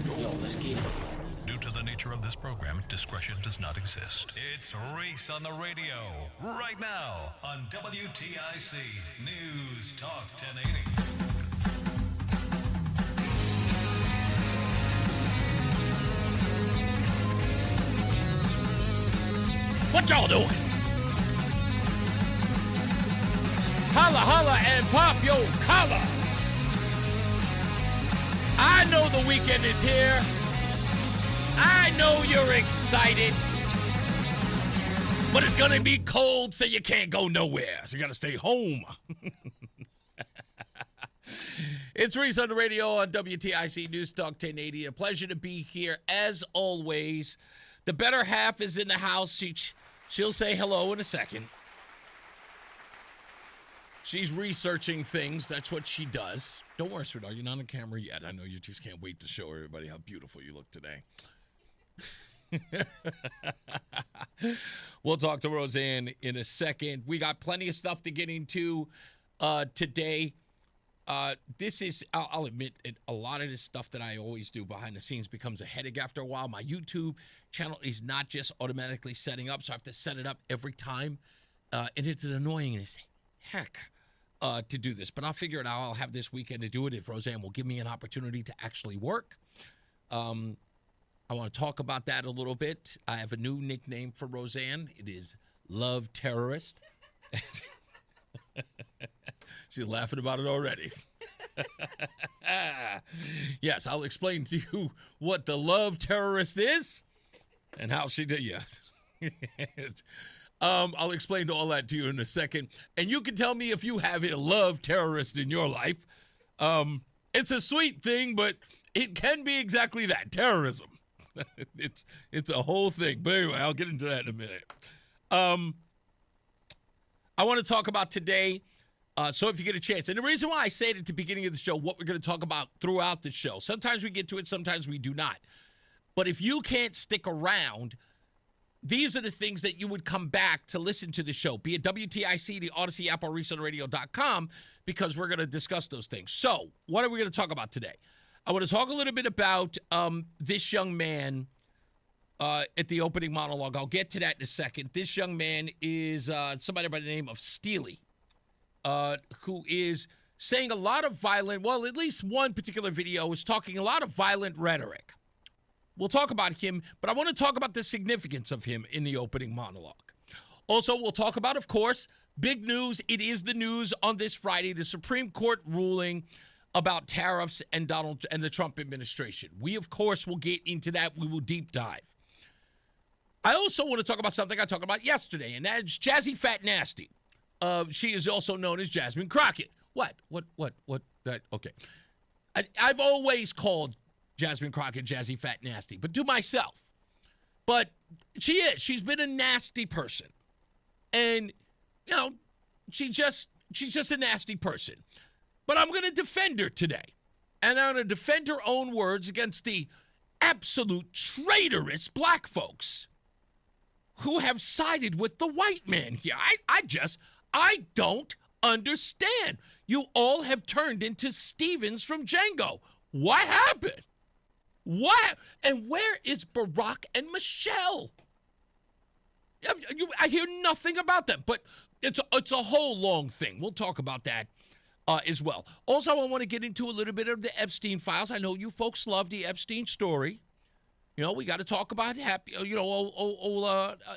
Yo, let's get it. Due to the nature of this program, discretion does not exist. It's Reese on the radio right now on WTIC News Talk 1080. What y'all doing? Holla, holla, and pop your collar. I know the weekend is here. I know you're excited. But it's going to be cold, so you can't go nowhere. So you got to stay home. It's Reese on the radio on WTIC NewsTalk 1080. A pleasure to be here, as always. The better half is in the house. She'll say hello in a second. She's researching things. That's what she does. Don't worry, sweetheart. You're not on camera yet. I know you just can't wait to show everybody how beautiful you look today. We'll talk to Roseanne in a second. We got plenty of stuff to get into today. This is, I'll admit, a lot of this stuff that I always do behind the scenes becomes a headache after a while. My YouTube channel is not just automatically setting up, so I have to set it up every time. And it's annoying as heck to do this. But I'll figure it out. I'll have this weekend to do it if Roseanne will give me an opportunity to actually work. I want to talk about that a little bit. I have a new nickname for Roseanne. It is Love Terrorist. She's laughing about it already. Yes, I'll explain to you what the Love Terrorist is and how she did. Yes. I'll explain all that to you in a second. And you can tell me if you have a love terrorist in your life. It's a sweet thing, but it can be exactly that, terrorism. It's a whole thing. But anyway, I'll get into that in a minute. I want to talk about today, so if you get a chance. And the reason why I say it at the beginning of the show, what we're going to talk about throughout the show. Sometimes we get to it, sometimes we do not. But if you can't stick around, these are the things that you would come back to listen to the show, be it WTIC, the Odyssey app, or ReeseOnTheRadio.com, because we're going to discuss those things. So what are we going to talk about today? I want to talk a little bit about this young man at the opening monologue. I'll get to that in a second. This young man is somebody by the name of Steely, who is saying a lot of violent, well, at least one particular video is talking a lot of violent rhetoric. We'll talk about him, but I want to talk about the significance of him in the opening monologue. Also, we'll talk about, of course, big news. It is the news on this Friday, the Supreme Court ruling about tariffs and the Trump administration. We, of course, will get into that. We will deep dive. I also want to talk about something I talked about yesterday, and that's Jazzy Fat Nasty. She is also known as Jasmine Crockett. What? Okay. I've always called Jasmine Crockett Jazzy Fat Nasty, but to myself. But she is. She's been a nasty person. And, you know, she's just a nasty person. But I'm going to defend her today. And I'm going to defend her own words against the absolute traitorous black folks who have sided with the white man here. I don't understand. You all have turned into Stevens from Django. What happened? What? And where is Barack and Michelle? I hear nothing about them, but it's a whole long thing. We'll talk about that as well. Also, I want to get into a little bit of the Epstein files. I know you folks love the Epstein story. You know, we got to talk about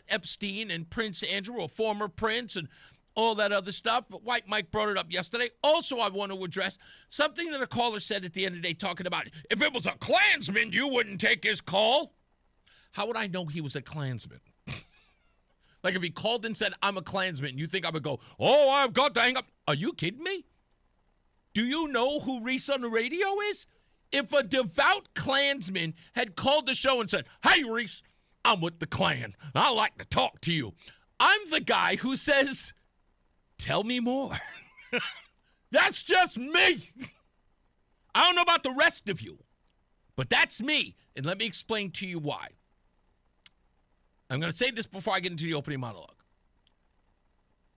Epstein and Prince Andrew, a former prince, and all that other stuff. But White Mike brought it up yesterday. Also, I want to address something that a caller said at the end of the day, talking about, if it was a Klansman, you wouldn't take his call. How would I know he was a Klansman? Like if he called and said, I'm a Klansman, you think I would go, oh, I've got to hang up. Are you kidding me? Do you know who Reese on the radio is? If a devout Klansman had called the show and said, hey, Reese, I'm with the Klan. I like to talk to you. I'm the guy who says, tell me more. That's just me. I don't know about the rest of you, but that's me. And let me explain to you why. I'm going to say this before I get into the opening monologue.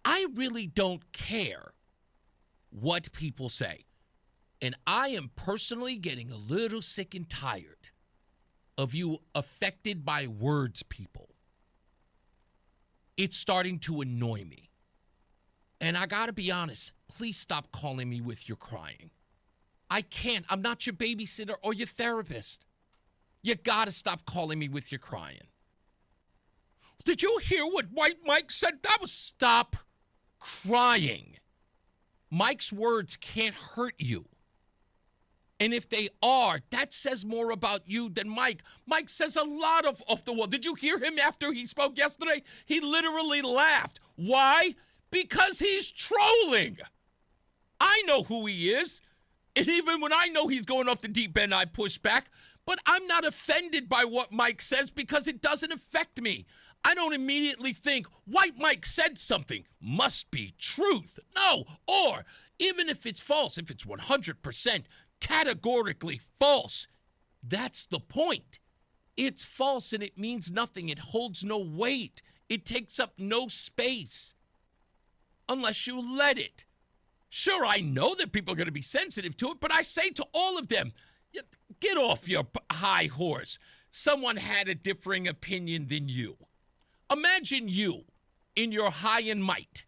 I really don't care what people say. And I am personally getting a little sick and tired of you affected by words, people. It's starting to annoy me. And I got to be honest, please stop calling me with your crying. I can't. I'm not your babysitter or your therapist. You got to stop calling me with your crying. Did you hear what White Mike said? That was stop crying. Mike's words can't hurt you. And if they are, that says more about you than Mike. Mike says a lot of off the wall. Did you hear him after he spoke yesterday? He literally laughed. Why? Because he's trolling. I know who he is. And even when I know he's going off the deep end, I push back. But I'm not offended by what Mike says because it doesn't affect me. I don't immediately think, White Mike said something, must be truth. No, or even if it's false, if it's 100% categorically false, that's the point. It's false and it means nothing. It holds no weight. It takes up no space unless you let it. Sure, I know that people are going to be sensitive to it, but I say to all of them, get off your high horse. Someone had a differing opinion than you. Imagine you, in your high and might,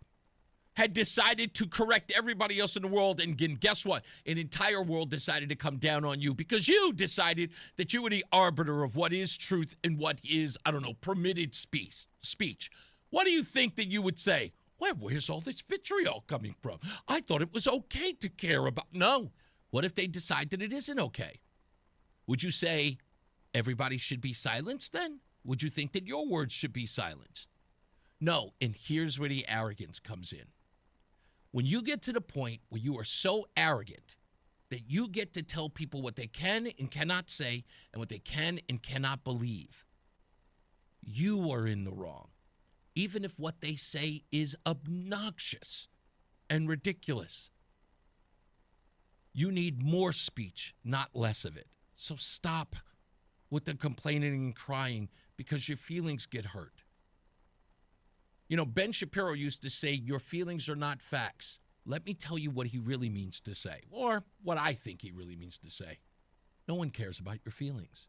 had decided to correct everybody else in the world, and guess what? An entire world decided to come down on you because you decided that you were the arbiter of what is truth and what is, I don't know, permitted speech. What do you think that you would say? Where's all this vitriol coming from? I thought it was okay to care about. No. What if they decide that it isn't okay? Would you say everybody should be silenced then? Would you think that your words should be silenced? No, and here's where the arrogance comes in. When you get to the point where you are so arrogant that you get to tell people what they can and cannot say and what they can and cannot believe, you are in the wrong. Even if what they say is obnoxious and ridiculous. You need more speech, not less of it. So stop with the complaining and crying because your feelings get hurt. You know, Ben Shapiro used to say, your feelings are not facts. Let me tell you what he really means to say, or what I think he really means to say. No one cares about your feelings.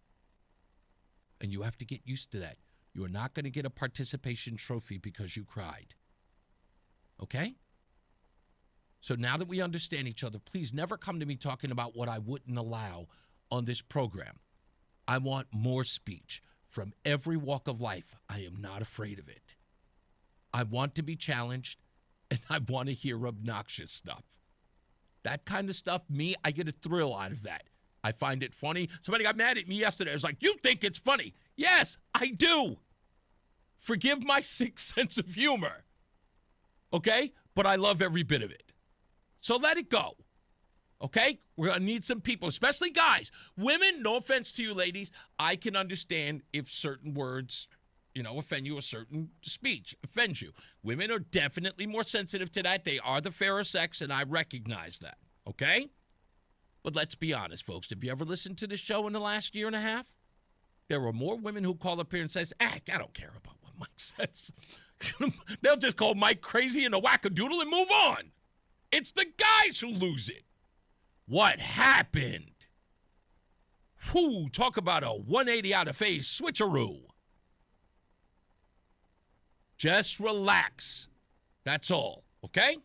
And you have to get used to that. You are not going to get a participation trophy because you cried. Okay? So now that we understand each other, please never come to me talking about what I wouldn't allow on this program. I want more speech from every walk of life. I am not afraid of it. I want to be challenged, and I want to hear obnoxious stuff. That kind of stuff, I get a thrill out of that. I find it funny. Somebody got mad at me yesterday. I was like, you think it's funny? Yes, I do. Forgive my sick sense of humor. Okay? But I love every bit of it. So let it go. Okay? We're going to need some people, especially guys. Women, no offense to you ladies, I can understand if certain words, offend you, a certain speech offends you. Women are definitely more sensitive to that. They are the fairer sex, and I recognize that. Okay? But let's be honest, folks. Have you ever listened to this show in the last year and a half? There are more women who call up here and says, I don't care about what Mike says. They'll just call Mike crazy and a wackadoodle and move on. It's the guys who lose it. What happened? Whew, talk about a 180 out of phase switcheroo. Just relax. That's all, okay?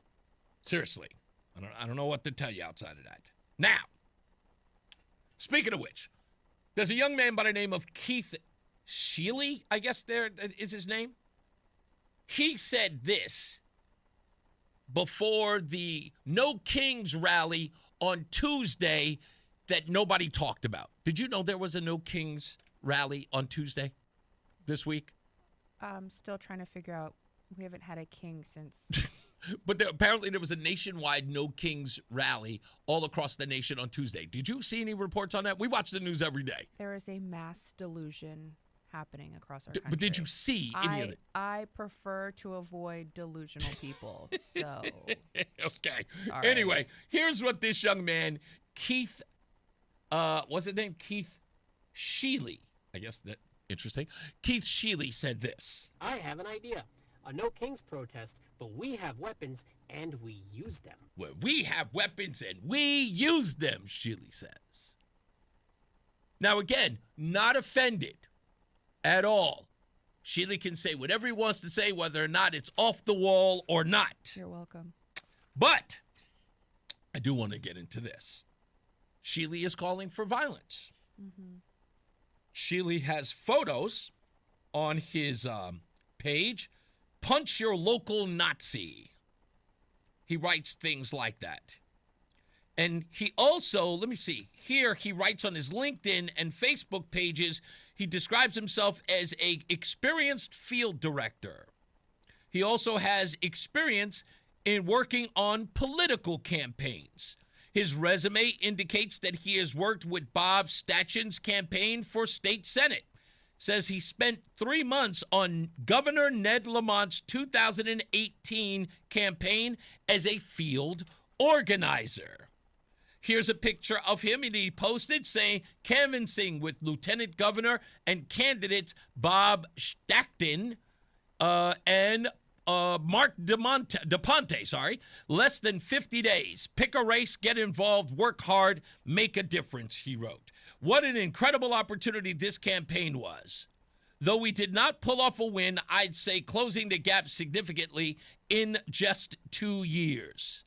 Seriously. I don't know what to tell you outside of that. Now, speaking of which, there's a young man by the name of Keith Sheely, I guess there is his name. He said this before the No Kings rally on Tuesday that nobody talked about. Did you know there was a No Kings rally on Tuesday this week? I'm still trying to figure out. We haven't had a king since. But apparently there was a nationwide No Kings rally all across the nation on Tuesday. Did you see any reports on that? We watch the news every day. There is a mass delusion happening across our country. But did you see any of it? I prefer to avoid delusional people. So okay. All Anyway, right. Here's what this young man, Keith, what's his name? Keith Sheely. I guess that interesting. Keith Sheely said this. I have an idea. A No Kings protest, but we have weapons and we use them. Well, we have weapons and we use them, Sheely says. Now, again, not offended at all. Sheely can say whatever he wants to say, whether or not it's off the wall or not. You're welcome. But I do want to get into this. Sheely is calling for violence. Mm-hmm. Sheely has photos on his page. Punch your local Nazi. He writes things like that. And he also, let me see, here he writes on his LinkedIn and Facebook pages, he describes himself as an experienced field director. He also has experience in working on political campaigns. His resume indicates that he has worked with Bob Stachen's campaign for state senate. Says he spent 3 months on Governor Ned Lamont's 2018 campaign as a field organizer. Here's a picture of him, and he posted saying, canvassing with Lieutenant Governor and candidates Bob Stachten and Mark DePonte, less than 50 days. Pick a race, get involved, work hard, make a difference, he wrote. What an incredible opportunity this campaign was. Though we did not pull off a win, I'd say closing the gap significantly in just 2 years.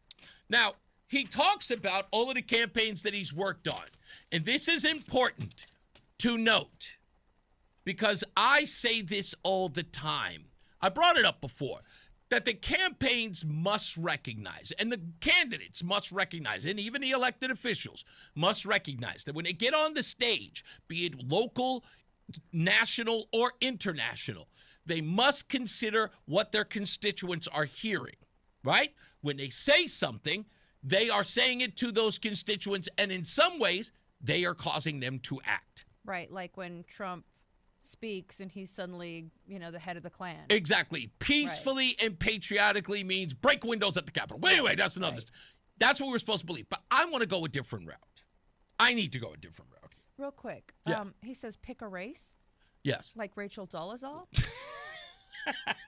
Now, he talks about all of the campaigns that he's worked on. And this is important to note because I say this all the time. I brought it up before, that the campaigns must recognize, and the candidates must recognize, and even the elected officials must recognize that when they get on the stage, be it local, national, or international, they must consider what their constituents are hearing, right? When they say something, they are saying it to those constituents, and in some ways, they are causing them to act. Right, like when Trump speaks and he's suddenly, the head of the Klan. Exactly. Peacefully and patriotically means break windows at the Capitol. But anyway, that's another. Right. That's what we're supposed to believe. But I want to go a different route. I need to go a different route. Real quick. Yeah. He says pick a race, Yes. like Rachel Dolezal.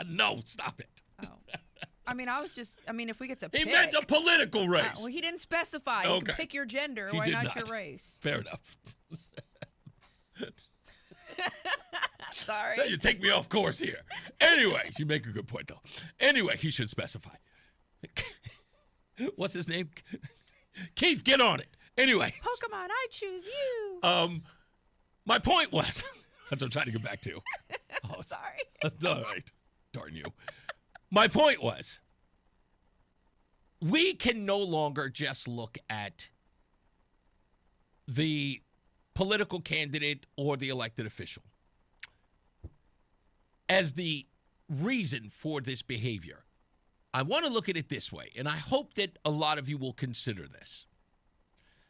No, stop it. Oh. If we get to pick. He meant a political race. Well, he didn't specify. You Okay. can pick your gender. He Why did not not. your race? Fair enough. Sorry. You take me off course here. Anyway, you make a good point, though. Anyway, he should specify. What's his name? Keith, get on it. Anyway. Pokemon, I choose you. My point was, that's what I'm trying to get back to. Sorry. That's all right. Darn you. My point was, we can no longer just look at the political candidate or the elected official as the reason for this behavior. I want to look at it this way, and I hope that a lot of you will consider this.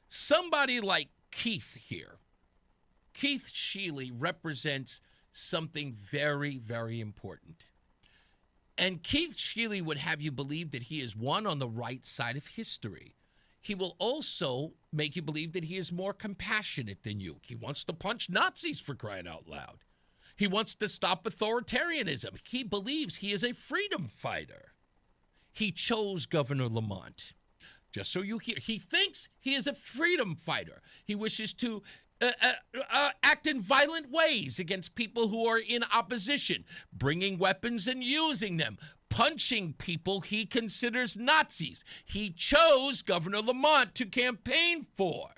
Somebody like Keith here, Keith Sheely, represents something very, very important. And Keith Sheely would have you believe that he is one on the right side of history. He will also make you believe that he is more compassionate than you. He wants to punch Nazis, for crying out loud. He wants to stop authoritarianism. He believes he is a freedom fighter. He chose Governor Lamont. Just so you hear, he thinks he is a freedom fighter. He wishes to act in violent ways against people who are in opposition, bringing weapons and using them, punching people he considers Nazis. He chose Governor Lamont to campaign for.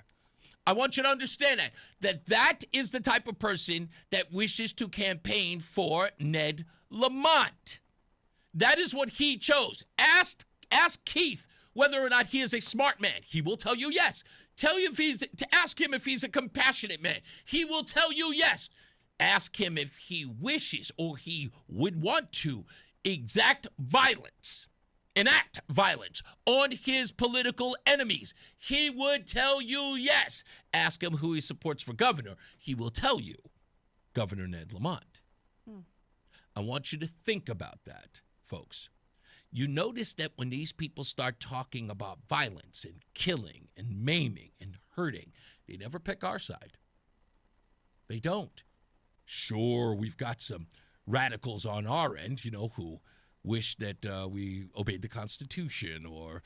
I want you to understand that is the type of person that wishes to campaign for Ned Lamont. That is what he chose. Ask Keith whether or not he is a smart man. He will tell you yes. Ask him if he's a compassionate man. He will tell you yes. Ask him if he wishes or he would want to enact violence on his political enemies. He would tell you yes. Ask him who he supports for governor. He will tell you Governor Ned Lamont. I want you to think about that, folks. You notice that when these people start talking about violence and killing and maiming and hurting, they never pick our side. They don't. Sure, we've got some radicals on our end, who wish that we obeyed the Constitution or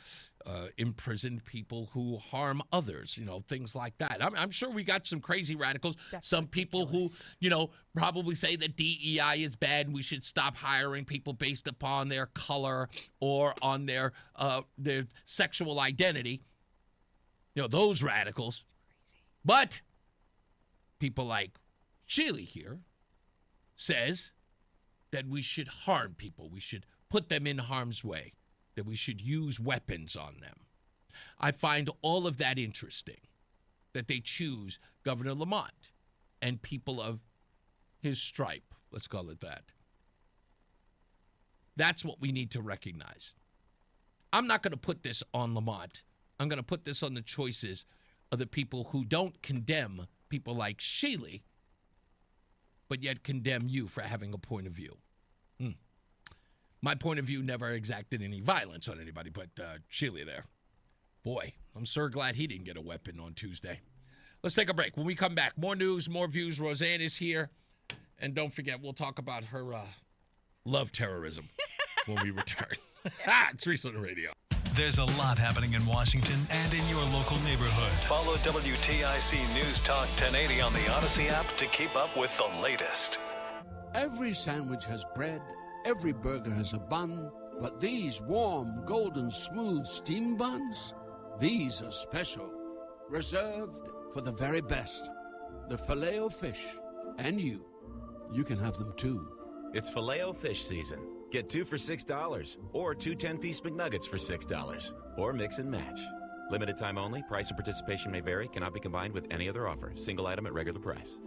imprisoned people who harm others, things like that. I'm sure we got some crazy radicals. That's some people who, ridiculous. probably say that DEI is bad and we should stop hiring people based upon their color or on their sexual identity. Those radicals. But people like Sheila here says that we should harm people. We should put them in harm's way, that we should use weapons on them. I find all of that interesting, that they choose Governor Lamont and people of his stripe, let's call it that. That's what we need to recognize. I'm not going to put this on Lamont. I'm going to put this on the choices of the people who don't condemn people like Sheila, but yet condemn you for having a point of view. My point of view never exacted any violence on anybody, but Sheila there. Boy, I'm so glad he didn't get a weapon on Tuesday. Let's take a break. When we come back, more news, more views. Roseanne is here. And don't forget, we'll talk about her love terrorism when we return. It's Reese on the radio. There's a lot happening in Washington and in your local neighborhood. Follow WTIC News Talk 1080 on the Odyssey app to keep up with the latest. Every sandwich has bread, every burger has a bun, but these warm, golden, smooth steam buns, these are special, reserved for the very best. The Filet-O-Fish, and you can have them too. It's Filet-O-Fish season. Get 2 for $6 or 2 10-piece McNuggets for $6 or mix and match. Limited time only. Price and participation may vary. Cannot be combined with any other offer. Single item at regular price.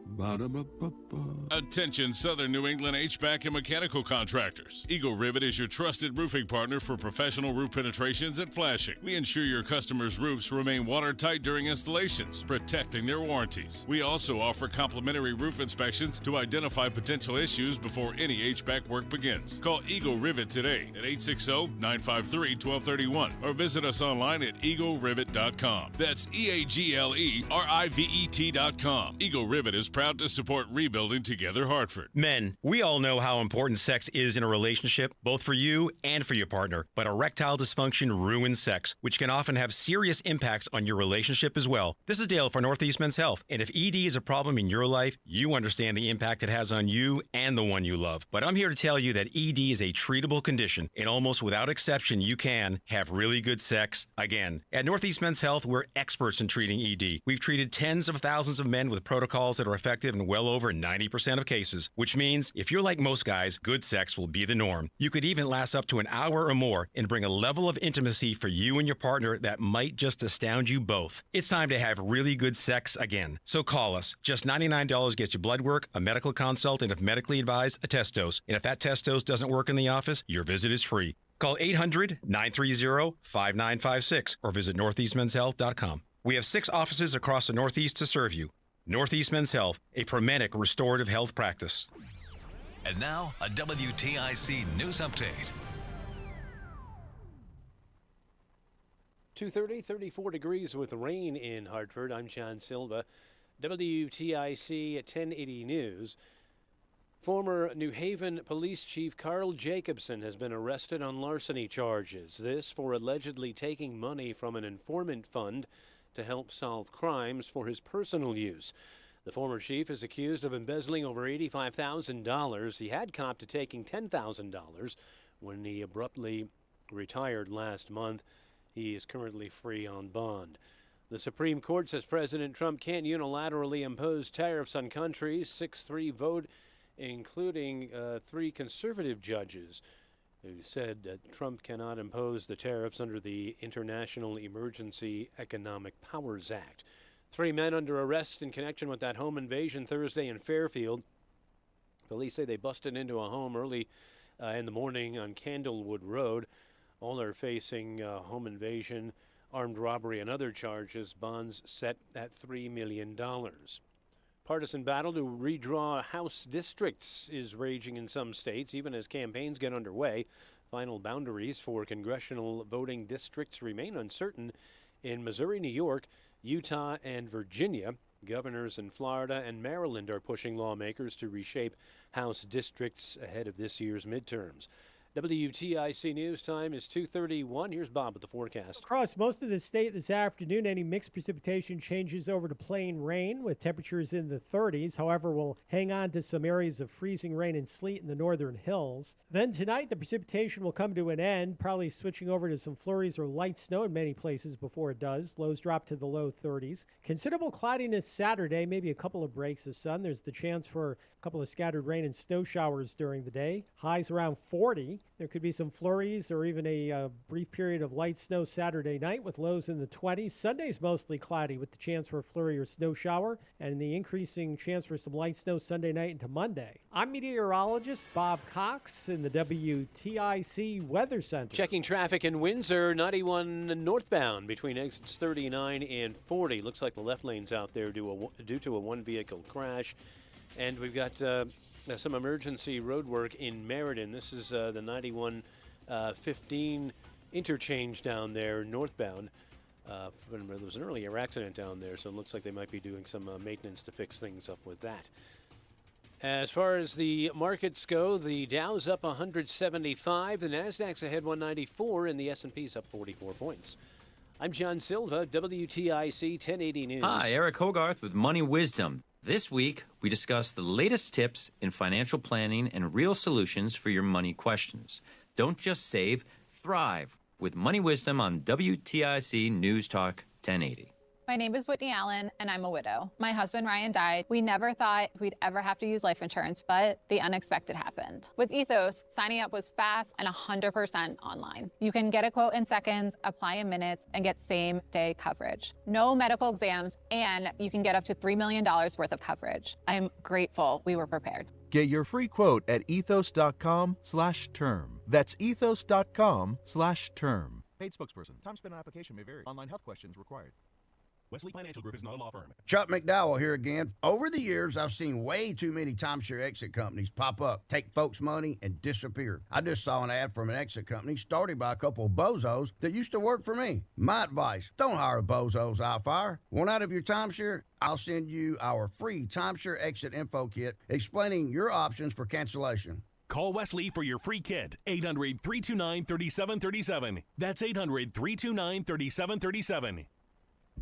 Ba-da-ba-ba-ba. Attention Southern New England HVAC and mechanical contractors. Eagle Rivet is your trusted roofing partner for professional roof penetrations and flashing. We ensure your customers' roofs remain watertight during installations, protecting their warranties. We also offer complimentary roof inspections to identify potential issues before any HVAC work begins. Call Eagle Rivet today at 860-953-1231 or visit us online at eaglerivet.com. That's EAGLERIVET.com. Eagle Rivet is proud to support Rebuilding Together Hartford. Men, we all know how important sex is in a relationship, both for you and for your partner. But erectile dysfunction ruins sex, which can often have serious impacts on your relationship as well. This is Dale for Northeast Men's Health. And if ED is a problem in your life, you understand the impact it has on you and the one you love. But I'm here to tell you that ED is a treatable condition, and almost without exception, you can have really good sex again. At Northeast Men's Health, we're experts in treating ED. We've treated tens of thousands of men with protocols that are effective in well over 90% of cases, which means if you're like most guys, good sex will be the norm. You could even last up to an hour or more and bring a level of intimacy for you and your partner that might just astound you both. It's time to have really good sex again. So call us. Just $99 gets you blood work, a medical consult, and if medically advised, a test dose. And if that test dose doesn't work in the office, your visit is free. Call 800-930-5956 or visit northeastmenshealth.com. We have 6 offices across the Northeast to serve you. Northeast Men's Health, a Promenic restorative health practice. And now, a WTIC news update. 2:30, 34 degrees with rain in Hartford. I'm John Silva. WTIC at 1080 News. Former New Haven Police Chief Carl Jacobson has been arrested on larceny charges. This for allegedly taking money from an informant fund to help solve crimes for his personal use. The former chief is accused of embezzling over $85,000. He had copped to taking $10,000 when he abruptly retired last month. He is currently free on bond. The Supreme Court says President Trump can't unilaterally impose tariffs on countries. 6-3 vote, including 3 conservative judges, who said that Trump cannot impose the tariffs under the International Emergency Economic Powers Act. 3 men under arrest in connection with that home invasion Thursday in Fairfield. Police say they busted into a home early in the morning on Candlewood Road. All are facing home invasion, armed robbery, and other charges. Bonds set at $3 million. Partisan battle to redraw House districts is raging in some states, even as campaigns get underway. Final boundaries for congressional voting districts remain uncertain in Missouri, New York, Utah, and Virginia. Governors in Florida and Maryland are pushing lawmakers to reshape House districts ahead of this year's midterms. WTIC News Time is 2:31. Here's Bob with the forecast. Across most of the state this afternoon, any mixed precipitation changes over to plain rain with temperatures in the 30s. However, we'll hang on to some areas of freezing rain and sleet in the northern hills. Then tonight, the precipitation will come to an end, probably switching over to some flurries or light snow in many places before it does. Lows drop to the low 30s. Considerable cloudiness Saturday, maybe a couple of breaks of sun. There's the chance for a couple of scattered rain and snow showers during the day. Highs around 40. There could be some flurries or even a brief period of light snow Saturday night with lows in the 20s. Sunday's mostly cloudy with the chance for a flurry or snow shower and the increasing chance for some light snow Sunday night into Monday. I'm meteorologist Bob Cox in the WTIC Weather Center. Checking traffic in Windsor, 91 northbound between exits 39 and 40. Looks like the left lane's out there due to a one-vehicle crash. And we've got some emergency road work in Meriden. This is the 91-15 interchange down there northbound. There was an earlier accident down there, so it looks like they might be doing some maintenance to fix things up with that. As far as the markets go, the Dow's up 175, the Nasdaq's ahead 194, and the S&P's up 44 points. I'm John Silva, WTIC 1080 News. Hi, Eric Hogarth with Money Wisdom. This week, we discuss the latest tips in financial planning and real solutions for your money questions. Don't just save, thrive with Money Wisdom on WTIC News Talk 1080. My name is Whitney Allen, and I'm a widow. My husband, Ryan, died. We never thought we'd ever have to use life insurance, but the unexpected happened. With Ethos, signing up was fast and 100% online. You can get a quote in seconds, apply in minutes, and get same-day coverage. No medical exams, and you can get up to $3 million worth of coverage. I'm grateful we were prepared. Get your free quote at ethos.com/term. That's ethos.com/term. Paid spokesperson. Time spent on application may vary. Online health questions required. Wesley Financial Group is not a law firm. Chuck McDowell here again. Over the years, I've seen way too many timeshare exit companies pop up, take folks' money, and disappear. I just saw an ad from an exit company started by a couple of bozos that used to work for me. My advice, don't hire bozos I'll fire. Want out of your timeshare? I'll send you our free timeshare exit info kit explaining your options for cancellation. Call Wesley for your free kit. 800-329-3737. That's 800-329-3737.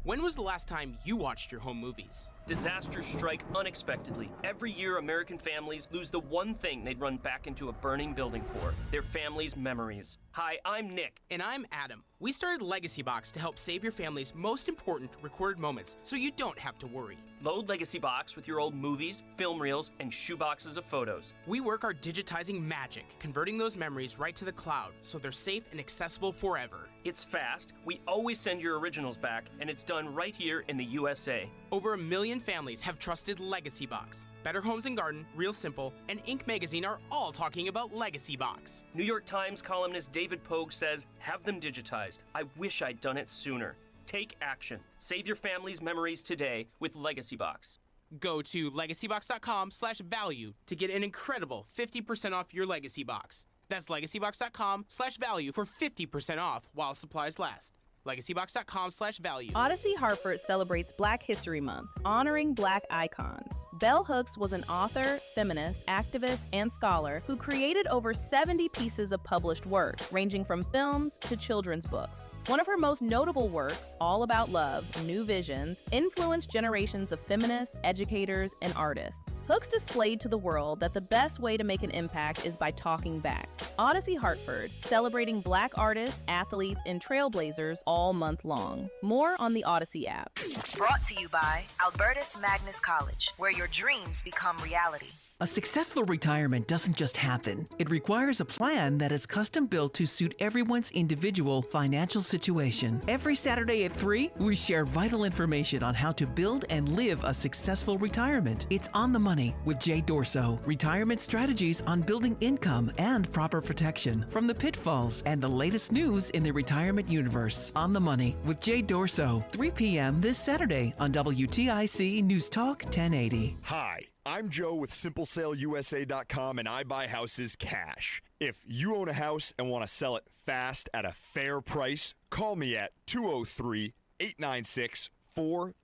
When was the last time you watched your home movies? Disasters strike unexpectedly. Every year, American families lose the one thing they'd run back into a burning building for, their family's memories. Hi, I'm Nick. And I'm Adam. We started Legacy Box to help save your family's most important recorded moments so you don't have to worry. Load Legacy Box with your old movies, film reels, and shoeboxes of photos. We work our digitizing magic, converting those memories right to the cloud so they're safe and accessible forever. It's fast, we always send your originals back, and it's done right here in the USA. Over 1 million families have trusted Legacy Box. Better Homes and Garden, Real Simple, and Inc. magazine are all talking about Legacy Box. New York Times columnist David Pogue says, have them digitized. I wish I'd done it sooner. Take action. Save your family's memories today with Legacy Box. Go to legacybox.com/value to get an incredible 50% off your Legacy Box. That's legacybox.com/value for 50% off while supplies last. legacybox.com/value. Odyssey Hartford celebrates Black History Month, honoring Black icons. Bell Hooks was an author, feminist, activist, and scholar who created over 70 pieces of published work, ranging from films to children's books. One of her most notable works, All About Love, New Visions, influenced generations of feminists, educators, and artists. Hooks displayed to the world that the best way to make an impact is by talking back. Odyssey Hartford, celebrating Black artists, athletes, and trailblazers all month long. More on the Odyssey app. Brought to you by Albertus Magnus College, where your dreams become reality. A successful retirement doesn't just happen. It requires a plan that is custom built to suit everyone's individual financial situation. Every Saturday at 3, we share vital information on how to build and live a successful retirement. It's On the Money with Jay Dorso. Retirement strategies on building income and proper protection from the pitfalls and the latest news in the retirement universe. On the Money with Jay Dorso, 3 p.m. this Saturday on WTIC News Talk 1080. Hi. I'm Joe with SimpleSaleUSA.com, and I buy houses cash. If you own a house and want to sell it fast at a fair price, call me at 203-896-4600. 4000.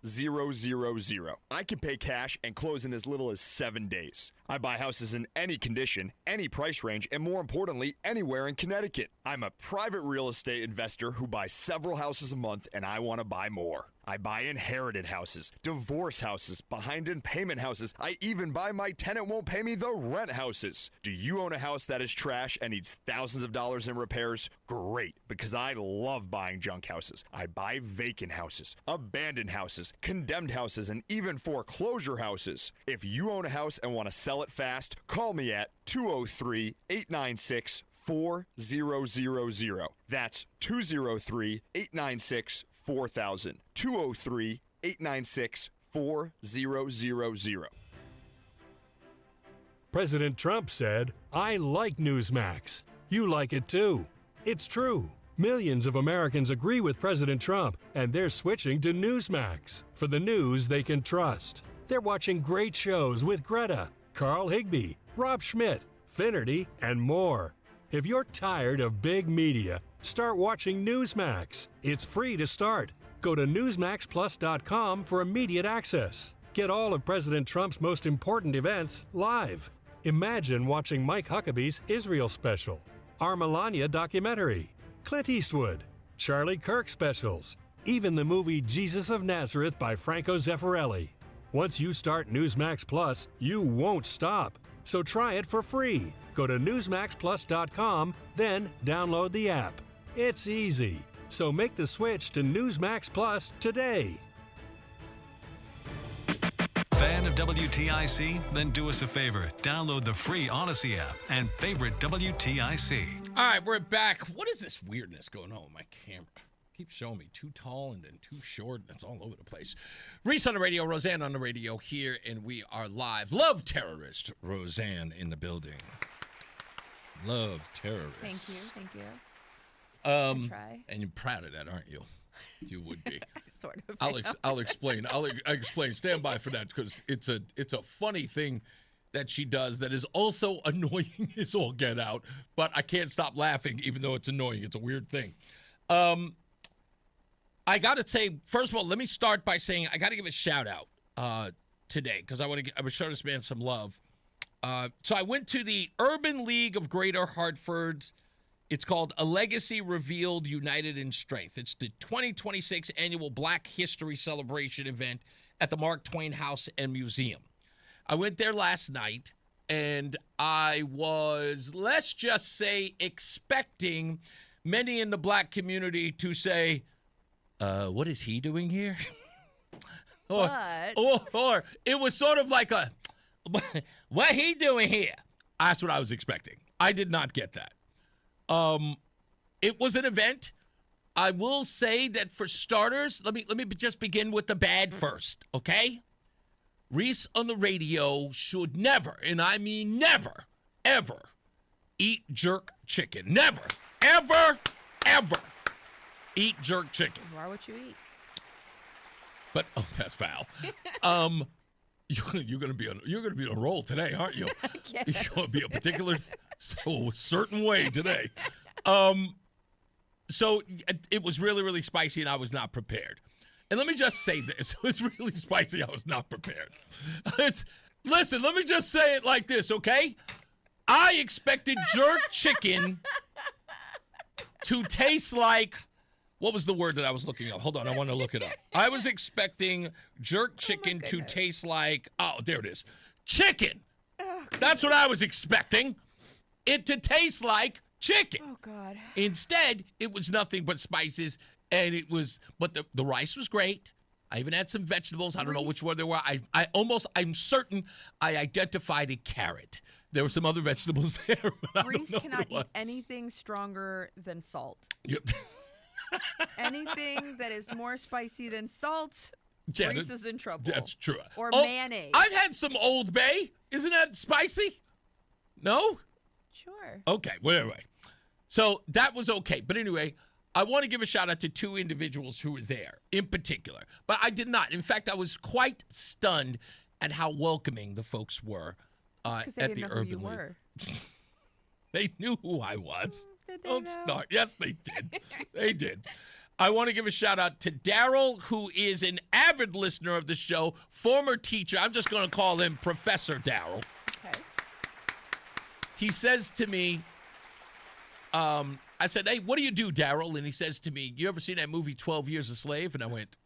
I can pay cash and close in as little as 7 days. I buy houses in any condition, any price range, and more importantly, anywhere in Connecticut. I'm a private real estate investor who buys several houses a month, and I want to buy more. I buy inherited houses, divorce houses, behind in payment houses. I even buy my tenant won't pay me the rent houses. Do you own a house that is trash and needs thousands of dollars in repairs? Great, because I love buying junk houses. I buy vacant houses, abandoned houses, condemned houses, and even foreclosure houses. If you own a house and want to sell it fast, call me at 203-896-4000. That's 203-896-4000. 203-896-4000. President Trump said, "I like Newsmax. You like it too." It's true. Millions of Americans agree with President Trump, and they're switching to Newsmax for the news they can trust. They're watching great shows with Greta, Carl Higbie, Rob Schmidt, Finnerty, and more. If you're tired of big media, start watching Newsmax. It's free to start. Go to NewsmaxPlus.com for immediate access. Get all of President Trump's most important events live. Imagine watching Mike Huckabee's Israel special, our Melania documentary, Clint Eastwood, Charlie Kirk specials, even the movie Jesus of Nazareth by Franco Zeffirelli. Once you start Newsmax Plus, you won't stop. So try it for free. Go to NewsmaxPlus.com, then download the app. It's easy. So make the switch to Newsmax Plus today. Fan of WTIC? Then do us a favor. Download the free Odyssey app and favorite WTIC. All right, we're back. What is this weirdness going on with my camera? Keeps showing me too tall and then too short. That's all over the place. Reese on the radio, Roseanne on the radio here, and we are live. Love terrorist, Roseanne in the building. Love terrorist. Thank you. Try. And you're proud of that, aren't you? You would be. Sort of. I'll explain. I'll explain. Stand by for that because it's a funny thing that she does that is also annoying as all get out. But I can't stop laughing even though it's annoying. It's a weird thing. I got to say, first of all, let me start by saying I got to give a shout out today because I want to show this man some love. So I went to the Urban League of Greater Hartford's. It's called A Legacy Revealed, United in Strength. It's the 2026 annual Black History Celebration event at the Mark Twain House and Museum. I went there last night, and I was, let's just say, expecting many in the black community to say, what is he doing here? or it was sort of like a, what he doing here? That's what I was expecting. I did not get that. It was an event. I will say that for starters, let me just begin with the bad first, okay? Reese on the radio should never, and I mean never, ever eat jerk chicken. Never, ever, ever eat jerk chicken. You are what you eat. But that's foul. You're gonna be on a roll today, aren't you? You're gonna be a particular certain way today. So it was really, really spicy, and I was not prepared. And let me just say this: it was really spicy. I was not prepared. Listen, let me just say it like this, okay? I expected jerk chicken to taste like. What was the word that I was looking up? Hold on, I want to look it up. I was expecting jerk chicken to taste like, there it is, chicken. That's what I was expecting. It to taste like chicken. Oh, God. Instead, it was nothing but spices, and but the rice was great. I even had some vegetables. I don't know which one they were. I'm certain I identified a carrot. There were some other vegetables there. Reese cannot eat anything stronger than salt. Yep. Anything that is more spicy than salt, Reese is in trouble. That's true. Or mayonnaise. I've had some Old Bay. Isn't that spicy? No? Sure. Okay, well, anyway. So that was okay. But anyway, I want to give a shout out to two individuals who were there in particular. But I did not. In fact, I was quite stunned at how welcoming the folks were at the Urban League. They knew who I was. Did they Don't know? start. Yes, they did. They did. I want to give a shout out to Daryl, who is an avid listener of the show, former teacher. I'm just going to call him Professor Daryl. Okay. He says to me, I said, hey, what do you do, Daryl? And he says to me, you ever seen that movie 12 Years a Slave? And I went,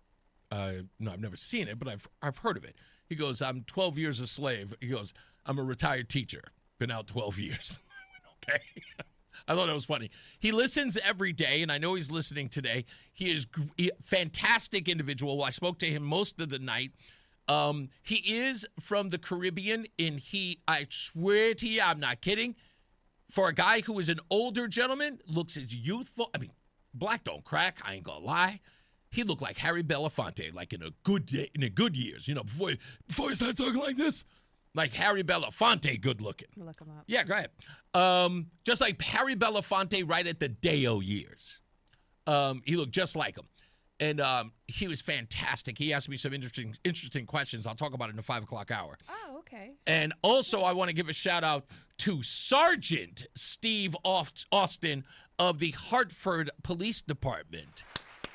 no, I've never seen it, but I've heard of it. He goes, I'm 12 years a slave. He goes, I'm a retired teacher. Been out 12 years. I went, okay. I thought that was funny. He listens every day, and I know he's listening today. He is a fantastic individual. I spoke to him most of the night. He is from the Caribbean, and I swear to you, I'm not kidding, for a guy who is an older gentleman, looks as youthful. I mean, black don't crack, I ain't gonna lie. He looked like Harry Belafonte, like in a good day, in the good years, you know, before he started talking like this. Like Harry Belafonte, good looking. Look him up. Yeah, go ahead. Just like Harry Belafonte right at the Deo years. He looked just like him. And he was fantastic. He asked me some interesting questions. I'll talk about it in the 5 o'clock hour. Oh, okay. And also, I want to give a shout out to Sergeant Steve Austin of the Hartford Police Department.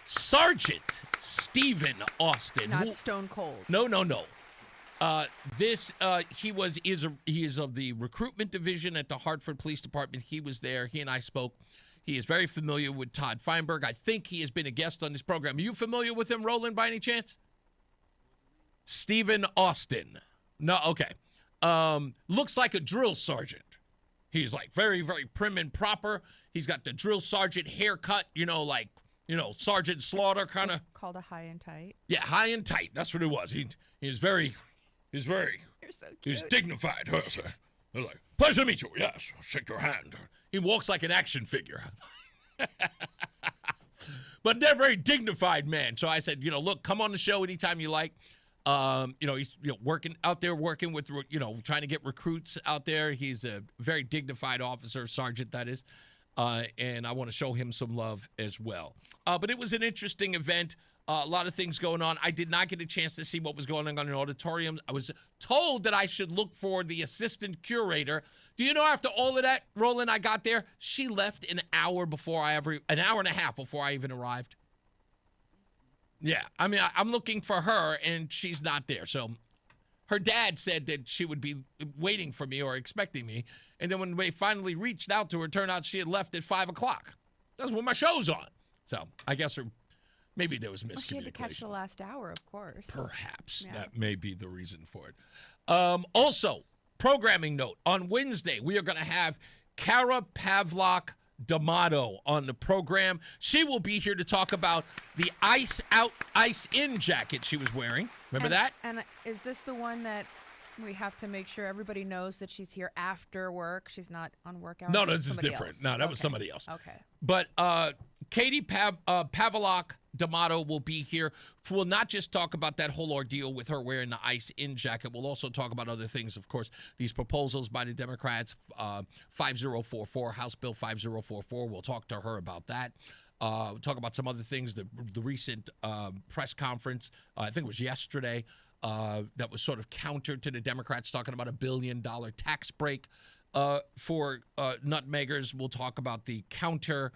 Sergeant Stephen Austin. Not Stone Cold. No. He is of the recruitment division at the Hartford Police Department. He was there. He and I spoke. He is very familiar with Todd Feinberg. I think he has been a guest on this program. Are you familiar with him, Roland, by any chance? Stephen Austin. No, okay. Looks like a drill sergeant. He's like very, very prim and proper. He's got the drill sergeant haircut, like Sergeant Slaughter kind of. Called a high and tight. Yeah, high and tight. That's what it was. He's very. You're so cute. He's dignified. I was like, pleasure to meet you. Yes, shake your hand. He walks like an action figure. But they're a very dignified man. So I said, look, come on the show anytime you like. He's working with, trying to get recruits out there. He's a very dignified officer, sergeant, that is. And I want to show him some love as well. But it was an interesting event. A lot of things going on. I did not get a chance to see what was going on in the auditorium. I was told that I should look for the assistant curator. Do you know after all of that, Roland, I got there, she left an hour and a half before I even arrived. Yeah, I mean, I'm looking for her, and she's not there. So her dad said that she would be waiting for me or expecting me. And then when we finally reached out to her, it turned out she had left at 5 o'clock. That's when my show's on. So I guess maybe there was miscommunication. Well, she had to catch the last hour, of course. Perhaps. Yeah. That may be the reason for it. Also, programming note. On Wednesday, we are going to have Cara Pavlock D'Amato on the program. She will be here to talk about the Ice Out, Ice In jacket she was wearing. Remember that? And is this the one that we have to make sure everybody knows that she's here after work? She's not on work hours? No, this is different. Else. No, that was somebody else. Okay. But Katie Pavlock D'Amato will be here. We'll not just talk about that whole ordeal with her wearing the Ice In jacket. We'll also talk about other things, of course. These proposals by the Democrats, 5044, House Bill 5044. We'll talk to her about that. We'll talk about some other things, the recent press conference, I think it was yesterday, that was sort of counter to the Democrats talking about $1 billion tax break for nutmeggers. We'll talk about the counter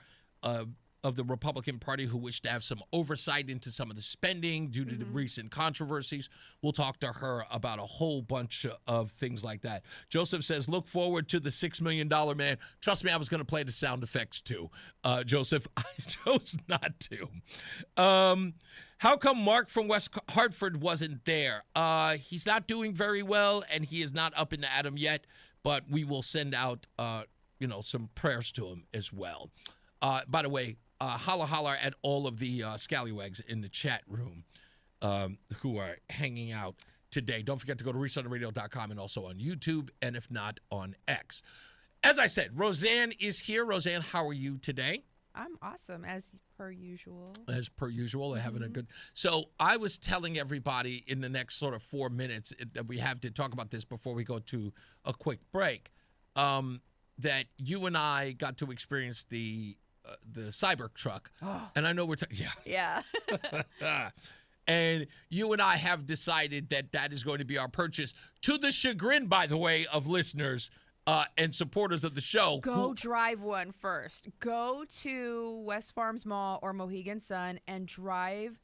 of the Republican Party who wish to have some oversight into some of the spending due to the recent controversies. We'll talk to her about a whole bunch of things like that. Joseph says, look forward to the $6 million man. Trust me, I was going to play the sound effects too. Joseph, I chose not to. How come Mark from West Hartford wasn't there? He's not doing very well, and he is not up in the atom yet, but we will send out, some prayers to him as well. By the way, holla at all of the scallywags in the chat room who are hanging out today. Don't forget to go to ReeseOnTheRadio.com and also on YouTube, and if not, on X. As I said, Roseanne is here. Roseanne, how are you today? I'm awesome, as per usual. As per usual, having a good... So I was telling everybody in the next sort of 4 minutes that we have to talk about this before we go to a quick break, that you and I got to experience the Cybertruck. And I know we're talking... Yeah. And you and I have decided that is going to be our purchase, to the chagrin, by the way, of listeners and supporters of the show. Go drive one first. Go to West Farms Mall or Mohegan Sun and drive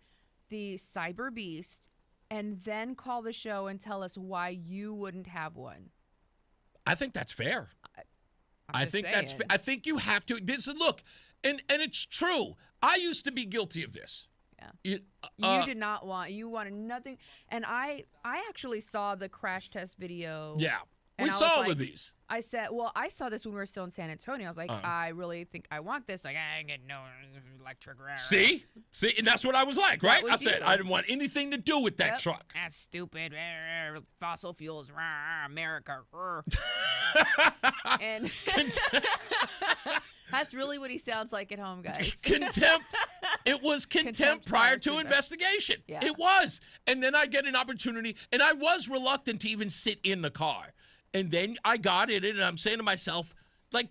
the Cyber Beast, and then call the show and tell us why you wouldn't have one. I think that's fair. I think that's. saying. I think you have to. This look, and it's true. I used to be guilty of this. Yeah. You did not want. You wanted nothing. And I actually saw the crash test video. Yeah. And We I saw was all like- of these. I said, well, I saw this when we were still in San Antonio. I was like, I really think I want this. Like, I ain't getting no electric. See, and that's what I was like, right? was I said you. I didn't want anything to do with that Yep. truck. That's stupid. Fossil fuels. America. And that's really what he sounds like at home, guys. Contempt. It was contempt prior to investigation. Yeah. It was. And then I get an opportunity, and I was reluctant to even sit in the car. And then I got in it, and I'm saying to myself, like,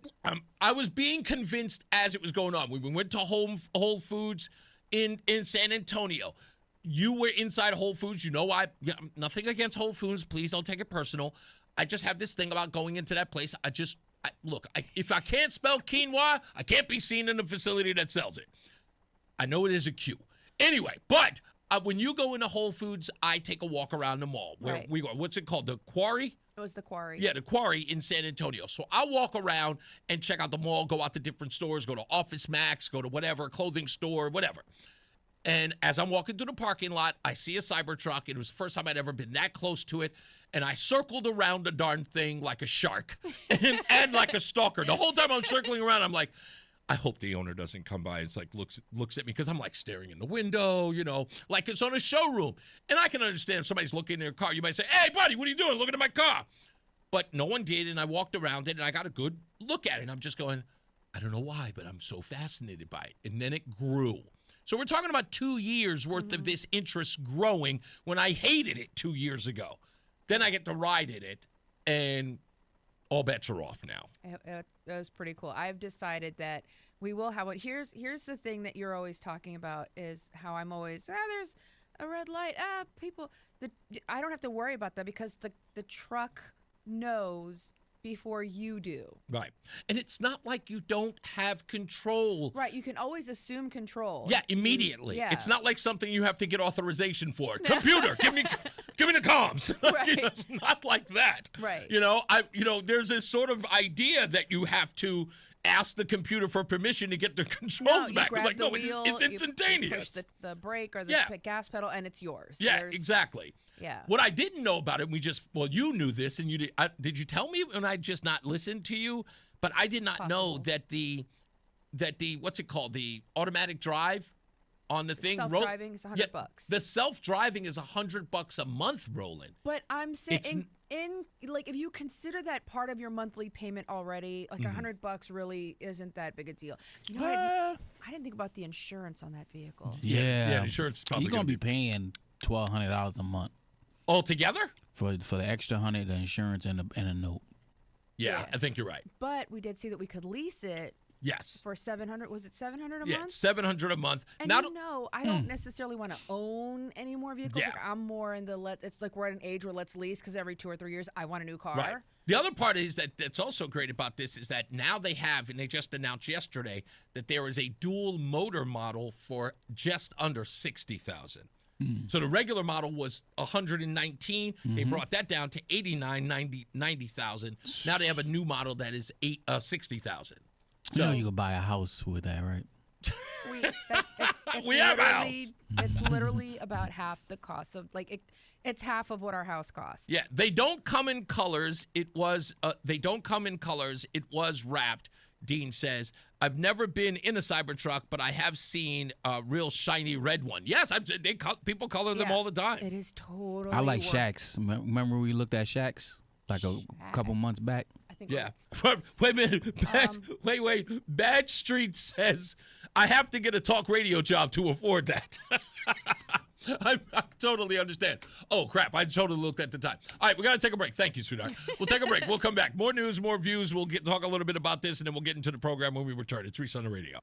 I was being convinced as it was going on. We went to Whole Foods in San Antonio. You were inside Whole Foods. You know, nothing against Whole Foods. Please don't take it personal. I just have this thing about going into that place. Look, if I can't spell quinoa, I can't be seen in a facility that sells it. I know it is a Q. Anyway, but when you go into Whole Foods, I take a walk around the mall. Where Right. we go. What's it called? The Quarry? It was the Quarry. Yeah, the Quarry in San Antonio. So I walk around and check out the mall, go out to different stores, go to Office Max, go to whatever, clothing store, whatever. And as I'm walking through the parking lot, I see a Cybertruck. It was the first time I'd ever been that close to it. And I circled around the darn thing like a shark and like a stalker. The whole time I'm circling around, I'm like, I hope the owner doesn't come by and looks at me, because I'm like staring in the window, like it's on a showroom. And I can understand if somebody's looking in their car. You might say, hey, buddy, what are you doing? Looking at my car. But no one did, and I walked around it, and I got a good look at it. And I'm just going, I don't know why, but I'm so fascinated by it. And then it grew. So we're talking about 2 years worth of this interest growing when I hated it 2 years ago. Then I get to ride in it, and all bets are off now. It was pretty cool. I've decided that we will have one. Here's the thing that you're always talking about is how I'm always, there's a red light. I don't have to worry about that because the truck knows before you do. Right. And it's not like you don't have control. Right. You can always assume control. Yeah, immediately. Yeah. It's not like something you have to get authorization for. Computer, give me the comms. Right. It's not like that. Right. There's this sort of idea that you have to ask the computer for permission to get the controls back. It's like, no, it's instantaneous. You push the brake or the gas pedal, and it's yours. Yeah, exactly. Yeah. What I didn't know about it, you knew this, and you did. Did you tell me when I just not listened to you? But I did not know that the what's it called, the automatic drive on the thing. Self-driving is $100 bucks. The self-driving is $100 a month, Roland. But I'm saying if you consider that part of your monthly payment already, like $100 really isn't that big a deal. You know, I didn't think about the insurance on that vehicle. Yeah, insurance is probably you're gonna be paying $1,200 a month altogether for the extra $100, the insurance and a note. Yeah, I think you're right. But we did see that we could lease it. Yes. For $700, was it $700 a month? Yeah, $700 a month. And I don't necessarily want to own any more vehicles. Yeah. Like I'm more in it's like we're at an age where let's lease because every 2 or 3 years I want a new car. Right. The other part is that's also great about this is that now they have, and they just announced yesterday, that there is a dual motor model for just under $60,000. So the regular model was $119,000. They brought that down to $89,000, Now they have a new model that is $60,000. So you can buy a house with that, right? We have a house. It's literally about half the cost of it's half of what our house costs. Yeah, they don't come in colors. It was wrapped. Dean says, I've never been in a Cybertruck, but I have seen a real shiny red one. Yes, people color them all the time. It is totally I like shacks. Remember we looked at shacks like a couple months back? Yeah. Wait a minute. Wait. Bad Street says, I have to get a talk radio job to afford that. I totally understand. Oh, crap. I totally looked at the time. All right, we got to take a break. Thank you, sweetheart. We'll take a break. We'll come back. More news, more views. We'll talk a little bit about this, and then we'll get into the program when we return. It's Reese on the radio.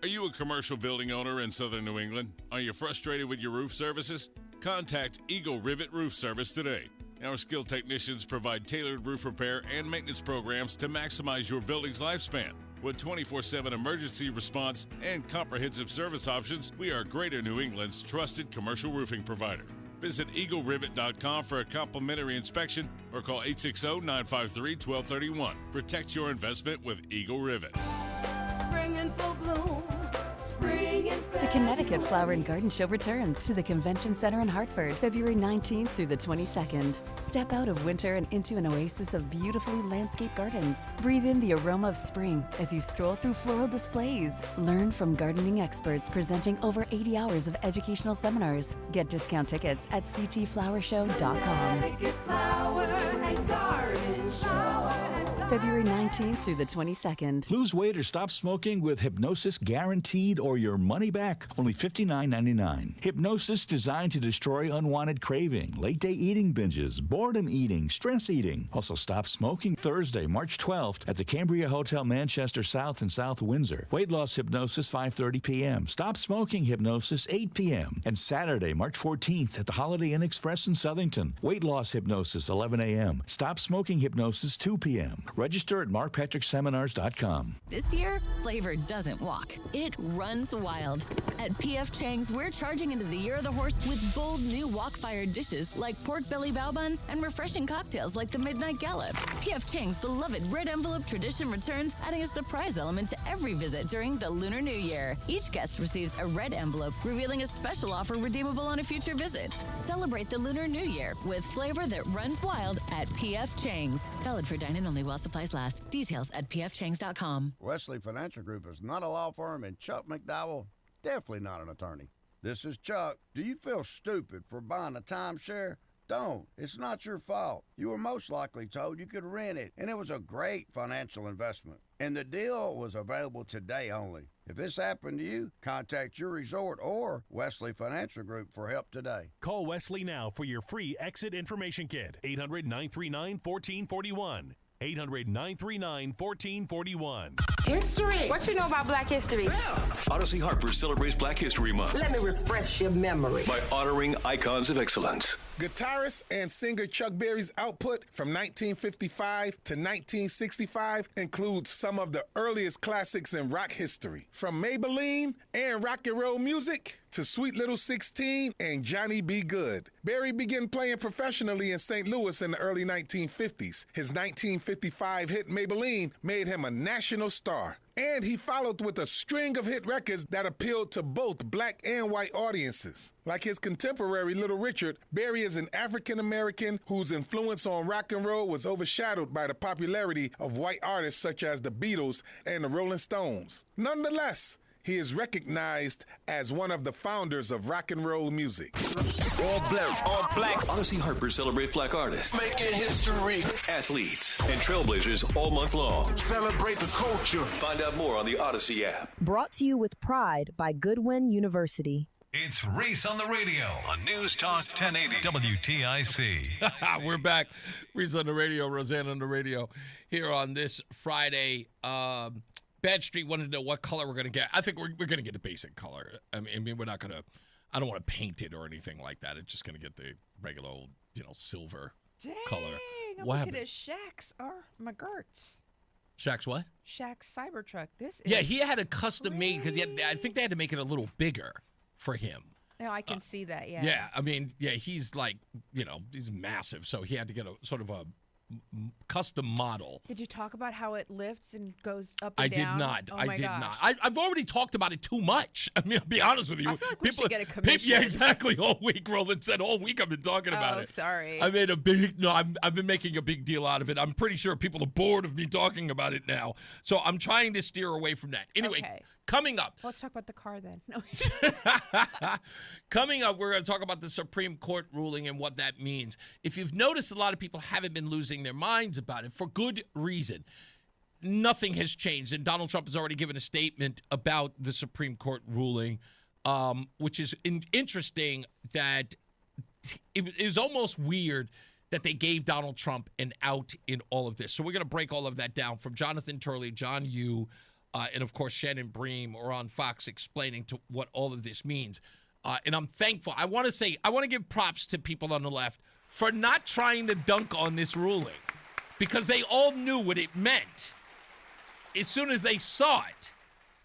Are you a commercial building owner in southern New England? Are you frustrated with your roof services? Contact Eagle Rivet Roof Service today. Our skilled technicians provide tailored roof repair and maintenance programs to maximize your building's lifespan. With 24/7 emergency response and comprehensive service options, we are Greater New England's trusted commercial roofing provider. Visit EagleRivet.com for a complimentary inspection or call 860-953-1231. Protect your investment with Eagle Rivet. Spring in full bloom. The Connecticut Flower and Garden Show returns to the Convention Center in Hartford, February 19th through the 22nd. Step out of winter and into an oasis of beautifully landscaped gardens. Breathe in the aroma of spring as you stroll through floral displays. Learn from gardening experts presenting over 80 hours of educational seminars. Get discount tickets at ctflowershow.com. February 19th through the 22nd. Lose weight or stop smoking with Hypnosis guaranteed or your money back. Only $59.99. Hypnosis designed to destroy unwanted craving, late-day eating binges, boredom eating, stress eating. Also stop smoking Thursday, March 12th at the Cambria Hotel Manchester South in South Windsor. Weight loss hypnosis 5:30 p.m. Stop smoking hypnosis 8 p.m. And Saturday, March 14th at the Holiday Inn Express in Southington. Weight loss hypnosis 11 a.m. Stop smoking hypnosis 2 p.m. Register at markpatrickseminars.com. This year, flavor doesn't walk. It runs wild. At P.F. Chang's, we're charging into the year of the horse with bold new wok-fired dishes like pork belly bao buns and refreshing cocktails like the Midnight Gallop. P.F. Chang's beloved red envelope tradition returns, adding a surprise element to every visit during the Lunar New Year. Each guest receives a red envelope revealing a special offer redeemable on a future visit. Celebrate the Lunar New Year with flavor that runs wild at P.F. Chang's. Valid for dine-in only while supplies last. Details at pfchangs.com. Wesley Financial Group is not a law firm, and Chuck McDowell, definitely not an attorney. This is Chuck. Do you feel stupid for buying a timeshare? Don't. It's not your fault. You were most likely told you could rent it, and it was a great financial investment. And the deal was available today only. If this happened to you, contact your resort or Wesley Financial Group for help today. Call Wesley now for your free exit information kit. 800-939-1441. 800-939-1441. History. What you know about Black history? Odyssey Harper celebrates Black History Month. Let me refresh your memory. By honoring icons of excellence. Guitarist and singer Chuck Berry's output from 1955 to 1965 includes some of the earliest classics in rock history. From Maybelline and rock and roll music to Sweet Little 16 and Johnny B. Good. Berry began playing professionally in St. Louis in the early 1950s. His 1955 hit Maybelline made him a national star. And he followed with a string of hit records that appealed to both black and white audiences. Like his contemporary Little Richard, Berry is an African-American whose influence on rock and roll was overshadowed by the popularity of white artists such as the Beatles and the Rolling Stones. Nonetheless, he is recognized as one of the founders of rock and roll music. All black. All black. Odyssey Harper celebrates black artists, making history, athletes, and trailblazers all month long. Celebrate the culture. Find out more on the Odyssey app. Brought to you with pride by Goodwin University. It's Reese on the radio on News Talk 1080 WTIC. We're back. Reese on the radio, Roseanne on the radio, here on this Friday. Bad Street wanted to know what color we're going to get. I think we're going to get the basic color. I mean, we're not going to, I don't want to paint it or anything like that. It's just going to get the regular old, silver color. I'm What looking happened? at Shaq's or McGirt's. Shaq's what? Shaq's Cybertruck. This is Yeah, he had a custom made because I think they had to make it a little bigger for him. No, I can see that, yeah. Yeah, I mean, he's like, he's massive, so he had to get a sort of a custom model. Did you talk about how it lifts and goes up and I down? did not. Oh I my did gosh. not. I've already talked about it too much. I mean, I'll be honest with you. I feel like we should get a commission. Yeah, exactly. All week, Roland said all week I've been talking about it. Sorry. I made I've been making a big deal out of it. I'm pretty sure people are bored of me talking about it now. So I'm trying to steer away from that. Anyway, Okay. coming up. Let's talk about the car then. No. Coming up, we're going to talk about the Supreme Court ruling and what that means. If you've noticed, a lot of people haven't been losing their minds about it for good reason. Nothing has changed, and Donald Trump has already given a statement about the Supreme Court ruling, which is interesting that it is almost weird that they gave Donald Trump an out in all of this. So we're going to break all of that down from Jonathan Turley, John Yoo, and, of course, Shannon Bream are on Fox explaining to what all of this means. And I'm thankful. I want to give props to people on the left for not trying to dunk on this ruling because they all knew what it meant as soon as they saw it.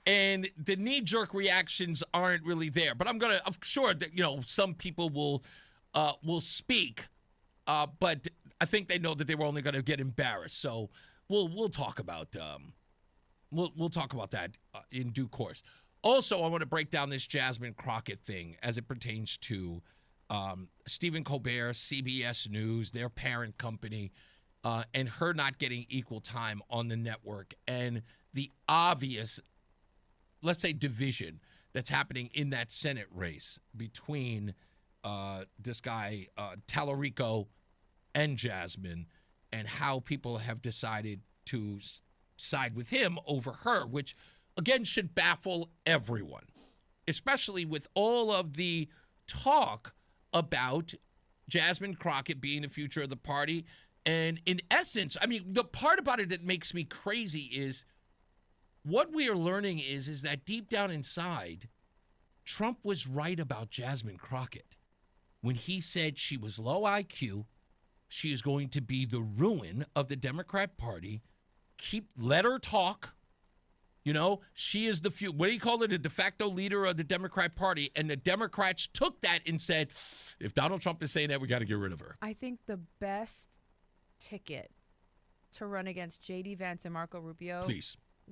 And the knee-jerk reactions aren't really there. But I'm sure that, some people will speak, but I think they know that they were only going to get embarrassed. So we'll talk about we'll talk about that in due course. Also, I want to break down this Jasmine Crockett thing as it pertains to Stephen Colbert, CBS News, their parent company, and her not getting equal time on the network, and the obvious, let's say, division that's happening in that Senate race between this guy, Tallarico, and Jasmine, and how people have decided to side with him over her, which, again, should baffle everyone, especially with all of the talk about Jasmine Crockett being the future of the party. And in essence, I mean, the part about it that makes me crazy is what we are learning is that deep down inside, Trump was right about Jasmine Crockett when he said she was low IQ, she is going to be the ruin of the Democrat Party. Let her talk. She is the what do you call it? The de facto leader of the Democrat Party. And the Democrats took that and said, if Donald Trump is saying that, we got to get rid of her. I think the best ticket to run against J.D. Vance and Marco Rubio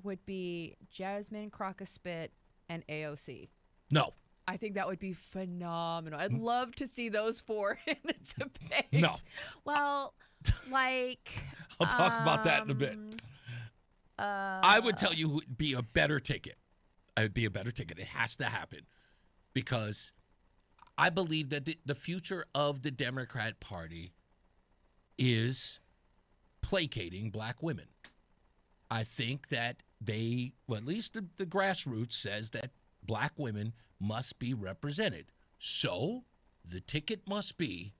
would be Jasmine Crockett Spit and AOC. No. I think that would be phenomenal. I'd love to see those four in a debate. No. Well, I'll talk about that in a bit. I would tell you who would be a better ticket. It would be a better ticket. It has to happen because I believe that the future of the Democrat Party is placating black women. I think that at least the grassroots says that black women must be represented. So the ticket must be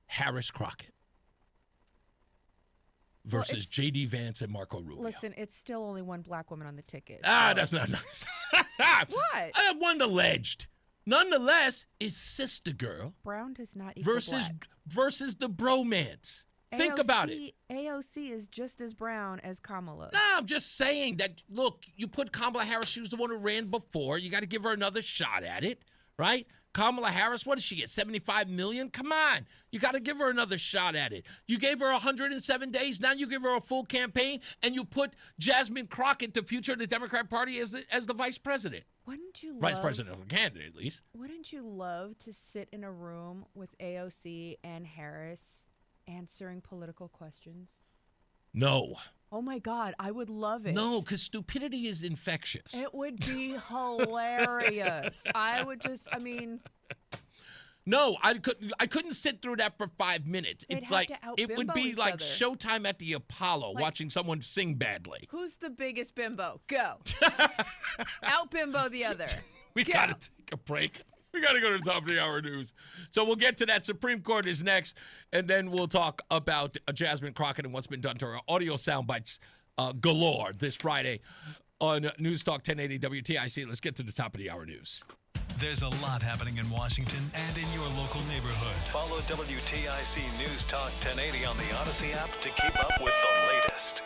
Harris Crockett versus J.D. Vance and Marco Rubio. Listen, it's still only one black woman on the ticket. That's not nice. What? One alleged. Nonetheless, is Sister Girl Brown does not equal versus the bromance. Think about it. AOC is just as brown as Kamala. No, I'm just saying that, look, you put Kamala Harris, she was the one who ran before. You got to give her another shot at it, right? Kamala Harris, what did she get, 75 million? Come on. You got to give her another shot at it. You gave her 107 days. Now you give her a full campaign, and you put Jasmine Crockett, the future of the Democrat Party, as the vice president. Wouldn't you vice presidential candidate, at least. Wouldn't you love to sit in a room with AOC and Harris answering political questions? No. Oh my God, I would love it. No, because stupidity is infectious. It would be hilarious. No, I couldn't sit through that for 5 minutes. They'd It's have like to it would out-bimbo be each like other. Showtime at the Apollo, Like- watching someone sing badly. Who's the biggest bimbo? Go. Out bimbo the other. We Go. gotta take a break. We got to go to the top of the hour news. So we'll get to that. Supreme Court is next, and then we'll talk about Jasmine Crockett and what's been done to her. Audio sound bites galore this Friday on News Talk 1080 WTIC. Let's get to the top of the hour news. There's a lot happening in Washington and in your local neighborhood. Follow WTIC News Talk 1080 on the Odyssey app to keep up with the latest.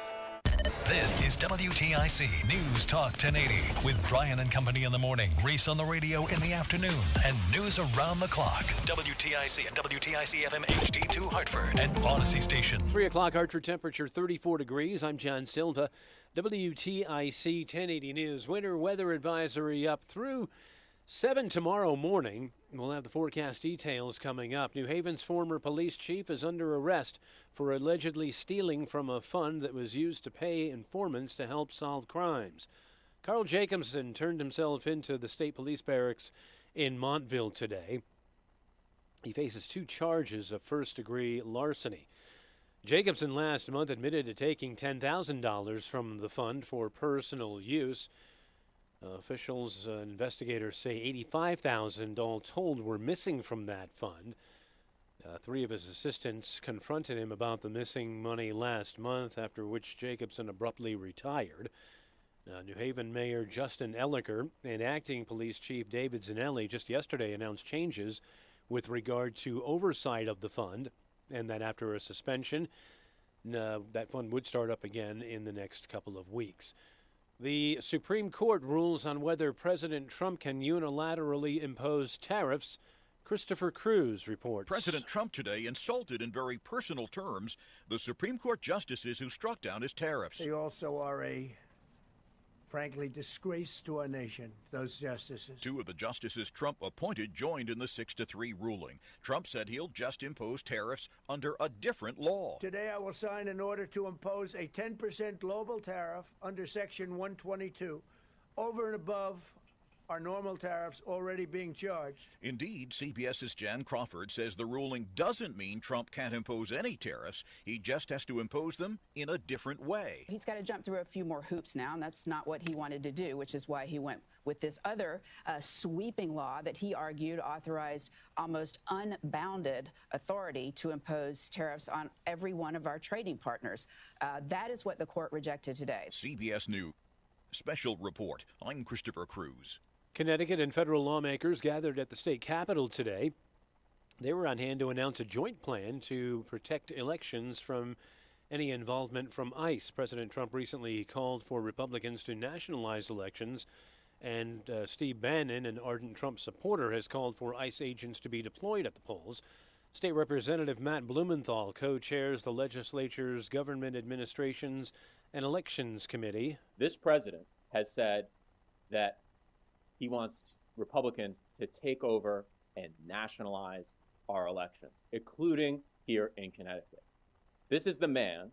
This is WTIC News Talk 1080 with Brian and Company in the morning, Reese on the radio in the afternoon, and news around the clock. WTIC and WTIC FM HD2 Hartford and Odyssey Station. 3 o'clock Hartford, temperature 34 degrees. I'm John Silva. WTIC 1080 News. Winter weather advisory up through 7 tomorrow morning. We'll have the forecast details coming up. New Haven's former police chief is under arrest for allegedly stealing from a fund that was used to pay informants to help solve crimes. Carl Jacobson turned himself into the state police barracks in Montville today. He faces 2 charges of first-degree larceny. Jacobson last month admitted to taking $10,000 from the fund for personal use. Officials, investigators say $85,000 all told were missing from that fund. 3 of his assistants confronted him about the missing money last month, after which Jacobson abruptly retired. New Haven Mayor Justin Elliker and Acting Police Chief David Zanelli just yesterday announced changes with regard to oversight of the fund, and that after a suspension, that fund would start up again in the next couple of weeks. The Supreme Court rules on whether President Trump can unilaterally impose tariffs. Christopher Cruz reports. President Trump today insulted in very personal terms the Supreme Court justices who struck down his tariffs. They also are a, frankly, disgrace to our nation, those justices. Two of the justices Trump appointed joined in the 6-3 ruling. Trump said he'll just impose tariffs under a different law. Today I will sign an order to impose a 10% global tariff under Section 122, over and above our normal tariffs already being charged. Indeed, CBS's Jan Crawford says the ruling doesn't mean Trump can't impose any tariffs. He just has to impose them in a different way. He's got to jump through a few more hoops now, and that's not what he wanted to do, which is why he went with this other sweeping law that he argued authorized almost unbounded authority to impose tariffs on every one of our trading partners. That is what the court rejected today. CBS News Special Report. I'm Christopher Cruz. Connecticut and federal lawmakers gathered at the state capitol today. They were on hand to announce a joint plan to protect elections from any involvement from ICE. President Trump recently called for Republicans to nationalize elections, and Steve Bannon, an ardent Trump supporter, has called for ICE agents to be deployed at the polls. State Representative Matt Blumenthal co-chairs the legislature's Government Administrations and Elections Committee. This president has said that he wants Republicans to take over and nationalize our elections, including here in Connecticut. This is the man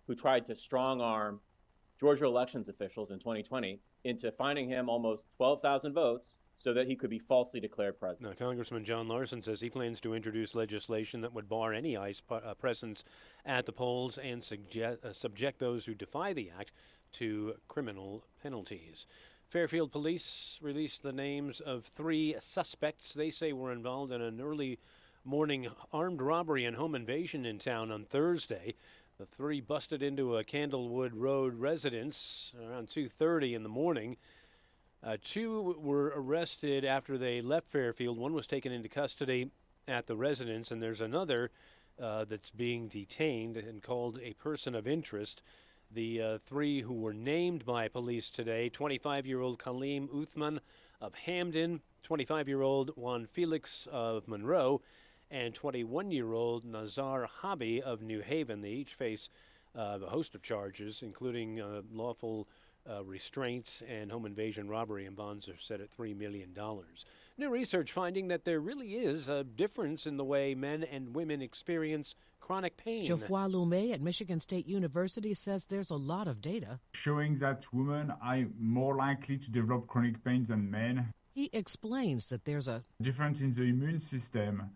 who tried to strong-arm Georgia elections officials in 2020 into finding him almost 12,000 votes so that he could be falsely declared president. Now, Congressman John Larson says he plans to introduce legislation that would bar any ICE presence at the polls and subject those who defy the act to criminal penalties. Fairfield police released the names of 3 suspects they say were involved in an early morning armed robbery and home invasion in town on Thursday. The 3 busted into a Candlewood Road residence around 2:30 in the morning. 2 were arrested after they left Fairfield. 1 was taken into custody at the residence, and there's another that's being detained and called a person of interest. The 3 who were named by police today, 25-year-old Kaleem Uthman of Hamden, 25-year-old Juan Felix of Monroe, and 21-year-old Nazar Hobby of New Haven. They each face a host of charges, including lawful restraints and home invasion robbery, and bonds are set at $3 million. New research finding that there really is a difference in the way men and women experience chronic pain. Geoffroy Lumet at Michigan State University says there's a lot of data showing that women are more likely to develop chronic pain than men. He explains that there's a difference in the immune system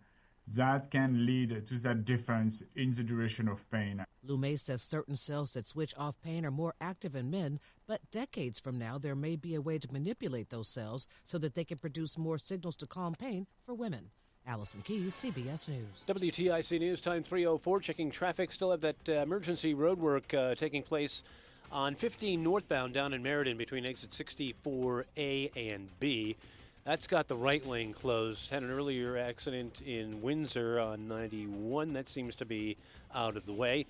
that can lead to that difference in the duration of pain. Lumet says certain cells that switch off pain are more active in men, but decades from now there may be a way to manipulate those cells so that they can produce more signals to calm pain for women. Allison Keyes, CBS News. WTIC News, time 3:04. Checking traffic. Still have that emergency road work taking place on 15 northbound down in Meriden between exit 64A and B. That's got the right lane closed. Had an earlier accident in Windsor on 91. That seems to be out of the way.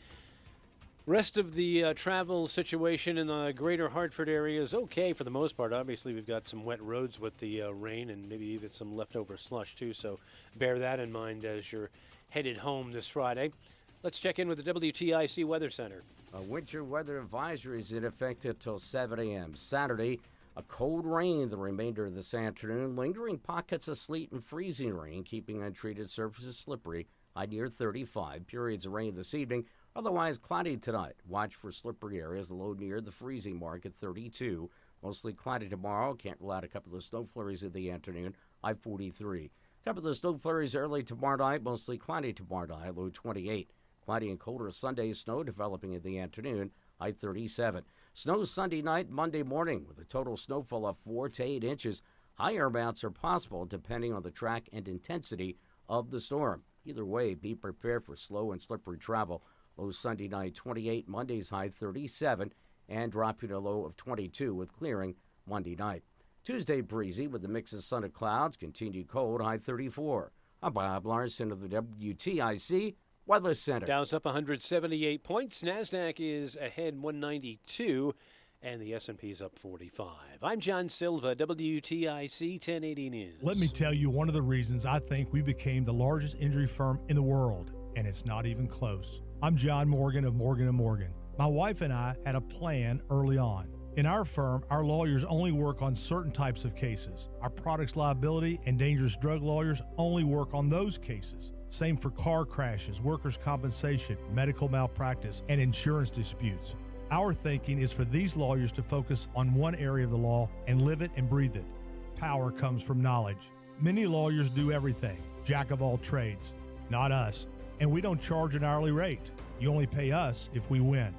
Rest of the travel situation in the greater Hartford area is okay for the most part. Obviously, we've got some wet roads with the rain and maybe even some leftover slush, too. So bear that in mind as you're headed home this Friday. Let's check in with the WTIC Weather Center. A winter weather advisory is in effect until 7 a.m. Saturday. A cold rain the remainder of this afternoon. Lingering pockets of sleet and freezing rain, keeping untreated surfaces slippery. High near 35. Periods of rain this evening. Otherwise cloudy tonight. Watch for slippery areas. Low near the freezing mark at 32. Mostly cloudy tomorrow. Can't rule out a couple of snow flurries in the afternoon. High 43. A couple of snow flurries early tomorrow night. Mostly cloudy tomorrow night. Low 28. Cloudy and colder Sunday. Snow developing in the afternoon. High 37. Snow Sunday night, Monday morning with a total snowfall of 4 to 8 inches. Higher amounts are possible depending on the track and intensity of the storm. Either way, be prepared for slow and slippery travel. Low Sunday night 28, Monday's high 37, and dropping a low of 22 with clearing Monday night. Tuesday breezy with a mix of sun and clouds, continued cold, high 34. I'm Bob Larson of the WTIC Weather Center. Dow's up 178 points. NASDAQ is ahead 192, and the S&P's up 45. I'm John Silva, WTIC 1080 News. Let me tell you one of the reasons I think we became the largest injury firm in the world, and it's not even close. I'm John Morgan of Morgan & Morgan. My wife and I had a plan early on. In our firm, our lawyers only work on certain types of cases. Our products liability and dangerous drug lawyers only work on those cases. Same for car crashes, workers' compensation, medical malpractice, and insurance disputes. Our thinking is for these lawyers to focus on one area of the law and live it and breathe it. Power comes from knowledge. Many lawyers do everything, jack of all trades. Not us. And we don't charge an hourly rate. You only pay us if we win.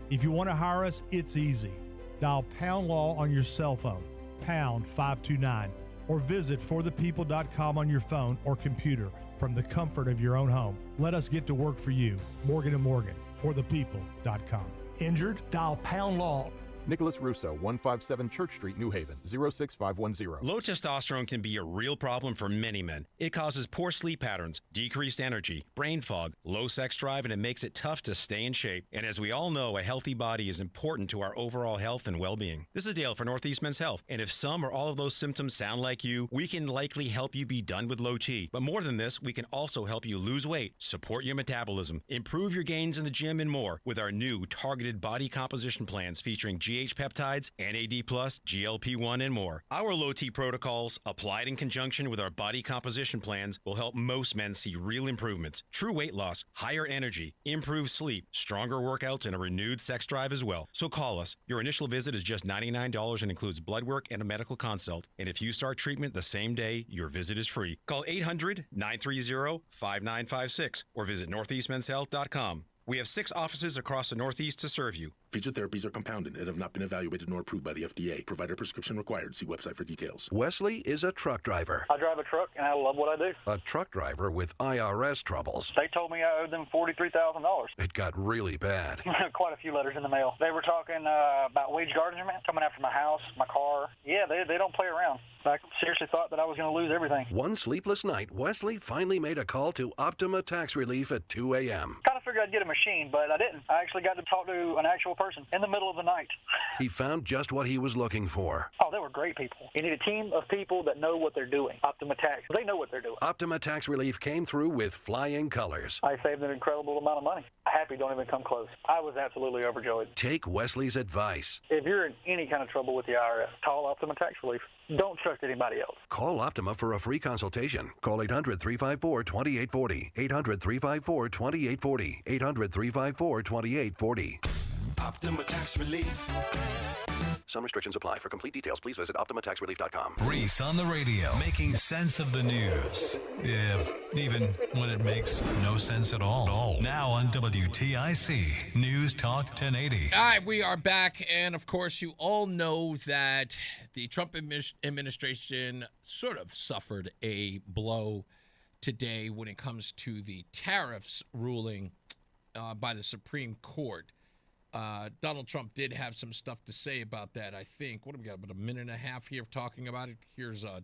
If you want to hire us, it's easy. Dial Pound Law on your cell phone, pound 529, or visit forthepeople.com on your phone or computer from the comfort of your own home. Let us get to work for you. Morgan & Morgan, forthepeople.com. Injured? Dial Pound Law. Nicholas Russo, 157 Church Street, New Haven, 06510. Low testosterone can be a real problem for many men. It causes poor sleep patterns, decreased energy, brain fog, low sex drive, and it makes it tough to stay in shape. And as we all know, a healthy body is important to our overall health and well-being. This is Dale for Northeast Men's Health, and if some or all of those symptoms sound like you, we can likely help you be done with low T. But more than this, we can also help you lose weight, support your metabolism, improve your gains in the gym, and more with our new targeted body composition plans featuring GH peptides, NAD+, GLP-1, and more. Our low T protocols, applied in conjunction with our body composition plans, will help most men see real improvements, true weight loss, higher energy, improved sleep, stronger workouts, and a renewed sex drive as well. So call us. Your initial visit is just $99 and includes blood work and a medical consult. And if you start treatment the same day, your visit is free. Call 800-930-5956 or visit northeastmenshealth.com. We have 6 offices across the Northeast to serve you. Featured therapies are compounded and have not been evaluated nor approved by the FDA. Provider prescription required. See website for details. Wesley is a truck driver. I drive a truck and I love what I do. A truck driver with IRS troubles. They told me I owed them $43,000. It got really bad. Quite a few letters in the mail. They were talking about wage garnishment, coming after my house, my car. Yeah, they don't play around. I seriously thought that I was going to lose everything. One sleepless night, Wesley finally made a call to Optima Tax Relief at 2 a.m. Kind of figured I'd get a machine, but I didn't. I actually got to talk to an actual person in the middle of the night. He found just what he was looking for. Oh, they were great people. You need a team of people that know what they're doing. Optima Tax. They know what they're doing. Optima Tax Relief came through with flying colors. I saved an incredible amount of money. Happy don't even come close. I was absolutely overjoyed. Take Wesley's advice. If you're in any kind of trouble with the IRS, call Optima Tax Relief. Don't trust anybody else. Call Optima for a free consultation. Call 800-354-2840. 800-354-2840. 800-354-2840. Optima Tax Relief. Some restrictions apply. For complete details, please visit OptimaTaxRelief.com. Reese on the radio, making sense of the news. Yeah, even when it makes no sense at all. Now on WTIC, News Talk 1080. All right, we are back. And, of course, you all know that the Trump administration sort of suffered a blow today when it comes to the tariffs ruling by the Supreme Court. Donald Trump did have some stuff to say about that, I think. What have we got, about a minute and a half here talking about it? Here's the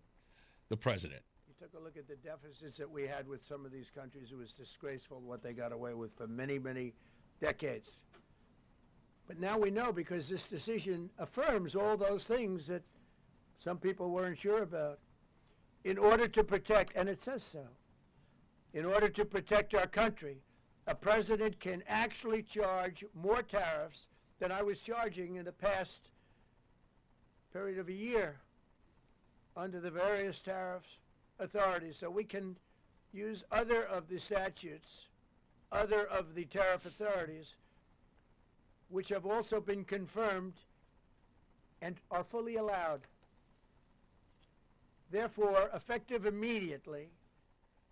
president. You took a look at the deficits that we had with some of these countries. It was disgraceful what they got away with for many, many decades. But now we know, because this decision affirms all those things that some people weren't sure about. In order to protect, and it says so, in order to protect our country, a president can actually charge more tariffs than I was charging in the past period of a year under the various tariff authorities. So we can use other of the statutes, other of the tariff authorities, which have also been confirmed and are fully allowed. Therefore, effective immediately,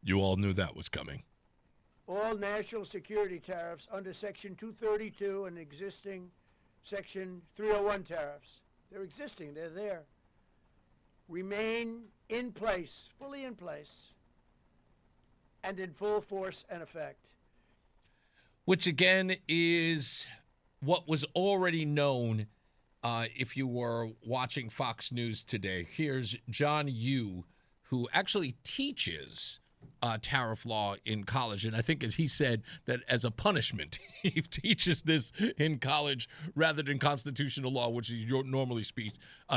you all knew that was coming. All national security tariffs under Section 232 and existing Section 301 tariffs, they're existing, they're there, remain in place, fully in place, and in full force and effect. Which, again, is what was already known if you were watching Fox News today. Here's John Yoo, who actually teaches tariff law in college. And I think, as he said, that as a punishment, he teaches this in college rather than constitutional law, which he normally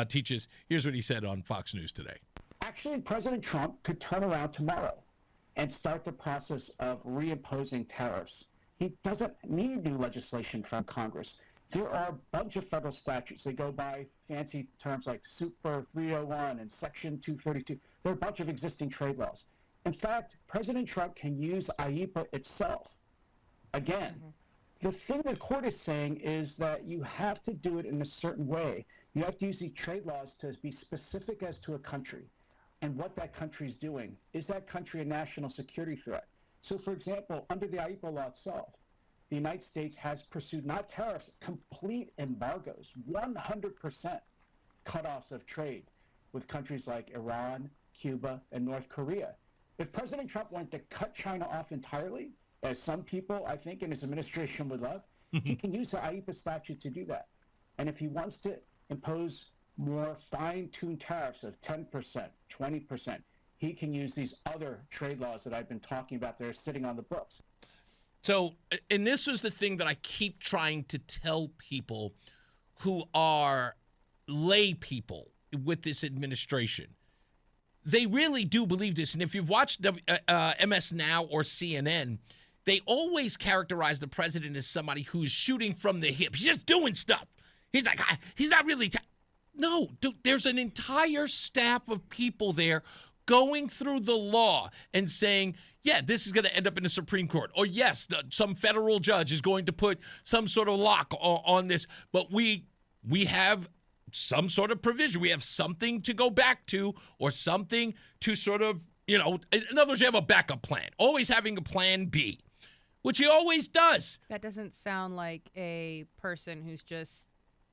teaches. Here's what he said on Fox News today. Actually, President Trump could turn around tomorrow and start the process of reimposing tariffs. He doesn't need new legislation from Congress. There are a bunch of federal statutes. They go by fancy terms like Super 301 and Section 232. There are a bunch of existing trade laws. In fact, President Trump can use IEEPA itself. Again, the thing the court is saying is that you have to do it in a certain way. You have to use the trade laws to be specific as to a country and what that country is doing. Is that country a national security threat? So, for example, under the IEEPA law itself, the United States has pursued not tariffs, complete embargoes, 100% cutoffs of trade with countries like Iran, Cuba, and North Korea. If President Trump wanted to cut China off entirely, as some people, I think, in his administration would love, he can use the IEEPA statute to do that. And if he wants to impose more fine-tuned tariffs of 10%, 20%, he can use these other trade laws that I've been talking about that are sitting on the books. So, and this was the thing that I keep trying to tell people who are lay people with this administration. They really do believe this. And if you've watched MS Now or CNN, they always characterize the president as somebody who's shooting from the hip. He's just doing stuff. He's like, he's not really. No, dude, there's an entire staff of people there going through the law and saying, yeah, this is going to end up in the Supreme Court. Or yes, some federal judge is going to put some sort of lock on this. But we have some sort of provision. We have something to go back to, or something to sort of, in other words, you have a backup plan. Always having a plan B, which he always does. That doesn't sound like a person who's just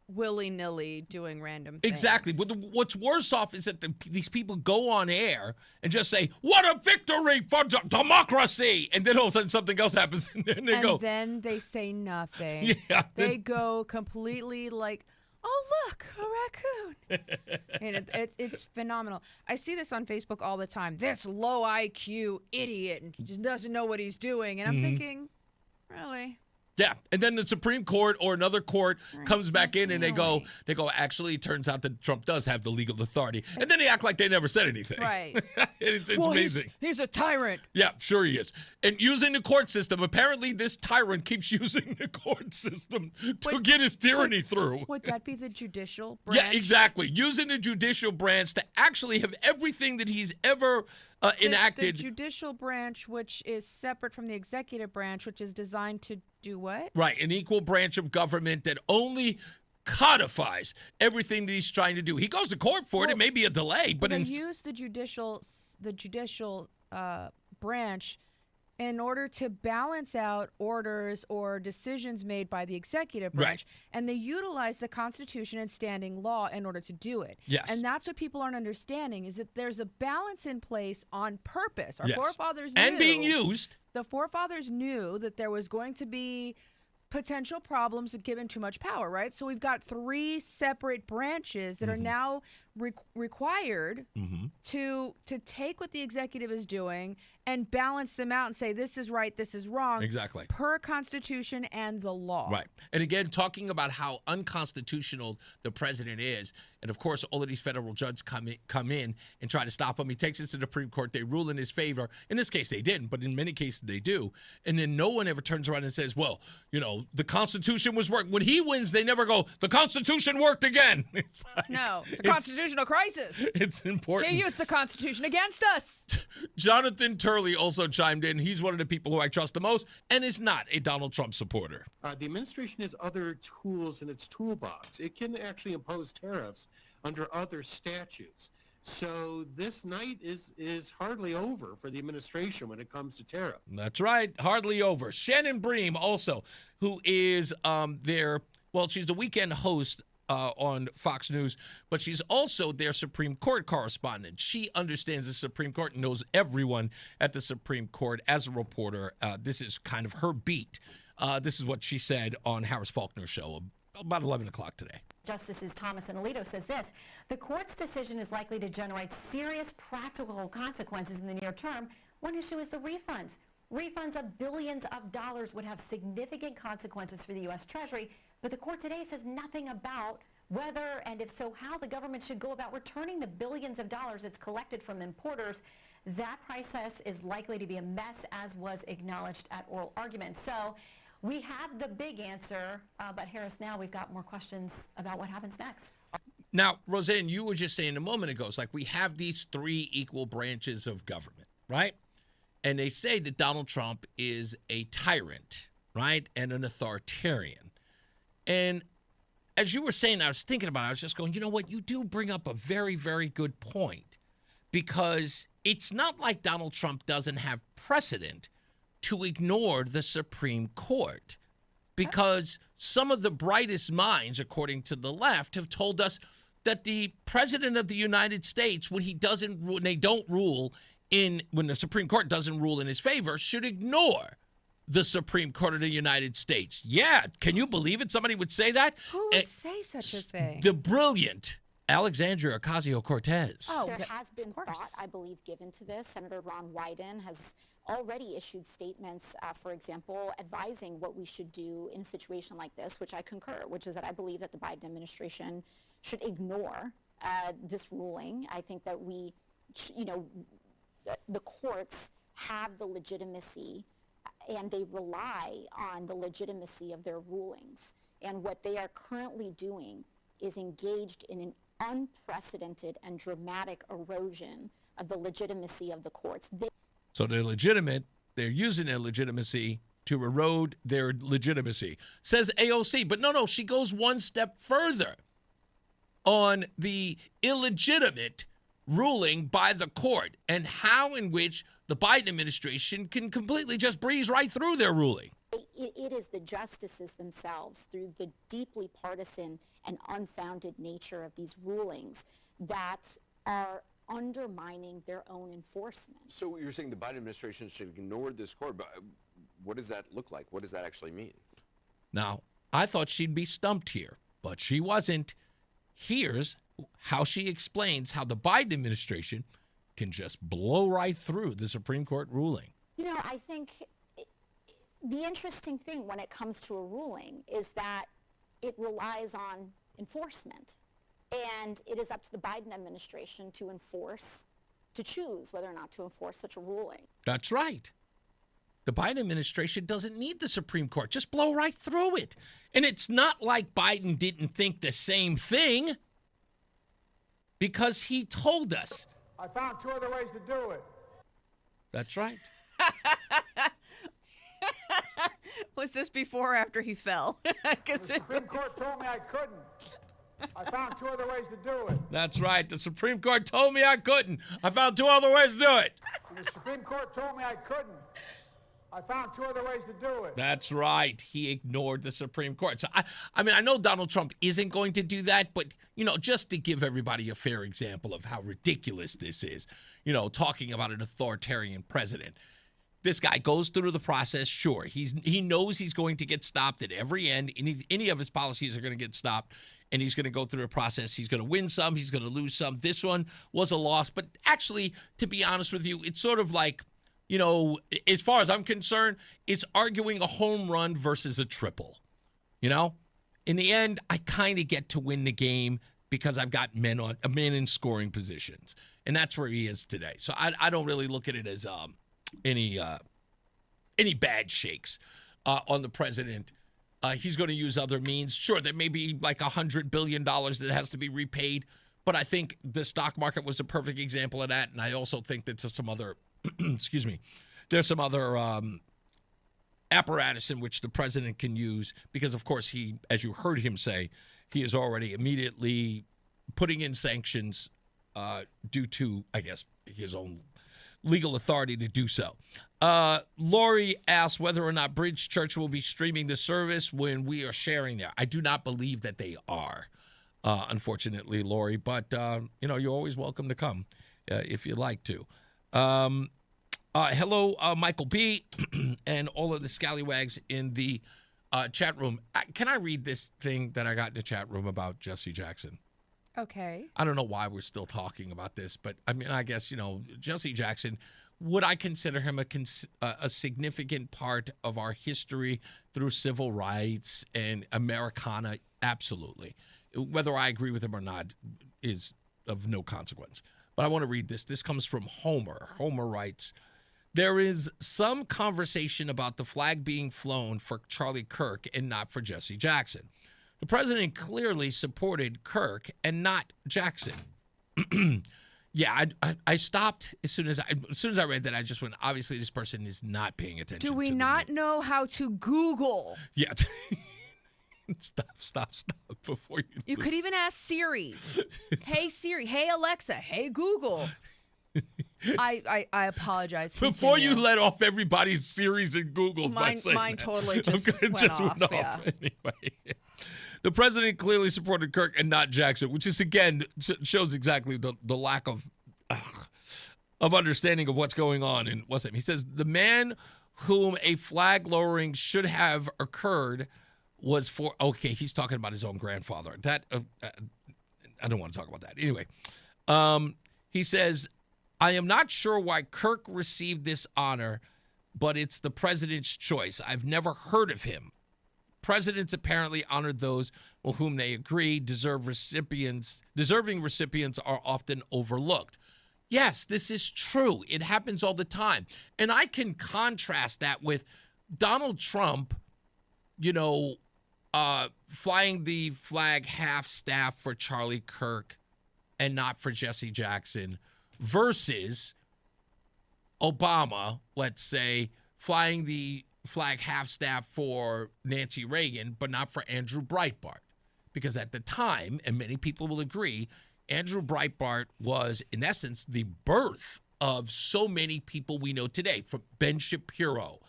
willy-nilly doing random things. Exactly. But what's worse off is that these people go on air and just say, what a victory for democracy! And then all of a sudden something else happens, and they go. And then they say nothing. Yeah. They go completely like, oh, look, a raccoon. And it's phenomenal. I see this on Facebook all the time. This low IQ idiot just doesn't know what he's doing. And I'm thinking, really? Yeah, and then the Supreme Court or another court comes back in and they go, actually, it turns out that Trump does have the legal authority. And then they act like they never said anything. Right. It's amazing. He's a tyrant. Yeah, sure he is. And using the court system, apparently this tyrant keeps using the court system to get his tyranny through. Would that be the judicial branch? Yeah, exactly. Using the judicial branch to actually have everything that he's ever enacted. The judicial branch, which is separate from the executive branch, which is designed to do what? Right, an equal branch of government that only codifies everything that he's trying to do. He goes to court for it. It may be a delay, but they use the judicial branch in order to balance out orders or decisions made by the executive branch. Right. And they utilize the Constitution and standing law in order to do it. Yes. And that's what people aren't understanding, is that there's a balance in place on purpose. Our forefathers knew. And being used. The forefathers knew that there was going to be potential problems of given too much power, right? So we've got three separate branches that are now required to take what the executive is doing and balance them out and say, this is right, this is wrong. Exactly. Per Constitution and the law. Right. And again, talking about how unconstitutional the president is, and of course, all of these federal judges come in and try to stop him. He takes it to the Supreme Court. They rule in his favor. In this case, they didn't, but in many cases, they do. And then no one ever turns around and says, well, the Constitution was working. When he wins, they never go, the Constitution worked again. It's like, no, it's a constitutional crisis. It's important. They used the Constitution against us. Jonathan Turley also chimed in. He's one of the people who I trust the most and is not a Donald Trump supporter. The administration has other tools in its toolbox. It can actually impose tariffs under other statutes. So this night is hardly over for the administration when it comes to tariff. That's right. Hardly over. Shannon Bream also, who is she's the weekend host on Fox News, but she's also their Supreme Court correspondent. She understands the Supreme Court and knows everyone at the Supreme Court as a reporter. This is kind of her beat. This is what she said on Harris Faulkner's show about 11 o'clock today. Justices Thomas and Alito says this: the court's decision is likely to generate serious practical consequences in the near term, One issue is the refunds. Refunds of billions of dollars would have significant consequences for the U.S. Treasury, but the court today says nothing about whether, and if so, how the government should go about returning the billions of dollars it's collected from importers. That process is likely to be a mess, as was acknowledged at oral argument. So we have the big answer, but Harris, now we've got more questions about what happens next. Now, Roseanne, you were just saying a moment ago, it's like we have these three equal branches of government, right? And they say that Donald Trump is a tyrant, right, and an authoritarian. And as you were saying, I was thinking about it, I was just going, you know what, you do bring up a very, very good point, because it's not like Donald Trump doesn't have precedent to ignore the Supreme Court, because some of the brightest minds, according to the left, have told us that the president of the United States, when they don't rule when the Supreme Court doesn't rule in his favor, should ignore the Supreme Court of the United States. Yeah, can you believe it? Somebody would say that? Who would say such a thing? The brilliant Alexandria Ocasio-Cortez. Oh, there has been thought, I believe, given to this. Senator Ron Wyden has already issued statements, for example, advising what we should do in a situation like this, which I concur, which is that I believe that the Biden administration should ignore this ruling. I think that the courts have the legitimacy, and they rely on the legitimacy of their rulings. And what they are currently doing is engaged in an unprecedented and dramatic erosion of the legitimacy of the courts. So they're legitimate. They're using their legitimacy to erode their legitimacy, says AOC. But no, she goes one step further on the illegitimate ruling by the court and how in which the Biden administration can completely just breeze right through their ruling. It is the justices themselves, through the deeply partisan and unfounded nature of these rulings, that are undermining their own enforcement. So you're saying the Biden administration should ignore this court, but what does that look like? What does that actually mean? Now, I thought she'd be stumped here, but she wasn't. Here's how she explains how the Biden administration can just blow right through the Supreme Court ruling. You know, I think the interesting thing when it comes to a ruling is that it relies on enforcement. And it is up to the Biden administration to choose whether or not to enforce such a ruling. That's right. The Biden administration doesn't need the Supreme Court. Just blow right through it. And it's not like Biden didn't think the same thing, because he told us. I found two other ways to do it. That's right. Was this before or after he fell? The Supreme Court told me I couldn't. I found two other ways to do it. That's right. The Supreme Court told me I couldn't. I found two other ways to do it. The Supreme Court told me I couldn't. I found two other ways to do it. That's right. He ignored the Supreme Court. So, I know Donald Trump isn't going to do that, but, just to give everybody a fair example of how ridiculous this is, talking about an authoritarian president. This guy goes through the process. Sure, he knows he's going to get stopped at every end. Any of his policies are going to get stopped, and he's going to go through a process. He's going to win some. He's going to lose some. This one was a loss. But actually, to be honest with you, it's sort of like, as far as I'm concerned, it's arguing a home run versus a triple. In the end, I kind of get to win the game because I've got men in scoring positions, and that's where he is today. So I don't really look at it as any bad shakes on the president. He's going to use other means. Sure, there may be like $100 billion that has to be repaid, but I think the stock market was a perfect example of that, and I also think that there's some other there's some other apparatus in which the president can use, because of course he, as you heard him say, he is already immediately putting in sanctions due to, I guess, his own legal authority to do so. Lori asked whether or not Bridge Church will be streaming the service when we are sharing there. I do not believe that they are, unfortunately, Lori, but you're always welcome to come if you'd like to. Hello, Michael B. and all of the scallywags in the chat room. Can I read this thing that I got in the chat room about Jesse Jackson? Okay. I don't know why we're still talking about this, but I guess, Jesse Jackson Would I consider him a significant part of our history through civil rights and Americana? Absolutely. Whether I agree with him or not is of no consequence. But I want to read this. This comes from Homer. Homer writes, there is some conversation about the flag being flown for Charlie Kirk and not for Jesse Jackson. The president clearly supported Kirk and not Jackson. Yeah, I stopped as soon as I read that. I just went, obviously this person is not paying attention. Do we not know how to Google? Yeah. Stop before you. You could even ask Siri. Hey Siri. Hey Alexa. Hey Google. I apologize. Before you let off everybody's Siris and Googles by saying mine that. totally just went off. Yeah. Anyway. The president clearly supported Kirk and not Jackson, which is, again, shows exactly the lack of understanding of what's going on in what's that? He says the man whom a flag lowering should have occurred was for. Okay, he's talking about his own grandfather. That I don't want to talk about that. Anyway, he says, I am not sure why Kirk received this honor, but it's the president's choice. I've never heard of him. Presidents apparently honored those with whom they agree. Deserving recipients are often overlooked. Yes, this is true. It happens all the time. And I can contrast that with Donald Trump, flying the flag half-staff for Charlie Kirk and not for Jesse Jackson versus Obama, let's say, flying the flag half-staff for Nancy Reagan, but not for Andrew Breitbart. Because at the time, and many people will agree, Andrew Breitbart was, in essence, the birth of so many people we know today, from Ben Shapiro,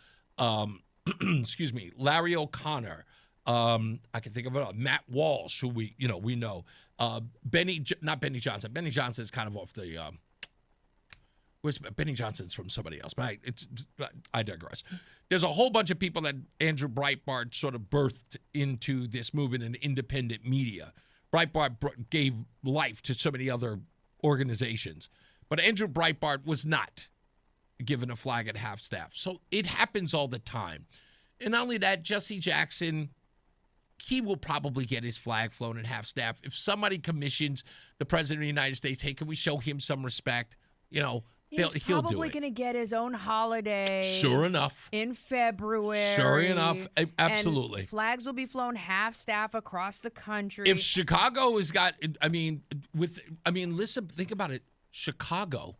Larry O'Connor, I can think of it, Matt Walsh, who we know, not Benny Johnson. Benny Johnson is kind of off the, Benny Johnson's from somebody else, but I digress. There's a whole bunch of people that Andrew Breitbart sort of birthed into this movement in independent media. Breitbart gave life to so many other organizations, but Andrew Breitbart was not given a flag at half-staff. So it happens all the time. And not only that, Jesse Jackson, he will probably get his flag flown at half-staff. If somebody commissions the president of the United States, hey, can we show him some respect? He'll do it. He's probably going to get his own holiday. Sure enough. In February. Sure enough. Absolutely. And flags will be flown half-staff across the country. If Chicago has got, listen, think about it. Chicago,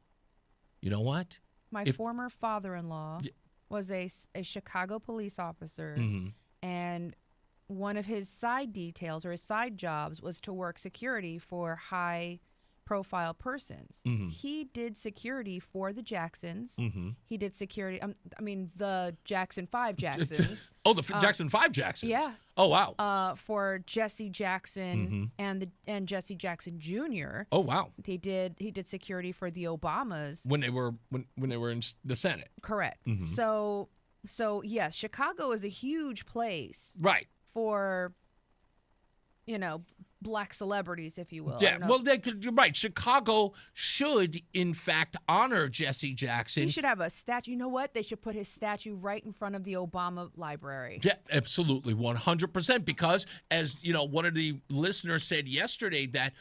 you know what? My former father-in-law was a Chicago police officer, and one of his side details or his side jobs was to work security for high-profile persons. He did security for the Jacksons. He did security. The Jackson 5 Jacksons. Oh, the Jackson 5 Jacksons. Yeah. Oh, wow. For Jesse Jackson and Jesse Jackson Jr. Oh, wow. He did security for the Obamas when they were in the Senate. Correct. So yes, Chicago is a huge place. Right. For black celebrities, if you will. Yeah, well, you're right. Chicago should, in fact, honor Jesse Jackson. He should have a statue. You know what? They should put his statue right in front of the Obama library. Yeah, absolutely, 100%. Because, as one of the listeners said yesterday, that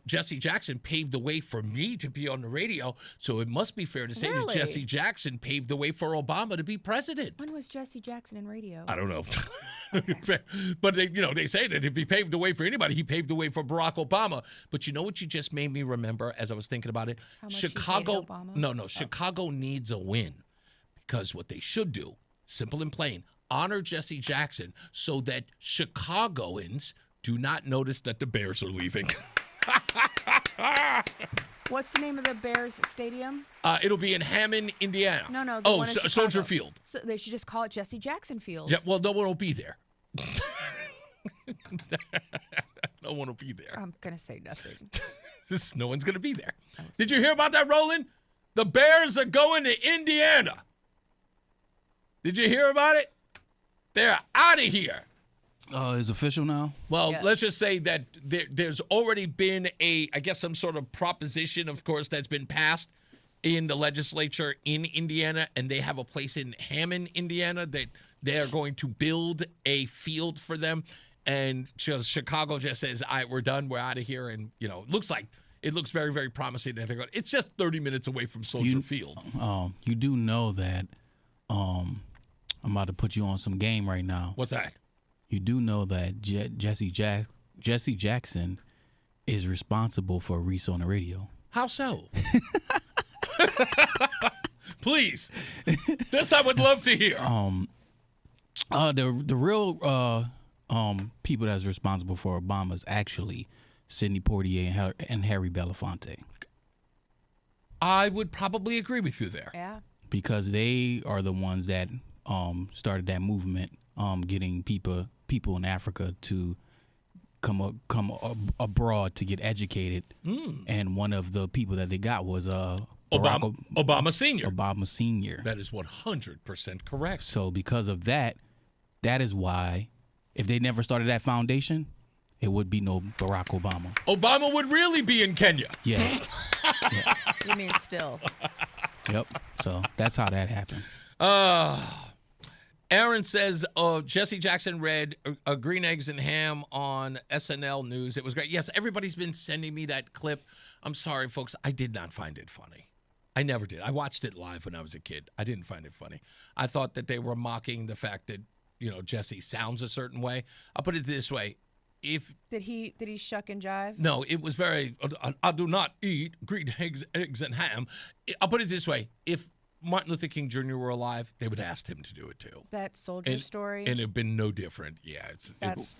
Jesse Jackson paved the way for me to be on the radio. So it must be fair to say that Jesse Jackson paved the way for Obama to be president. When was Jesse Jackson in radio? I don't know. But they say that if he paved the way for anybody, he paved the way for Barack Obama. But you know what you just made me remember as I was thinking about it? How much Chicago. he hated Obama? No. Chicago needs a win, because what they should do, simple and plain, honor Jesse Jackson so that Chicagoans do not notice that the Bears are leaving. What's the name of the Bears stadium? It'll be in Hammond, Indiana. No. Oh, Soldier Field. So they should just call it Jesse Jackson Field. Yeah, well, no one will be there. No one will be there. I'm going to say nothing. No one's going to be there. Did you hear about that, Roland? The Bears are going to Indiana. Did you hear about it? They're out of here. Is official now? Well, let's just say that there's already been some sort of proposition, of course, that's been passed in the legislature in Indiana, and they have a place in Hammond, Indiana, that they are going to build a field for them. And just Chicago just says, all right, we're done. We're out of here. And, you know, it looks very, very promising. It's just 30 minutes away from Soldier Field. You do know that I'm about to put you on some game right now. What's that? You do know that Jesse Jackson is responsible for Reese on the radio. How so? Please. This I would love to hear. The real people that's responsible for Obama is actually Sidney Poitier and Harry Belafonte. I would probably agree with you there. Yeah. Because they are the ones that started that movement, getting people in Africa to come abroad to get educated. And one of the people that they got was Obama Sr. Obama Sr. That is 100% correct. So because of that, that is why, if they never started that foundation, it would be no Barack Obama. Obama would really be in Kenya. Yeah. You mean still? Yep. So that's how that happened. Aaron says, Jesse Jackson read Green Eggs and Ham on SNL News. It was great. Yes, everybody's been sending me that clip. I'm sorry, folks. I did not find it funny. I never did. I watched it live when I was a kid. I didn't find it funny. I thought that they were mocking the fact that, you know, Jesse sounds a certain way. I'll put it this way. Did he shuck and jive? No, it was very, I do not eat green eggs and ham. I'll put it this way. If Martin Luther King Jr. were alive, they would have asked him to do it too. That soldier story? And it'd been no different. Yeah.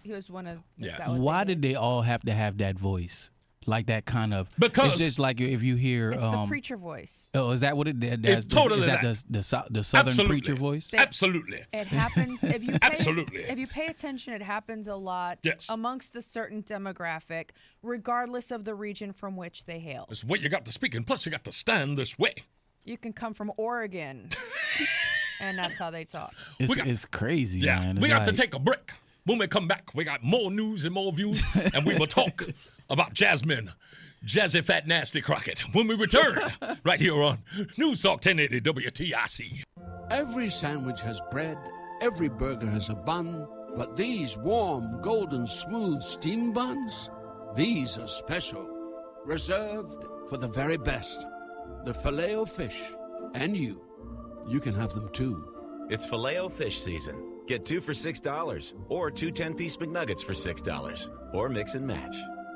He was one of the Why did they all have to have that voice? Like that kind of, because it's just like if you hear it's the preacher voice. Oh, is that what it is? It's totally is that the southern Absolutely. preacher voice? Absolutely. It happens if you pay, Absolutely. If you pay attention, it happens a lot amongst a certain demographic, regardless of the region from which they hail. It's what you got to speak, and plus you got to stand this way. You can come from Oregon, and that's how they talk. It's crazy, Yeah, man. we got to take a break. When we come back, we got more news and more views, and we will talk about Jasmine, Jazzy Fat Nasty Crockett, when we return right here on NewsTalk 1080 WTIC. Every sandwich has bread, every burger has a bun, but these warm, golden, smooth steam buns, these are special, reserved for the very best. The Filet-O-Fish, and you can have them too. It's Filet-O-Fish season. Get 2 for $6, or 2 10-piece McNuggets for $6, or mix and match.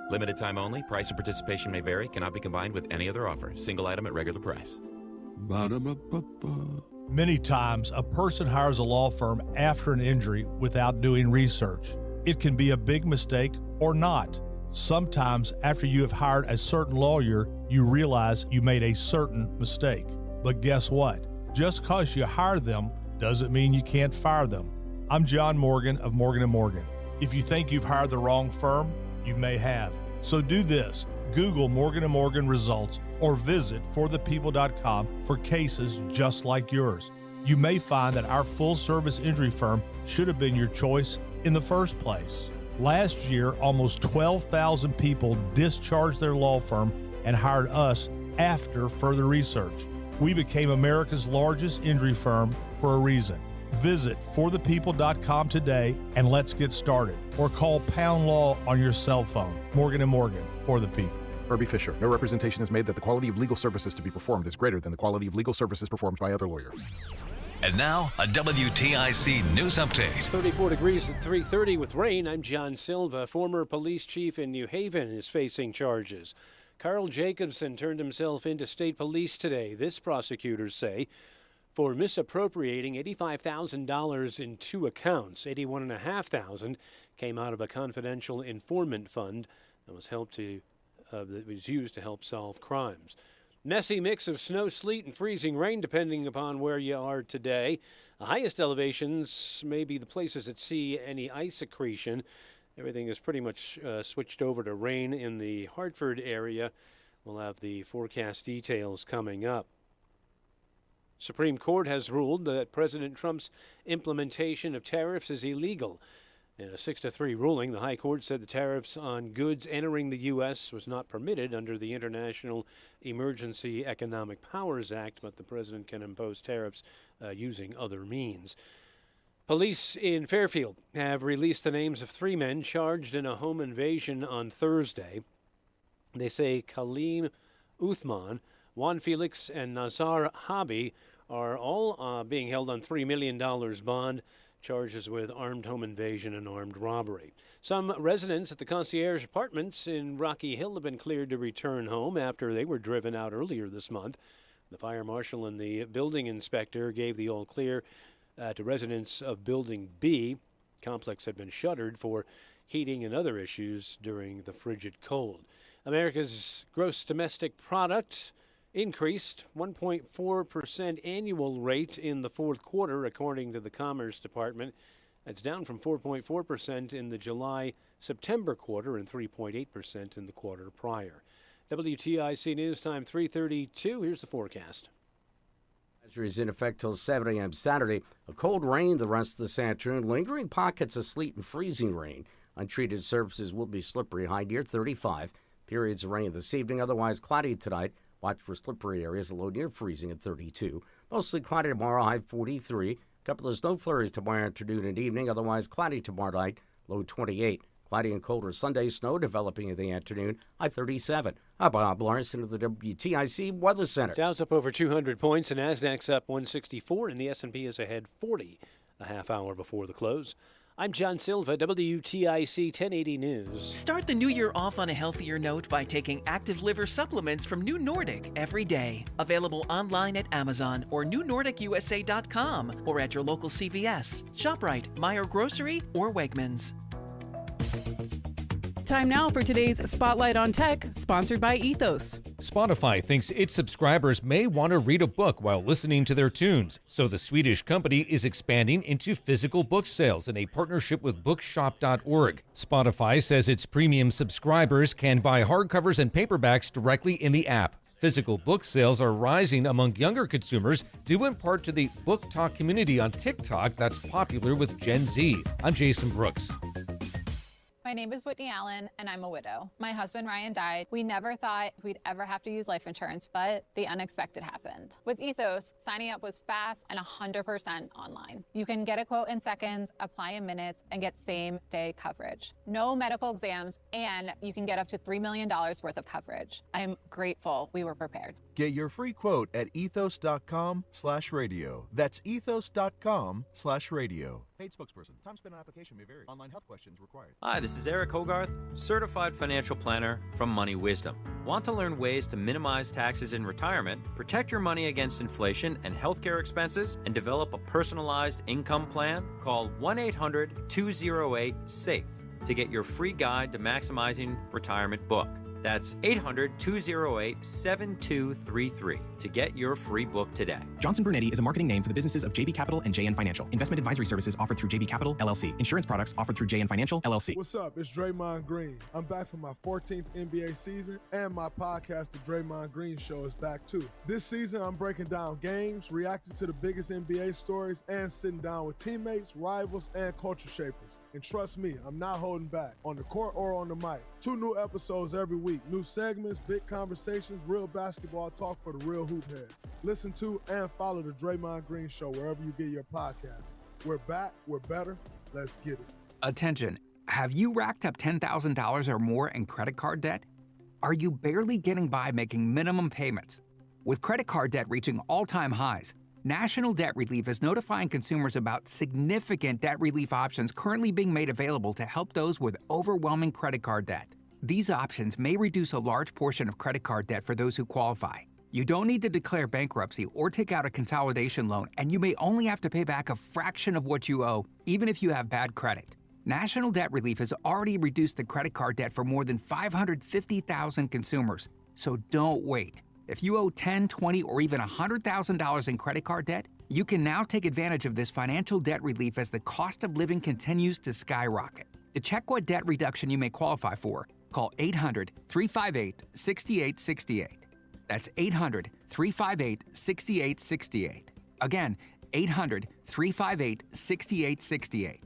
Limited time only. Price and participation may vary. Cannot be combined with any other offer. Single item at regular price. Ba-da-ba-ba-ba. Many times, a person hires a law firm after an injury without doing research. It can be a big mistake or not. Sometimes, after you have hired a certain lawyer, you realize you made a certain mistake. But guess what? Just because you hire them doesn't mean you can't fire them. I'm John Morgan of Morgan & Morgan. If you think you've hired the wrong firm, you may have. So do this. Google Morgan & Morgan results or visit forthepeople.com for cases just like yours. You may find that our full-service injury firm should have been your choice in the first place. Last year, almost 12,000 people discharged their law firm and hired us after further research. We became America's largest injury firm for a reason. Visit forthepeople.com today and let's get started. Or call Pound Law on your cell phone. Morgan & Morgan, for the people. Herbie Fisher. No representation is made that the quality of legal services to be performed is greater than the quality of legal services performed by other lawyers. And now, a WTIC news update. 34 degrees at 3:30 with rain. I'm John Silva. Former police chief in New Haven is facing charges. Carl Jacobson turned himself into state police today, this prosecutors say, for misappropriating $85,000 in 2 accounts. $81,500 came out of a confidential informant fund that was used to help solve crimes. Messy mix of snow, sleet, and freezing rain, depending upon where you are today. The highest elevations may be the places that see any ice accretion. Everything is pretty much switched over to rain in the Hartford area. We'll have the forecast details coming up. Supreme Court has ruled that President Trump's implementation of tariffs is illegal. In a 6-3 ruling, the High Court said the tariffs on goods entering the U.S. was not permitted under the International Emergency Economic Powers Act, but the president can impose tariffs using other means. Police in Fairfield have released the names of 3 men charged in a home invasion on Thursday. They say Kaleem Uthman, Juan Felix, and Nazar Habi are all being held on $3 million bond, charges with armed home invasion and armed robbery. Some residents at the concierge apartments in Rocky Hill have been cleared to return home after they were driven out earlier this month. The fire marshal and the building inspector gave the all clear to residents of Building B. Complex had been shuttered for heating and other issues during the frigid cold. America's gross domestic product increased 1.4% annual rate in the fourth quarter, according to the Commerce Department. That's down from 4.4% in the July-September quarter and 3.8% in the quarter prior. WTIC News Time 3:32. Here's the forecast. Is in effect till 7 a.m. Saturday. A cold rain the rest of this afternoon. Lingering pockets of sleet and freezing rain. Untreated surfaces will be slippery, high near 35. Periods of rain this evening, otherwise cloudy tonight. Watch for slippery areas, low near freezing at 32. Mostly cloudy tomorrow, high 43. A couple of snow flurries tomorrow afternoon and evening, otherwise cloudy tomorrow night, low 28. Cloudy and colder Sunday, snow developing in the afternoon, high 37. I'm Bob Larson of the WTIC Weather Center. Dow's up over 200 points, and NASDAQ's up 164, and the S&P is ahead 40 a half hour before the close. I'm John Silva, WTIC 1080 News. Start the new year off on a healthier note by taking active liver supplements from New Nordic every day. Available online at Amazon or newnordicusa.com or at your local CVS, ShopRite, Meijer Grocery, or Wegmans. Time now for today's Spotlight on Tech, sponsored by Ethos. Spotify thinks its subscribers may want to read a book while listening to their tunes, so the Swedish company is expanding into physical book sales in a partnership with bookshop.org. Spotify says its premium subscribers can buy hardcovers and paperbacks directly in the app. Physical book sales are rising among younger consumers due in part to the book talk community on TikTok that's popular with Gen Z. I'm Jason Brooks. My name is Whitney Allen, and I'm a widow. My husband, Ryan, died. We never thought we'd ever have to use life insurance, but the unexpected happened. With Ethos, signing up was fast and 100% online. You can get a quote in seconds, apply in minutes, and get same-day coverage. No medical exams, and you can get up to $3 million worth of coverage. I'm grateful we were prepared. Get your free quote at ethos.com/radio. That's ethos.com/radio. Paid spokesperson. Time spent on application may vary. Online health questions required. Hi, this is Eric Hogarth, certified financial planner from Money Wisdom. Want to learn ways to minimize taxes in retirement, protect your money against inflation and healthcare expenses, and develop a personalized income plan? Call 1-800-208-SAFE to get your free guide to maximizing retirement book. That's 800-208-7233 to get your free book today. Johnson Brunetti is a marketing name for the businesses of JB Capital and JN Financial. Investment advisory services offered through JB Capital, LLC. Insurance products offered through JN Financial, LLC. What's up? It's Draymond Green. I'm back for my 14th NBA season, and my podcast, The Draymond Green Show, is back too. This season, I'm breaking down games, reacting to the biggest NBA stories, and sitting down with teammates, rivals, and culture shapers. And trust me, I'm not holding back, on the court or on the mic. 2 new episodes every week. New segments, big conversations, real basketball talk for the real hoop heads. Listen to and follow The Draymond Green Show wherever you get your podcasts. We're back, we're better, let's get it. Attention, have you racked up $10,000 or more in credit card debt? Are you barely getting by making minimum payments? With credit card debt reaching all-time highs, National Debt Relief is notifying consumers about significant debt relief options currently being made available to help those with overwhelming credit card debt. These options may reduce a large portion of credit card debt for those who qualify. You don't need to declare bankruptcy or take out a consolidation loan, and you may only have to pay back a fraction of what you owe, even if you have bad credit. National Debt Relief has already reduced the credit card debt for more than 550,000 consumers, so don't wait. If you owe $10,000, $20,000, or even $100,000 in credit card debt, you can now take advantage of this financial debt relief as the cost of living continues to skyrocket. To check what debt reduction you may qualify for, call 800-358-6868. That's 800-358-6868. Again, 800-358-6868.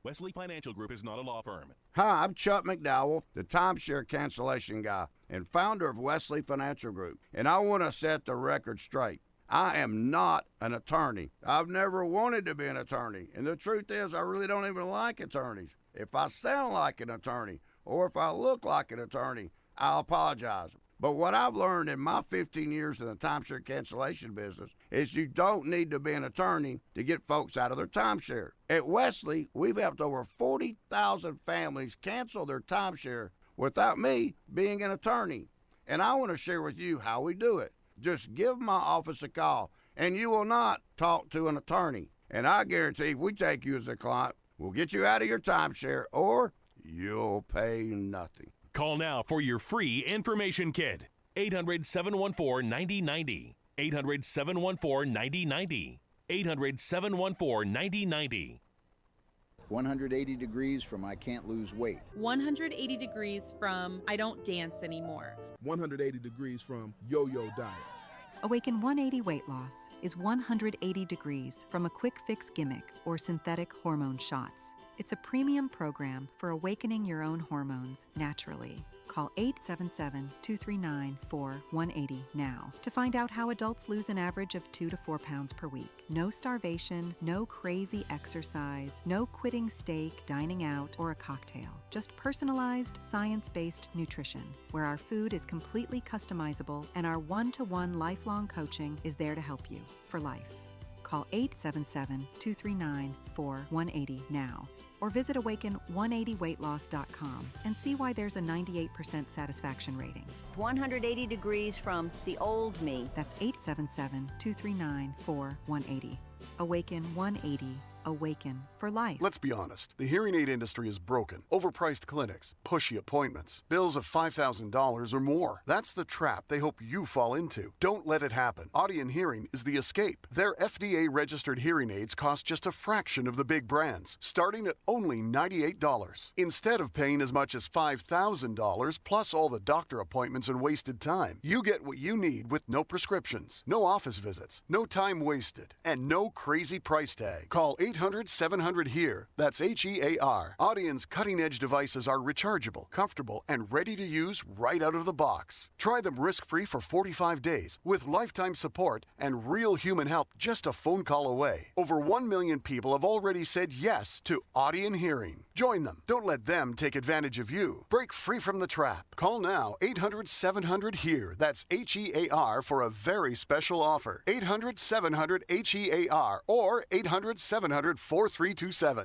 Wesley Financial Group is not a law firm. Hi, I'm Chuck McDowell, the timeshare cancellation guy and founder of Wesley Financial Group, and I want to set the record straight. I am not an attorney. I've never wanted to be an attorney, and the truth is I really don't even like attorneys. If I sound like an attorney or if I look like an attorney, I'll apologize. But what I've learned in my 15 years in the timeshare cancellation business is you don't need to be an attorney to get folks out of their timeshare. At Wesley, we've helped over 40,000 families cancel their timeshare without me being an attorney. And I want to share with you how we do it. Just give my office a call, and you will not talk to an attorney. And I guarantee if we take you as a client, we'll get you out of your timeshare, or you'll pay nothing. Call now for your free information kit. 800-714-9090. 800-714-9090. 800-714-9090. 180 degrees from I can't lose weight. 180 degrees from I don't dance anymore. 180 degrees from yo-yo diets. Awaken 180 Weight Loss is 180 degrees from a quick fix gimmick or synthetic hormone shots. It's a premium program for awakening your own hormones naturally. Call 877-239-4180 now to find out how adults lose an average of 2 to 4 pounds per week. No starvation, no crazy exercise, no quitting steak, dining out, or a cocktail. Just personalized, science-based nutrition, where our food is completely customizable and our one-to-one lifelong coaching is there to help you for life. Call 877-239-4180 now. Or visit awaken180weightloss.com and see why there's a 98% satisfaction rating. 180 degrees from the old me. That's 877-239-4180. Awaken 180. Awaken for life. Let's be honest. The hearing aid industry is broken. Overpriced clinics, pushy appointments, bills of $5,000 or more. That's the trap they hope you fall into. Don't let it happen. Audien Hearing is the escape. Their FDA-registered hearing aids cost just a fraction of the big brands, starting at only $98. Instead of paying as much as $5,000 plus all the doctor appointments and wasted time, you get what you need with no prescriptions, no office visits, no time wasted, and no crazy price tag. Call 800-700-HEAR. That's HEAR. Audien's cutting-edge devices are rechargeable, comfortable, and ready to use right out of the box. Try them risk-free for 45 days with lifetime support and real human help just a phone call away. Over 1 million people have already said yes to Audien Hearing. Join them. Don't let them take advantage of you. Break free from the trap. Call now 800-700-HEAR. That's HEAR for a very special offer. 800-700-HEAR or 800-700-4327.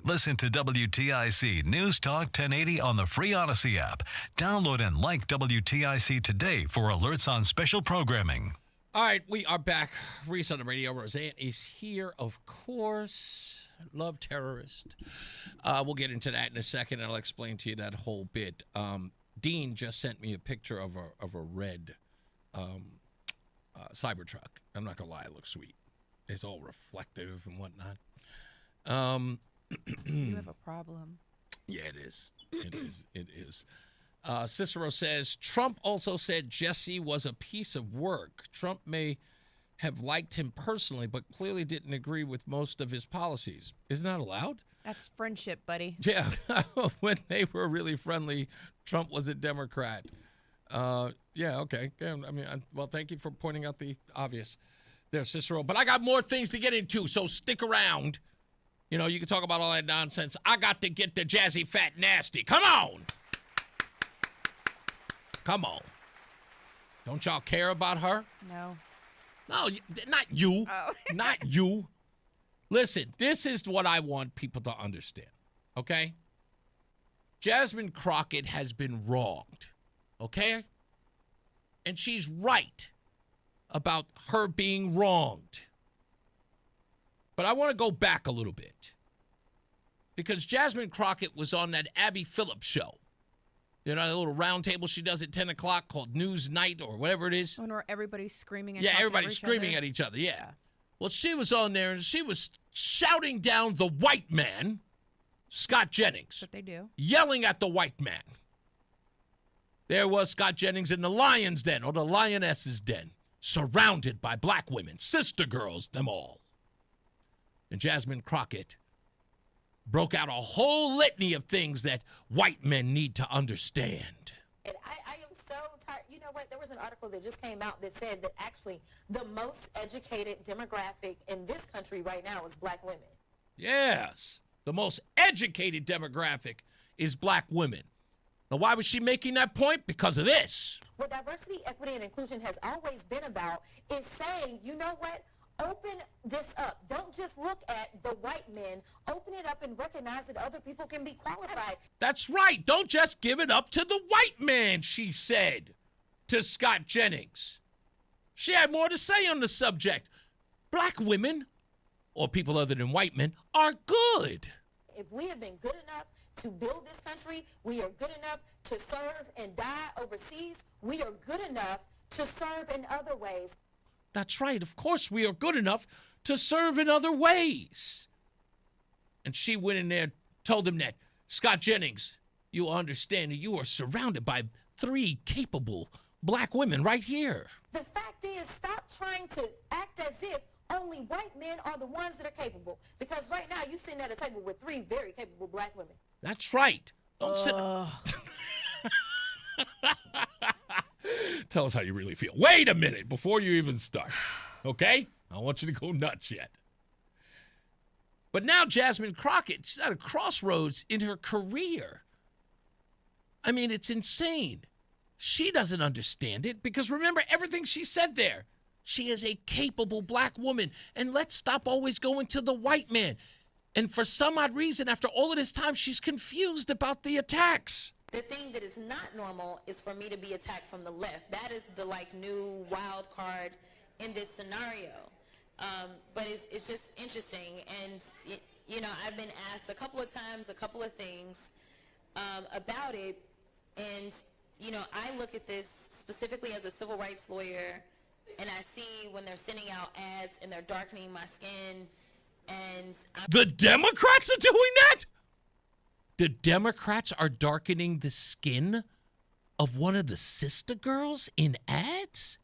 Listen to WTIC News Talk 1080 on the free Odyssey app. Download and like WTIC today for alerts on special programming. All right, we are back. Reese on the radio. Roseanne is here, of course. Love terrorist. We'll get into that in a second, and I'll explain to you that whole bit. Dean just sent me a picture of a red Cybertruck. I'm not going to lie, it looks sweet. It's all reflective and whatnot. You have a problem. Yeah, it is. It is. Cicero says, Trump also said Jesse was a piece of work. Trump may have liked him personally, but clearly didn't agree with most of his policies. Isn't that allowed? That's friendship, buddy. Yeah. When they were really friendly, Trump was a Democrat. Yeah, okay. Yeah, I mean, well, thank you for pointing out the obvious there, Cicero. But I got more things to get into, so stick around. You know, you can talk about all that nonsense. I got to get the Jazzy Fat Nasty. Come on. Come on. Don't y'all care about her? No. No, not you. Oh. Not you. Listen, this is what I want people to understand, okay? Jasmine Crockett has been wronged, okay? And she's right about her being wronged. But I want to go back a little bit. Because Jasmine Crockett was on that Abby Phillips show. You know, that little round table she does at 10 o'clock called News Night or whatever it is. When everybody's screaming and yeah, talking everybody's screaming at each other, yeah. Well, she was on there and she was shouting down the white man, Scott Jennings. That's what they do. Yelling at the white man. There was Scott Jennings in the lion's den or the lioness's den, surrounded by black women, sister girls, them all. And Jasmine Crockett broke out a whole litany of things that white men need to understand. And I am so tired. You know what? There was an article that just came out that said that actually the most educated demographic in this country right now is black women. Yes, the most educated demographic is black women. Now, why was she making that point? Because of this. What diversity, equity, and inclusion has always been about is saying, you know what? Open this up. Don't just look at the white men. Open it up and recognize that other people can be qualified. That's right. Don't just give it up to the white man, she said to Scott Jennings. She had more to say on the subject. Black women, or people other than white men, are good. If we have been good enough to build this country, we are good enough to serve and die overseas. We are good enough to serve in other ways. That's right. Of course, we are good enough to serve in other ways. And she went in there, told him that, Scott Jennings, you understand that you are surrounded by 3 capable black women right here. The fact is, stop trying to act as if only white men are the ones that are capable. Because right now, you're sitting at a table with 3 very capable black women. That's right. Don't sit. Tell us how you really feel. Wait a minute before you even start, okay? I don't want you to go nuts yet. But now Jasmine Crockett, she's at a crossroads in her career. I mean, it's insane. She doesn't understand it because remember everything she said there. She is a capable black woman. And let's stop always going to the white man. And for some odd reason, after all of this time, she's confused about the attacks. The thing that is not normal is for me to be attacked from the left. That is the new wild card in this scenario. But it's just interesting. And, I've been asked a couple of times, a couple of things about it. And, I look at this specifically as a civil rights lawyer, and I see when they're sending out ads and they're darkening my skin. And the Democrats are doing that? The Democrats are darkening the skin of one of the sister girls in ads?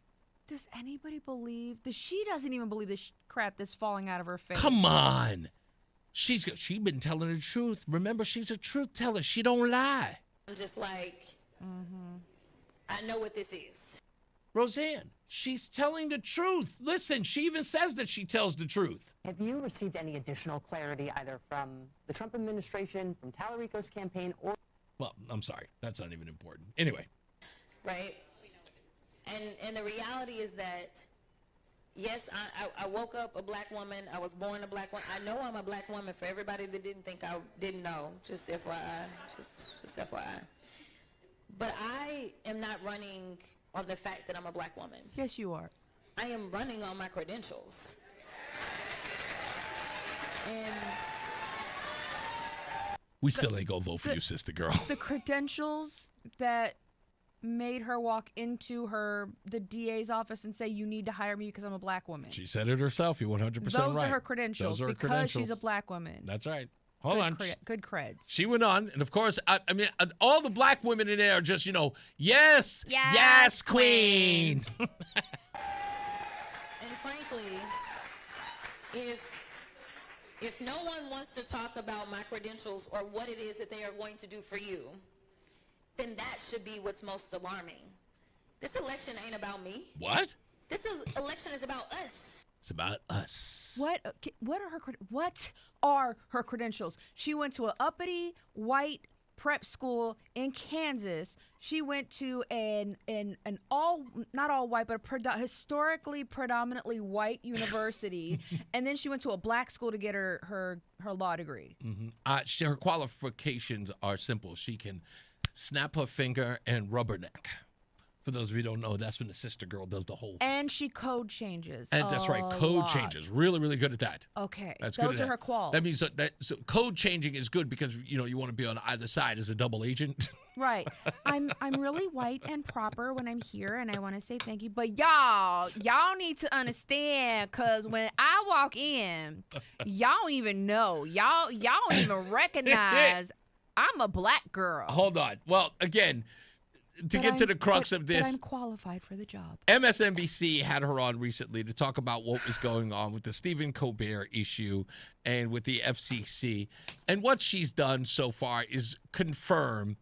Does anybody believe? She doesn't even believe this crap that's falling out of her face. Come on. She's been telling the truth. Remember, she's a truth teller. She don't lie. I'm just like, I know what this is. Roseanne, she's telling the truth. Listen, she even says that she tells the truth. Have you received any additional clarity either from the Trump administration, from Tallarico's campaign, or... Well, I'm sorry. That's not even important. Anyway. Right? And the reality is that, yes, I woke up a black woman. I was born a black woman. I know I'm a black woman for everybody that didn't think I didn't know. Just FYI. Just FYI. But I am not running on the fact that I'm a black woman. Yes, you are. I am running on my credentials. And we still ain't gonna vote for you, sister girl. The credentials that made her walk into the DA's office and say, you need to hire me because I'm a black woman. She said it herself. You're 100% right. Those are her credentials. Those are her because credentials. She's a black woman. That's right. Hold on. Good creds. She went on, and of course, I mean, all the black women in there are just, yes, queen. And frankly, if no one wants to talk about my credentials or what it is that they are going to do for you, then that should be what's most alarming. This election ain't about me. What? Election is about us. It's about us. What are her credentials? She went to an uppity white prep school in Kansas. She went to an not all white, but historically predominantly white university, and then she went to a black school to get her law degree. Mm-hmm. Her qualifications are simple. She can snap her finger and rubberneck. For those of you who don't know, that's when the sister girl does the whole. And she code changes. And that's right, code changes. Really, really good at that. Okay, that's those good at are her quals. That means so code changing is good because you want to be on either side as a double agent. Right. I'm really white and proper when I'm here, and I want to say thank you. But y'all need to understand, cause when I walk in, y'all don't even know. Y'all don't even recognize I'm a black girl. Hold on. Well, again. to get to the crux of that this, I'm qualified for the job. MSNBC had her on recently to talk about what was going on with the Stephen Colbert issue and with the FCC. And what she's done so far is confirm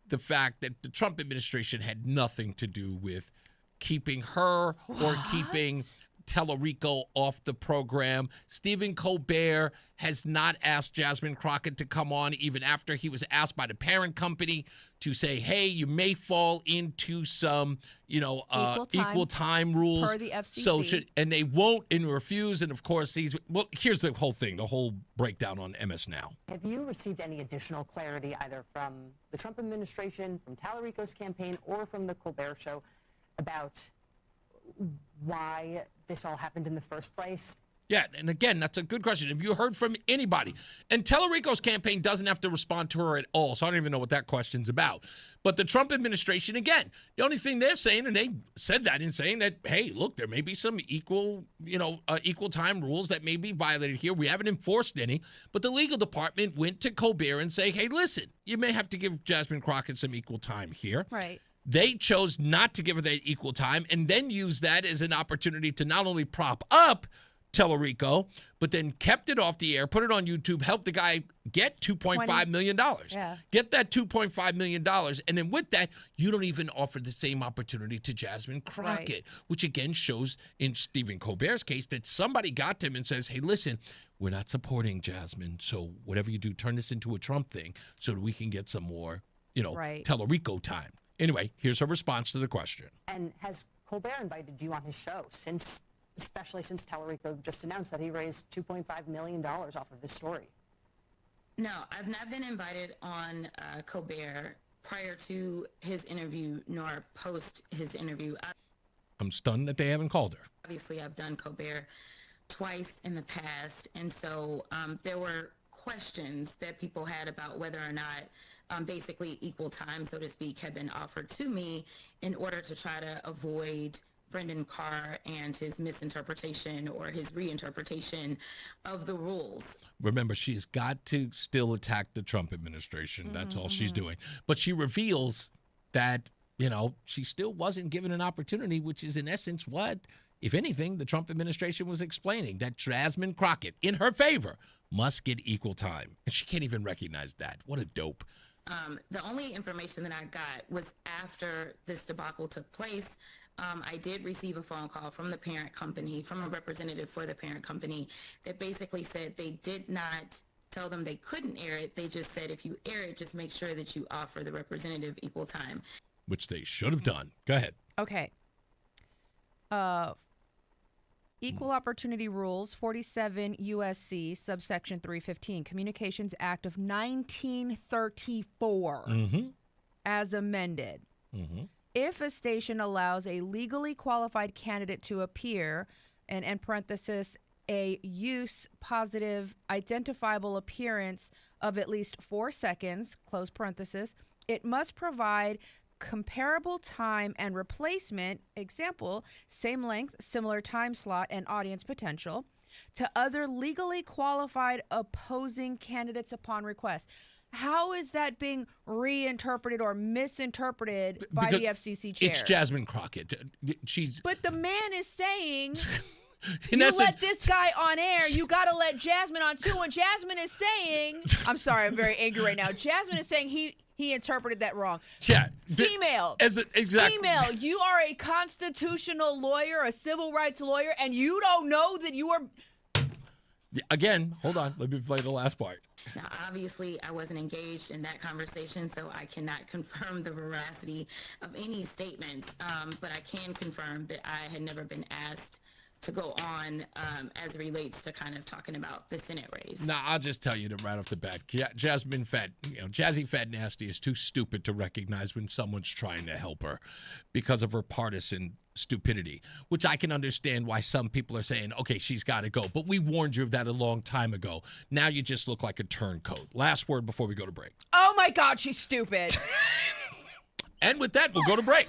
the fact that the Trump administration had nothing to do with keeping her or keeping Tellerico off the program. Stephen Colbert has not asked Jasmine Crockett to come on even after he was asked by the parent company to say, hey, you may fall into some, equal time rules. Per the FCC. And they won't and refuse. And of course, here's the whole thing, the whole breakdown on MS Now. Have you received any additional clarity either from the Trump administration, from Tallarico's campaign, or from the Colbert Show about why this all happened in the first place? Yeah, and again, that's a good question. Have you heard from anybody? And Tellerico's campaign doesn't have to respond to her at all, so I don't even know what that question's about. But the Trump administration, again, the only thing they're saying, and they said that in saying that, hey, look, there may be some equal time rules that may be violated here. We haven't enforced any, but the legal department went to Colbert and say, hey, listen, you may have to give Jasmine Crockett some equal time here. Right. They chose not to give her that equal time and then use that as an opportunity to not only prop up Tellerico, but then kept it off the air, put it on YouTube, helped the guy get $2.5 million. Yeah. Get that $2.5 million. And then with that, you don't even offer the same opportunity to Jasmine Crockett, Right. which again shows in Stephen Colbert's case that somebody got to him and says, hey, listen, we're not supporting Jasmine. So whatever you do, turn this into a Trump thing so that we can get some more, Right. Tellerico time. Anyway, here's her response to the question. And has Colbert invited you on his show, especially since Tellerico just announced that he raised $2.5 million off of this story? No, I've not been invited on Colbert prior to his interview nor post his interview. I'm stunned that they haven't called her. Obviously, I've done Colbert twice in the past, and so there were questions that people had about whether or not basically equal time, so to speak, had been offered to me in order to try to avoid Brendan Carr and his misinterpretation or his reinterpretation of the rules. Remember, she's got to still attack the Trump administration. That's all she's doing. But she reveals that, she still wasn't given an opportunity, which is in essence what, if anything, the Trump administration was explaining, that Jasmine Crockett, in her favor, must get equal time. And she can't even recognize that. What a dope. The only information that I got was after this debacle took place. I did receive a phone call from the parent company, from a representative for the parent company, that basically said they did not tell them they couldn't air it. They just said, if you air it, just make sure that you offer the representative equal time. Which they should have done. Go ahead. Okay. Equal Opportunity Rules, 47 U.S.C. subsection 315, Communications Act of 1934, as amended. If a station allows a legally qualified candidate to appear, and in parenthesis, a use positive identifiable appearance of at least 4 seconds, close parenthesis, it must provide comparable time and replacement, example, same length, similar time slot, and audience potential, to other legally qualified opposing candidates upon request. How is that being reinterpreted or misinterpreted by the FCC chair? It's Jasmine Crockett. But the man is saying, In you essence, let this guy on air, you got to let Jasmine on too. And Jasmine is saying, I'm sorry, I'm very angry right now. Jasmine is saying he interpreted that wrong. Yeah. Female. Exactly. Female, you are a constitutional lawyer, a civil rights lawyer, and you don't know that you are... Again, hold on. Let me play the last part. Now, obviously, I wasn't engaged in that conversation, so I cannot confirm the veracity of any statements, but I can confirm that I had never been asked to go on as it relates to kind of talking about the Senate race. Now, I'll just tell you right off the bat, Jasmine Jazzy Fat Nasty is too stupid to recognize when someone's trying to help her because of her partisan stupidity, which I can understand why some people are saying, okay, she's got to go. But we warned you of that a long time ago. Now you just look like a turncoat. Last word before we go to break. Oh, my God, she's stupid. And with that, we'll go to break.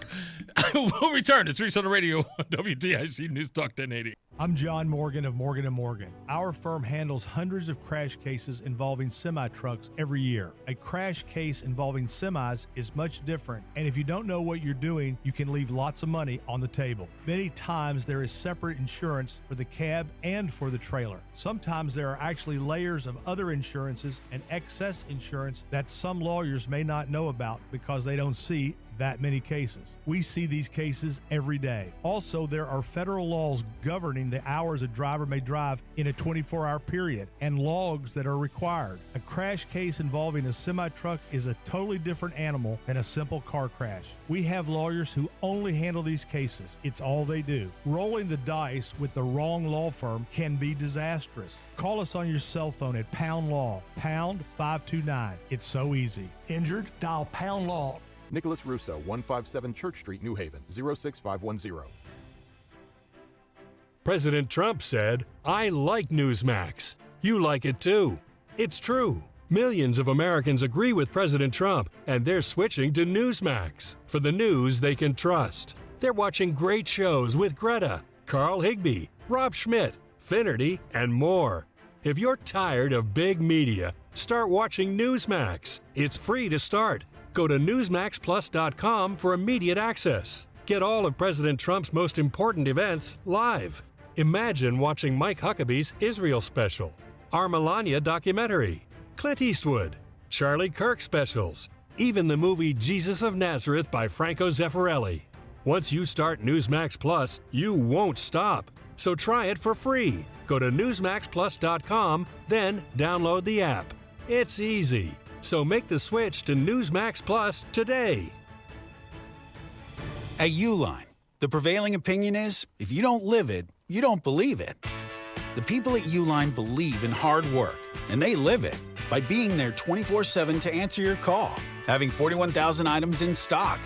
We'll return. It's Reese on the radio on WTIC News Talk 1080. I'm John Morgan of Morgan & Morgan. Our firm handles hundreds of crash cases involving semi-trucks every year. A crash case involving semis is much different, and if you don't know what you're doing, you can leave lots of money on the table. Many times there is separate insurance for the cab and for the trailer. Sometimes there are actually layers of other insurances and excess insurance that some lawyers may not know about because they don't see that many cases. We see these cases every day. Also, there are federal laws governing the hours a driver may drive in a 24-hour period and logs that are required. A crash case involving a semi-truck is a totally different animal than a simple car crash. We have lawyers who only handle these cases. It's all they do. Rolling the dice with the wrong law firm can be disastrous. Call us on your cell phone at Pound Law, pound 529. It's so easy. Injured? Dial Pound Law. Nicholas Russo, 157 Church Street, New Haven, 06510. President Trump said, "I like Newsmax. You like it too." It's true. Millions of Americans agree with President Trump, and they're switching to Newsmax for the news they can trust. They're watching great shows with Greta, Carl Higbie, Rob Schmidt, Finnerty, and more. If you're tired of big media, start watching Newsmax. It's free to start. Go to NewsmaxPlus.com for immediate access. Get all of President Trump's most important events live. Imagine watching Mike Huckabee's Israel special, our Melania documentary, Clint Eastwood, Charlie Kirk specials, even the movie Jesus of Nazareth by Franco Zeffirelli. Once you start Newsmax Plus, you won't stop. So try it for free. Go to NewsmaxPlus.com, then download the app. It's easy. So make the switch to Newsmax Plus today. At Uline, the prevailing opinion is, if you don't live it, you don't believe it. The people at Uline believe in hard work, and they live it by being there 24/7 to answer your call, having 41,000 items in stock,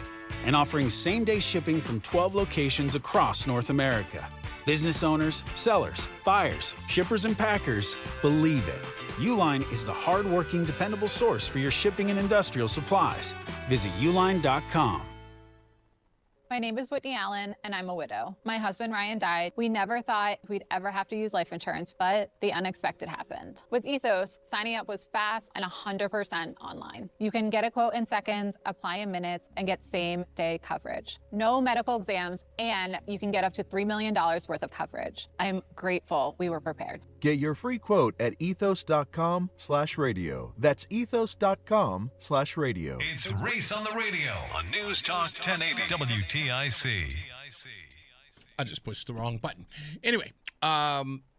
and offering same-day shipping from 12 locations across North America. Business owners, sellers, buyers, shippers, and packers believe it. Uline is the hard-working, dependable source for your shipping and industrial supplies. Visit uline.com. My name is Whitney Allen, and I'm a widow. My husband, Ryan, died. We never thought we'd ever have to use life insurance, but the unexpected happened. With Ethos, signing up was fast and 100% online. You can get a quote in seconds, apply in minutes, and get same-day coverage. No medical exams, and you can get up to $3 million worth of coverage. I'm grateful we were prepared. Get your free quote at ethos.com/radio. That's ethos.com/radio. It's Reese on the radio on News Talk 1080 WTIC. I just pushed the wrong button. Anyway,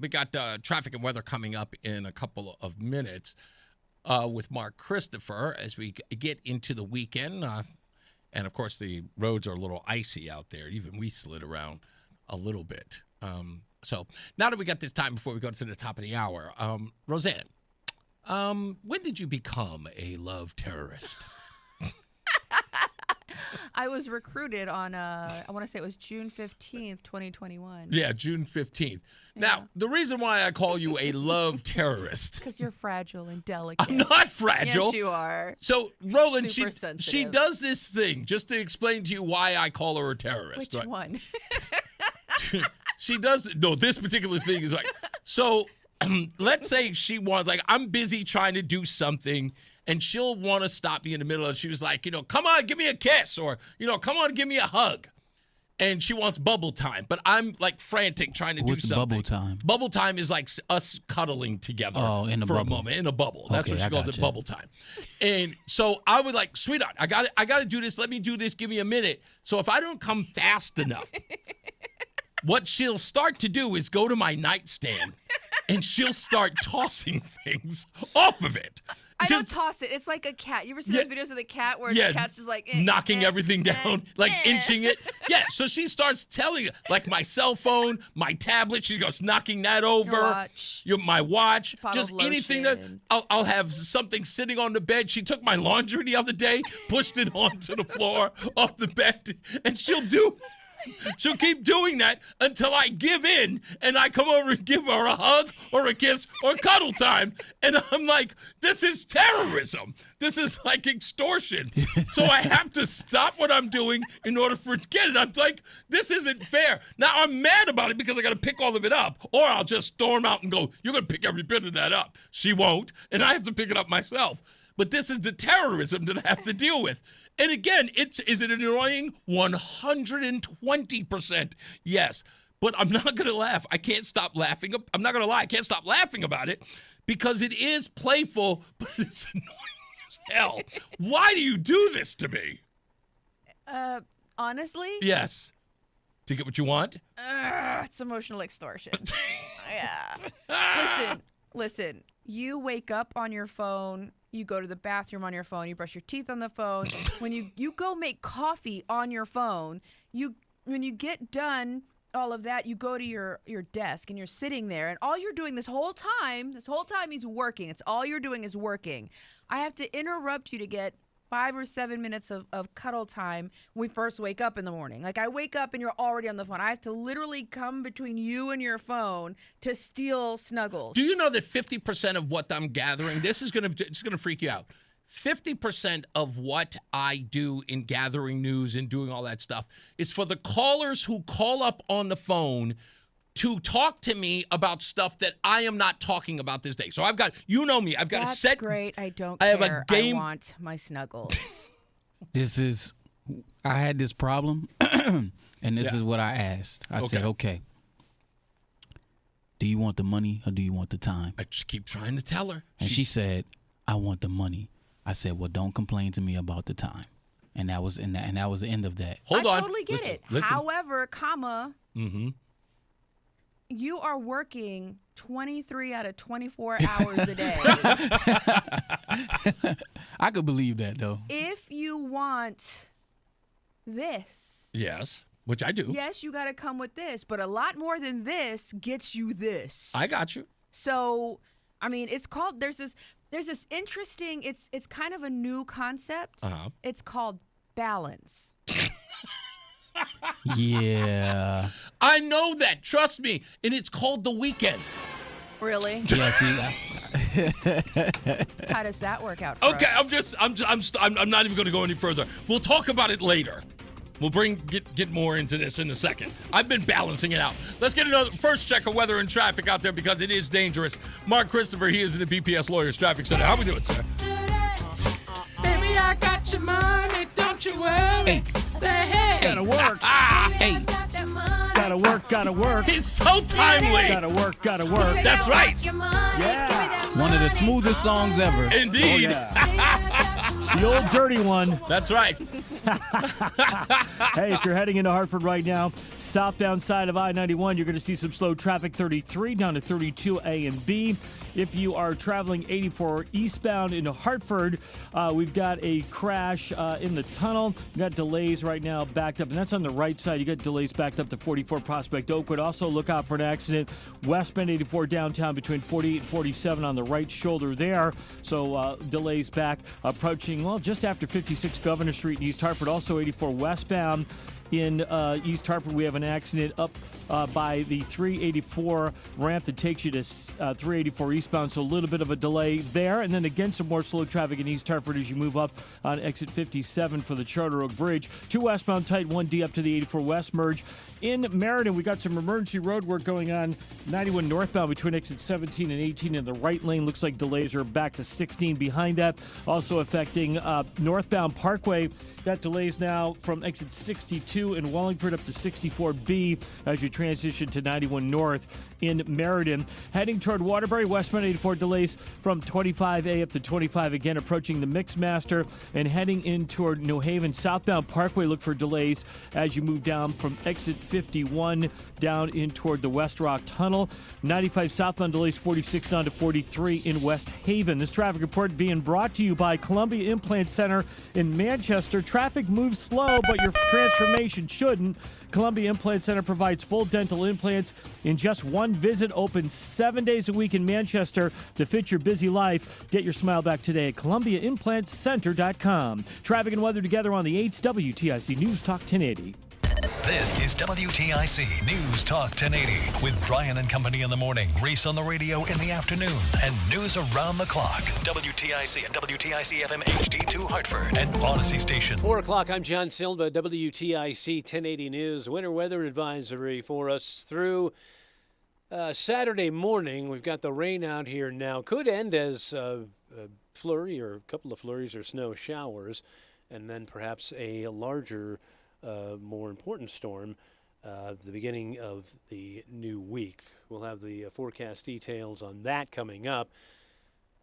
we got traffic and weather coming up in a couple of minutes with Mark Christopher as we get into the weekend. And, of course, the roads are a little icy out there. Even we slid around a little bit. So now that we got this time before we go to the top of the hour, Roseanne, when did you become a love terrorist? I was recruited on, I want to say it was June 15th, 2021. Yeah, June 15th. Now, the reason why I call you a love terrorist. Because you're fragile and delicate. I'm not fragile. Yes, you are. So, Roland, Super she sensitive. does this thing, just to explain to you why I call her a terrorist. Which right? one? She does. No, this particular thing is like, so let's say she wants, like, I'm busy trying to do something, and she'll want to stop me in the middle of, she was like, come on, give me a kiss, or, come on, give me a hug. And she wants bubble time, but I'm like frantic trying to do something. What's bubble time? Bubble time is like us cuddling together for a moment in a bubble. That's what she calls it, bubble time. And so I would like, sweetheart, I got to do this. Let me do this. Give me a minute. So if I don't come fast enough, what she'll start to do is go to my nightstand and she'll start tossing things off of it. I don't toss it. It's like a cat. You ever seen those videos of the cat where the cat's just like knocking everything down, inching it? Yeah, so she starts telling it, like my cell phone, my tablet, she goes knocking that over. My watch. Just anything that I'll have something sitting on the bed. She took my laundry the other day, pushed it onto the floor off the bed, and she'll do She'll keep doing that until I give in and I come over and give her a hug or a kiss or cuddle time. And I'm like, this is terrorism. This is like extortion. So I have to stop what I'm doing in order for it to get it. I'm like, this isn't fair. Now I'm mad about it because I got to pick all of it up, or I'll just storm out and go, you're going to pick every bit of that up. She won't, and I have to pick it up myself. But this is the terrorism that I have to deal with. And again, is it annoying? 120%. Yes. But I'm not going to laugh. I can't stop laughing. I'm not going to lie. I can't stop laughing about it because it is playful, but it's annoying as hell. Why do you do this to me? Honestly? Yes. To get what you want? It's emotional extortion. Yeah. Listen. You wake up on your phone. You go to the bathroom on your phone. You brush your teeth on the phone. When you go make coffee on your phone, when you get done all of that, you go to your desk and you're sitting there, and all you're doing this whole time he's working. It's all you're doing is working. I have to interrupt you to get 5 or 7 minutes of cuddle time when we first wake up in the morning. Like, I wake up and you're already on the phone. I have to literally come between you and your phone to steal snuggles. Do you know that 50% of what I'm gathering, it's going to freak you out. 50% of what I do in gathering news and doing all that stuff is for the callers who call up on the phone to talk to me about stuff that I am not talking about this day. So I've got, you know me, I've got a set. That's great. I don't care. I have a game. I want my snuggles. I had this problem, and this is what I asked. I said, okay, do you want the money or do you want the time? I just keep trying to tell her. And she said, I want the money. I said, well, don't complain to me about the time. And that was the end of that. Hold on. I totally get it. Listen. However, you are working 23 out of 24 hours a day. I could believe that, though. If you want this. Yes, which I do. Yes, you got to come with this. But a lot more than this gets you this. I got you. So, I mean, it's called, there's this interesting, it's kind of a new concept. It's called balance. Yeah. I know that. Trust me. And it's called The Weekend. Really? Yeah, see. How does that work out for Okay, us? I'm not even going to go any further. We'll talk about it later. We'll get more into this in a second. I've been balancing it out. Let's get another first check of weather and traffic out there because it is dangerous. Mark Christopher, he is in the BPS Lawyers Traffic Center. How we doing, sir? Baby, I got your money, don't you worry. Hey. Say hey. Gotta work. Hey. Gotta work. It's so timely. Gotta work. That's right. Yeah. One of the smoothest songs ever. Indeed. Oh, yeah. The old dirty one. That's right. Hey, if you're heading into Hartford right now, southbound side of I-91, you're going to see some slow traffic, 33 down to 32 A and B. If you are traveling 84 eastbound into Hartford, we've got a crash in the tunnel. We've got delays right now backed up, and that's on the right side. You got delays backed up to 44 Prospect Oakwood. Also, look out for an accident westbound 84 downtown between 48 and 47 on the right shoulder there. So delays back approaching, well, just after 56 Governor Street in East Hartford. Also 84 westbound in East Hartford, we have an accident up by the 384 ramp that takes you to 384 eastbound, so a little bit of a delay there. And then again, some more slow traffic in East Hartford as you move up on exit 57 for the Charter Oak Bridge. 2 westbound tight, 1D up to the 84 west merge. In Meriden, we got some emergency road work going on 91 northbound between exit 17 and 18 in the right lane. Looks like delays are back to 16 behind that. Also affecting northbound Parkway. Got delays now from exit 62 in Wallingford up to 64B as you transition to 91 north in Meriden. Heading toward Waterbury, westbound 84 delays from 25A up to 25 again, approaching the Mixmaster, and heading in toward New Haven. Southbound Parkway, look for delays as you move down from exit 51 down in toward the West Rock Tunnel. 95 southbound delays 46 down to 43 in West Haven. This traffic report being brought to you by Columbia Implant Center in Manchester. Traffic moves slow, but your transformation shouldn't. Columbia Implant Center provides full dental implants in just one visit. Open 7 days a week in Manchester to fit your busy life. Get your smile back today at ColumbiaImplantCenter.com. Traffic and weather together on the 8's WTIC News Talk 1080. This is WTIC News Talk 1080 with Brian and Company in the morning, Reese on the radio in the afternoon, and news around the clock. WTIC and WTIC FM HD2 Hartford and Odyssey Station. 4 o'clock, I'm John Silva, WTIC 1080 News. Winter weather advisory for us through Saturday morning. We've got the rain out here now. Could end as a flurry or a couple of flurries or snow showers, and then perhaps a larger more important storm the beginning of the new week. We'll have the forecast details on that coming up.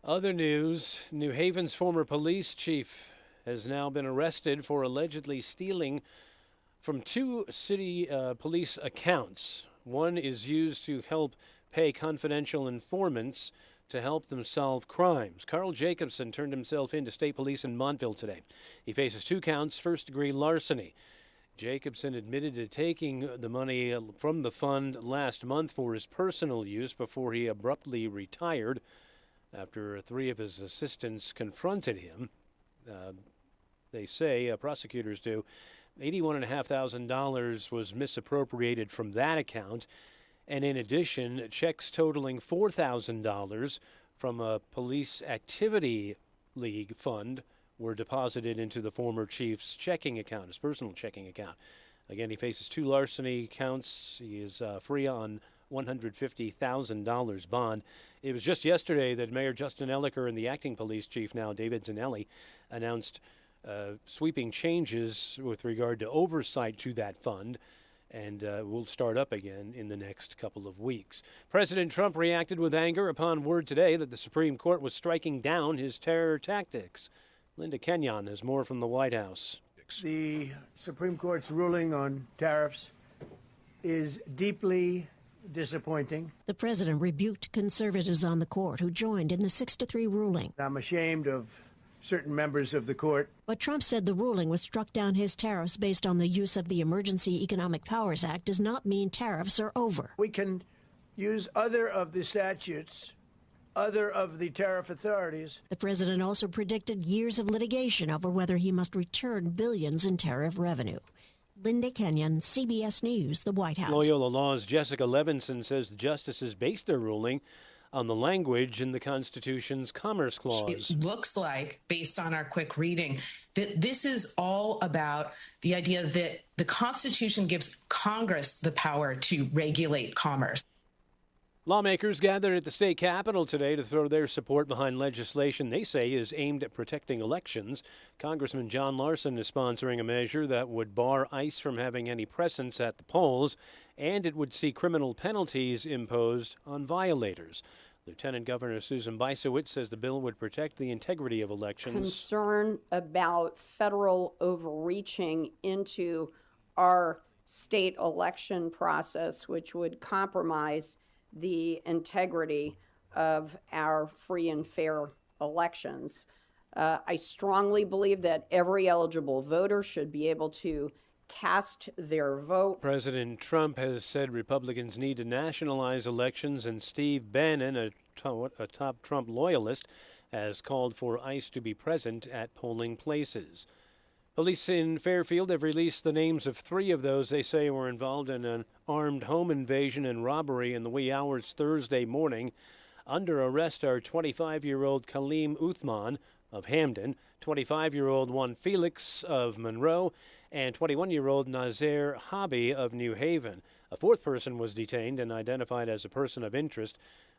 Other news, New Haven's former police chief has now been arrested for allegedly stealing from two city police accounts. One is used to help pay confidential informants to help them solve crimes. Carl Jacobson turned himself in to state police in Montville today. He faces 2 counts, first-degree larceny. Jacobson admitted to taking the money from the fund last month for his personal use before he abruptly retired after 3 of his assistants confronted him. They say, prosecutors do, $81,500 was misappropriated from that account, and in addition, checks totaling $4,000 from a police activity league fund were deposited into the former chief's checking account, his personal checking account. Again, he faces 2 larceny counts. He is free on $150,000 bond. It was just yesterday that Mayor Justin Ellicker and the acting police chief now, David Zanelli, announced sweeping changes with regard to oversight to that fund, and will start up again in the next couple of weeks. President Trump reacted with anger upon word today that the Supreme Court was striking down his terror tactics. Linda Kenyon has more from the White House. The Supreme Court's ruling on tariffs is deeply disappointing. The president rebuked conservatives on the court who joined in the 6-3 ruling. I'm ashamed of certain members of the court. But Trump said the ruling which struck down his tariffs based on the use of the Emergency Economic Powers Act does not mean tariffs are over. We can use other of the statutes, other of the tariff authorities. The president also predicted years of litigation over whether he must return billions in tariff revenue. Linda Kenyon, CBS News, the White House. Loyola Law's Jessica Levinson says the justices based their ruling on the language in the Constitution's Commerce Clause. It looks like, based on our quick reading, that this is all about the idea that the Constitution gives Congress the power to regulate commerce. Lawmakers gathered at the state capitol today to throw their support behind legislation they say is aimed at protecting elections. Congressman John Larson is sponsoring a measure that would bar ICE from having any presence at the polls, and it would see criminal penalties imposed on violators. Lieutenant Governor Susan Bysowitz says the bill would protect the integrity of elections. Concern about federal overreaching into our state election process, which would compromise the integrity of our free and fair elections. I strongly believe that every eligible voter should be able to cast their vote. President Trump has said Republicans need to nationalize elections, and Steve Bannon, a top Trump loyalist, has called for ICE to be present at polling places. Police in Fairfield have released the names of 3 of those they say were involved in an armed home invasion and robbery in the wee hours Thursday morning. Under arrest are 25-year-old Kaleem Uthman of Hamden, 25-year-old Juan Felix of Monroe, and 21-year-old Nazair Hobby of New Haven. A 4th person was detained and identified as a person of interest.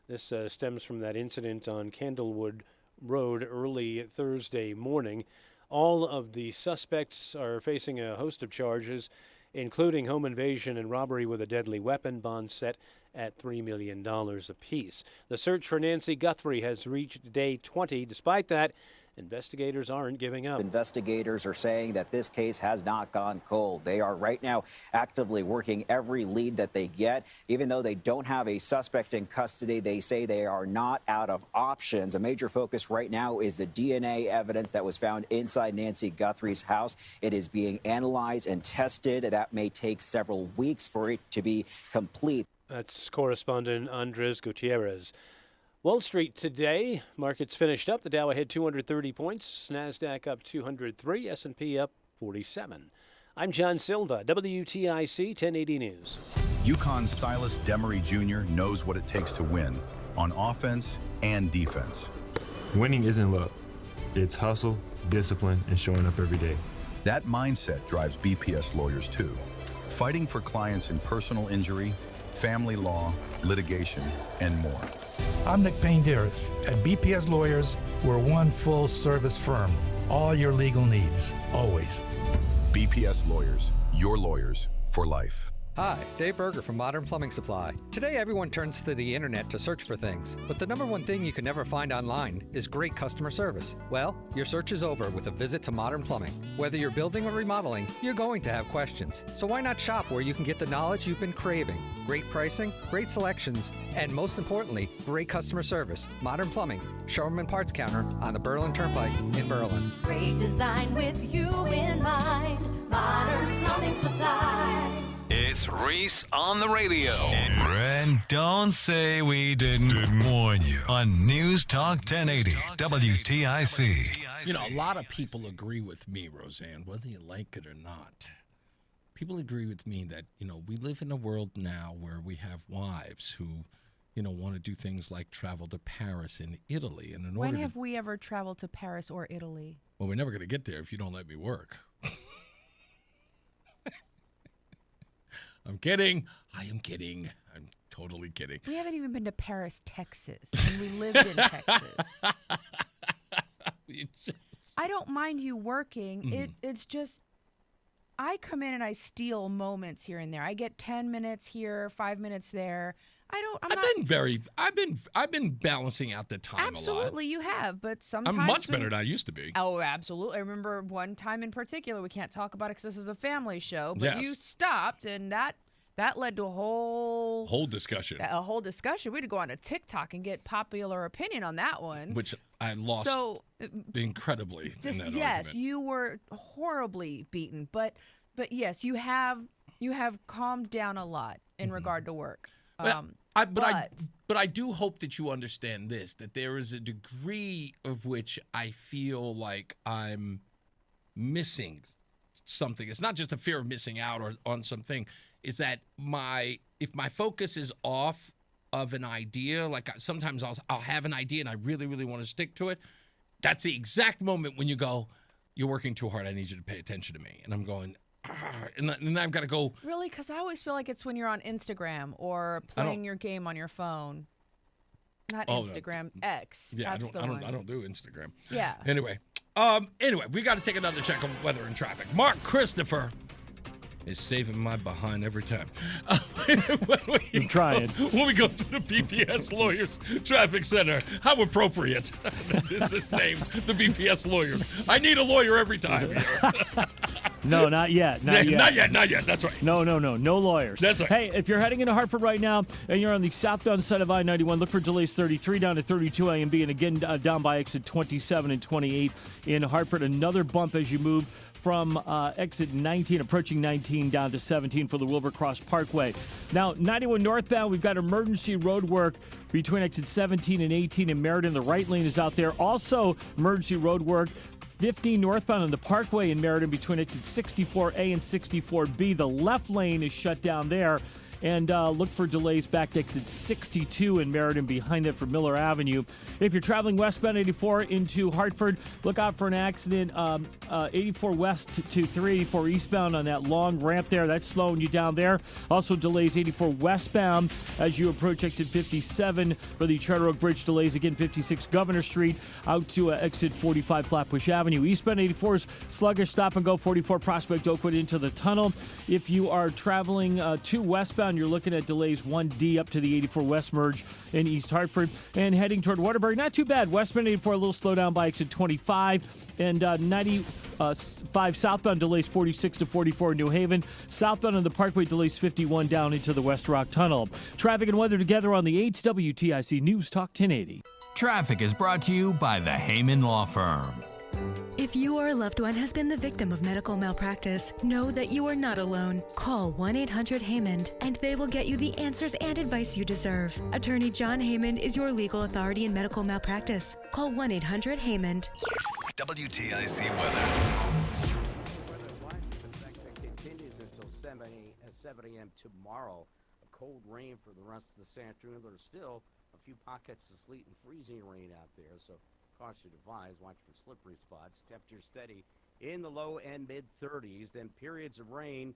This stems from that incident on Candlewood Road early Thursday morning. All of the suspects are facing a host of charges, including home invasion and robbery with a deadly weapon, bonds set at $3 million apiece. The search for Nancy Guthrie has reached day 20. Despite that, investigators aren't giving up. Investigators are saying that this case has not gone cold. They are right now actively working every lead that they get. Even though they don't have a suspect in custody, they say they are not out of options. A major focus right now is the DNA evidence that was found inside Nancy Guthrie's house. It is being analyzed and tested. That may take several weeks for it to be complete. That's correspondent Andres Gutierrez. Wall Street today, markets finished up. The Dow ahead 230 points, NASDAQ up 203, S&P up 47. I'm John Silva, WTIC 1080 News. UConn's Silas Demery Jr. knows what it takes to win on offense and defense. Winning isn't luck. It's hustle, discipline, and showing up every day. That mindset drives BPS lawyers too, fighting for clients in personal injury, family law, litigation, and more. I'm Nick Payne-Deris. At BPS Lawyers, we're one full-service firm. All your legal needs, always. BPS Lawyers, your lawyers for life. Hi, Dave Berger from Modern Plumbing Supply. Today, everyone turns to the internet to search for things, but the number one thing you can never find online is great customer service. Well, your search is over with a visit to Modern Plumbing. Whether you're building or remodeling, you're going to have questions. So why not shop where you can get the knowledge you've been craving? Great pricing, great selections, and most importantly, great customer service. Modern Plumbing, showroom and parts counter on the Berlin Turnpike in Berlin. Great design with you in mind. Modern Plumbing Supply. It's Reese on the radio. And don't say we didn't warn you on News Talk 1080 WTIC. You know, a lot of people agree with me, Roseanne, whether you like it or not. People agree with me that, you know, we live in a world now where we have wives who, you know, want to do things like travel to Paris and Italy. And in When order have we ever traveled to Paris or Italy? Well, we're never going to get there if you don't let me work. I'm kidding. I am kidding. I'm totally kidding. We haven't even been to Paris, Texas, and we lived in Texas. I don't mind you working. It's just I come in and I steal moments here and there. I get 10 minutes here, 5 minutes there. I've been balancing out the time a lot. Absolutely, you have, but sometimes I'm much better than I used to be. Oh, absolutely. I remember one time in particular, we can't talk about it because this is a family show, but Yes. you stopped, and that led to a whole discussion. A whole discussion. We had to go on to TikTok and get popular opinion on that one. Which I lost incredibly in that yes, argument. you were horribly beaten, but yes, you have calmed down a lot in regard to work. But I do hope that you understand this, that there is a degree of which I feel like I'm missing something. It's not just a fear of missing out or on something. It's that if my focus is off of an idea, like sometimes I'll have an idea and I really, really want to stick to it. That's the exact moment when you go, you're working too hard. I need you to pay attention to me. And I'm going, and then I've got to go. Really? Because I always feel like it's when you're on Instagram or playing your game on your phone. Not Instagram, X. Yeah, That's I the one. don't do Instagram. Yeah. Anyway, we got to take another check on weather and traffic. Mark Christopher is saving my behind every time. I'm trying. When we go to the BPS Lawyers Traffic Center, how appropriate. This is named the BPS Lawyers. I need a lawyer every time here. No, not yet. Not yet. That's right. No lawyers. That's right. Hey, if you're heading into Hartford right now and you're on the southbound side of I-91, look for delays 33 down to 32 A&B, and again down by exit 27 and 28 in Hartford. Another bump as you move from exit 19, approaching 19, down to 17 for the Wilbur Cross Parkway. Now, 91 northbound, we've got emergency road work between exit 17 and 18 in Meriden. The right lane is out there. Also, emergency road work 15 northbound on the Parkway in Meriden between exit 64A and 64B. The left lane is shut down there. And look for delays back to exit 62 in Meriden, behind that for Miller Avenue. If you're traveling westbound 84 into Hartford, look out for an accident 84 west to 384 eastbound on that long ramp there. That's slowing you down there. Also delays 84 westbound as you approach exit 57 for the Charter Oak Bridge. Delays again 56 Governor Street out to exit 45 Flatbush Avenue. Eastbound 84 is sluggish, stop and go 44 Prospect Oakwood into the tunnel. If you are traveling to westbound, you're looking at delays 1D up to the 84 West merge in East Hartford. And heading toward Waterbury, not too bad. Westbound 84, a little slowdown by exit 25. And 95 southbound delays 46 to 44 in New Haven. Southbound on the Parkway delays 51 down into the West Rock Tunnel. Traffic and weather together on the 8 WTIC News Talk 1080. Traffic is brought to you by the Heyman Law Firm. If you or a loved one has been the victim of medical malpractice, know that you are not alone. Call 1-800-HEYMAN and they will get you the answers and advice you deserve. Attorney John Heyman is your legal authority in medical malpractice. Call 1-800-HEYMAN. WTIC weather. 7 a.m. tomorrow. A cold rain for the rest of this afternoon. There's still a few pockets of sleet and freezing rain out there, so caution advised. Watch for slippery spots. Temperature steady in the low and mid-30s. Then periods of rain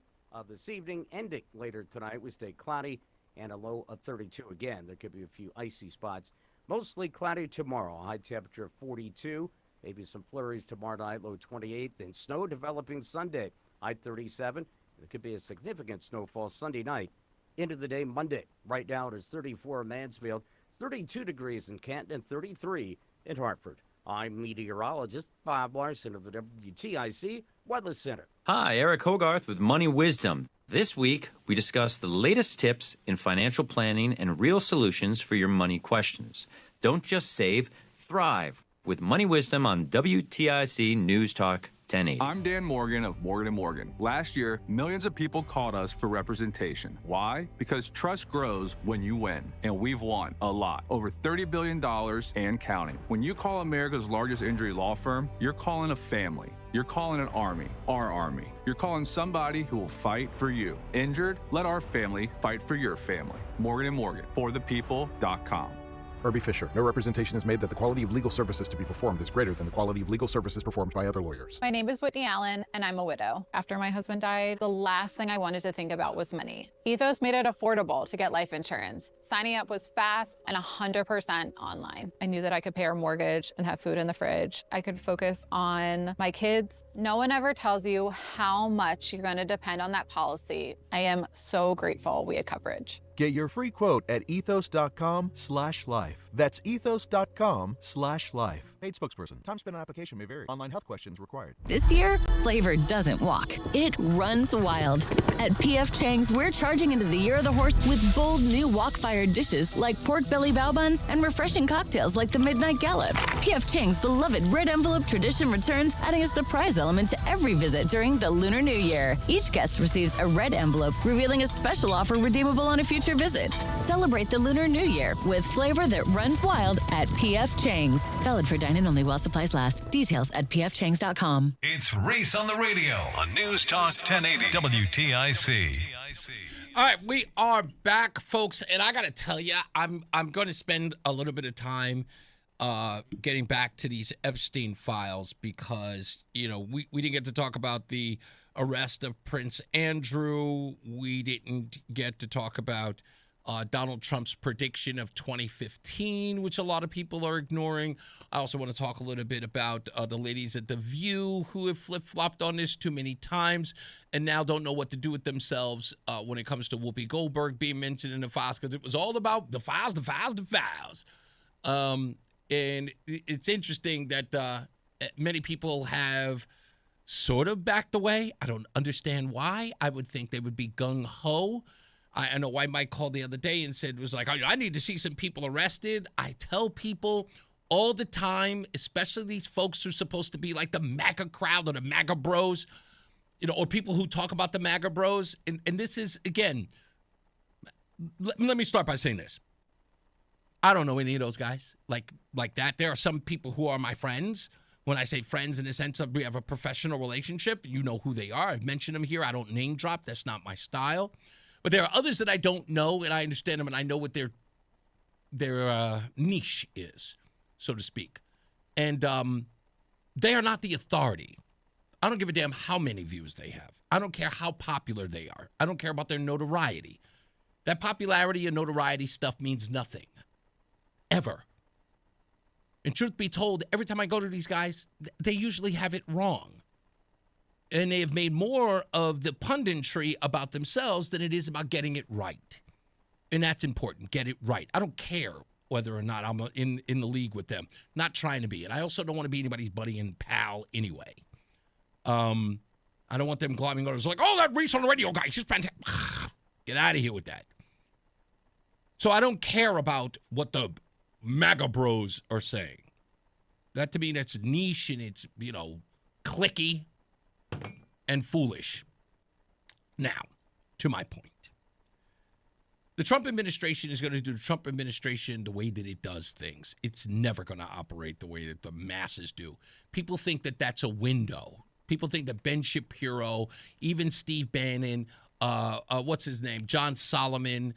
this evening, ending later tonight. We stay cloudy and a low of 32 again. There could be a few icy spots. Mostly cloudy tomorrow. High temperature of 42. Maybe some flurries tomorrow night, low 28. Then snow developing Sunday, high 37. There could be a significant snowfall Sunday night into the day Monday. Right now it is 34 in Mansfield, 32 degrees in Canton, and 33 in Hartford. I'm meteorologist Bob Larson of the WTIC Weather Center. Hi, Eric Hogarth with Money Wisdom. This week, we discuss the latest tips in financial planning and real solutions for your money questions. Don't just save, thrive with Money Wisdom on WTIC News Talk 1080. I'm Dan Morgan of Morgan & Morgan. Last year, millions of people called us for representation. Why? Because trust grows when you win, and we've won a lot. Over $30 billion and counting. When you call America's largest injury law firm, you're calling a family. You're calling an army, our army. You're calling somebody who will fight for you. Injured? Let our family fight for your family. Morgan & Morgan, forthepeople.com. Irby Fisher. No representation is made that the quality of legal services to be performed is greater than the quality of legal services performed by other lawyers. My name is Whitney Allen, and I'm a widow. After my husband died, the last thing I wanted to think about was money. Ethos made it affordable to get life insurance. Signing up was fast and 100% online. I knew that I could pay our mortgage and have food in the fridge. I could focus on my kids. No one ever tells you how much you're going to depend on that policy. I am so grateful we had coverage. Get your free quote at ethos.com/life. That's ethos.com/life. Paid spokesperson. Time spent on application may vary. Online health questions required. This year, flavor doesn't walk. It runs wild. At P.F. Chang's, we're charging into the year of the horse with bold new wok-fired dishes like pork belly bao buns and refreshing cocktails like the Midnight Gallop. P.F. Chang's beloved red envelope tradition returns, adding a surprise element to every visit during the Lunar New Year. Each guest receives a red envelope revealing a special offer redeemable on a future visit. Celebrate the Lunar New Year with flavor that runs wild at P.F. Chang's. Valid for dine-in only while supplies last. Details at pfchangs.com. It's Reese on the radio on News Talk 1080 WTIC. All right, we are back, folks, and I got to tell you, I'm going to spend a little bit of time getting back to these Epstein files because, you know, we didn't get to talk about the arrest of Prince Andrew. We didn't get to talk about Donald Trump's prediction of 2015, which a lot of people are ignoring. I also want to talk a little bit about the ladies at The View who have flip-flopped on this too many times and now don't know what to do with themselves when it comes to Whoopi Goldberg being mentioned in the files, because it was all about the files. And it's interesting that many people have sort of backed away. I don't understand why. I would think they would be gung-ho. I know why Mike called the other day and said, was like, I need to see some people arrested. I tell people all the time, especially these folks who are supposed to be like the MAGA crowd or the MAGA bros, you know, or people who talk about the MAGA bros. And this is, again, let me start by saying this. I don't know any of those guys like that. There are some people who are my friends. When I say friends in the sense of we have a professional relationship, you know who they are. I've mentioned them here. I don't name drop. That's not my style. But there are others that I don't know, and I understand them, and I know what their niche is, so to speak. And they are not the authority. I don't give a damn how many views they have. I don't care how popular they are. I don't care about their notoriety. That popularity and notoriety stuff means nothing. Ever. And truth be told, every time I go to these guys, they usually have it wrong. And they have made more of the punditry about themselves than it is about getting it right. And that's important. Get it right. I don't care whether or not I'm in the league with them. Not trying to be. And I also don't want to be anybody's buddy and pal anyway. I don't want them climbing on. It's like, oh, that Reese on the radio guy, she's fantastic. Get out of here with that. So I don't care about what the MAGA bros are saying. That to me, that's niche and it's, you know, cliquey and foolish. Now, to my point. The Trump administration is going to do the Trump administration the way that it does things. It's never going to operate the way that the masses do. People think that that's a window. People think that Ben Shapiro, even Steve Bannon, what's his name? John Solomon,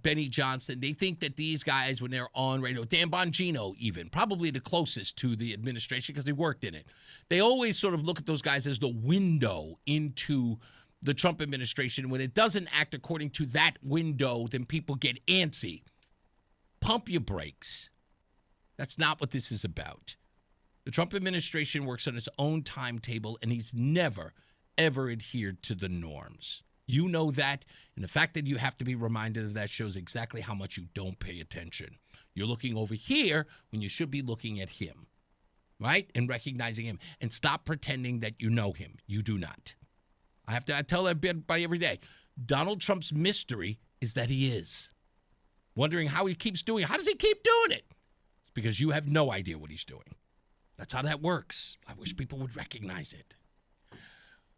Benny Johnson. They think that these guys, when they're on radio, Dan Bongino even, probably the closest to the administration because he worked in it. They always sort of look at those guys as the window into the Trump administration. When it doesn't act according to that window, then people get antsy. Pump your brakes. That's not what this is about. The Trump administration works on its own timetable, and he's never, ever adhered to the norms. You know that, and the fact that you have to be reminded of that shows exactly how much you don't pay attention. You're looking over here when you should be looking at him, right? And recognizing him. And stop pretending that you know him. You do not. I tell everybody every day, Donald Trump's mystery is that he is. Wondering how he keeps doing it. How does he keep doing it? It's because you have no idea what he's doing. That's how that works. I wish people would recognize it.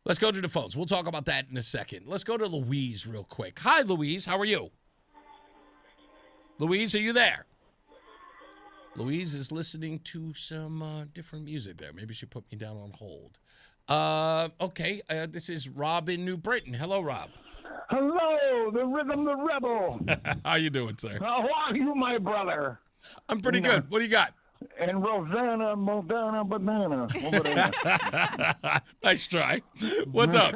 Let's go to the phones. We'll talk about that in a second. Let's go to Louise real quick. Hi, Louise. How are you? Louise, are you there? Louise is listening to some different music there. Maybe she put me down on hold. Okay. This is Rob in New Britain. Hello, Rob. Hello, the Rhythm the Rebel. How you doing, sir? How are you, my brother? I'm pretty good. What do you got? And Rosanna, Modana, Banana. Nice try. What's up?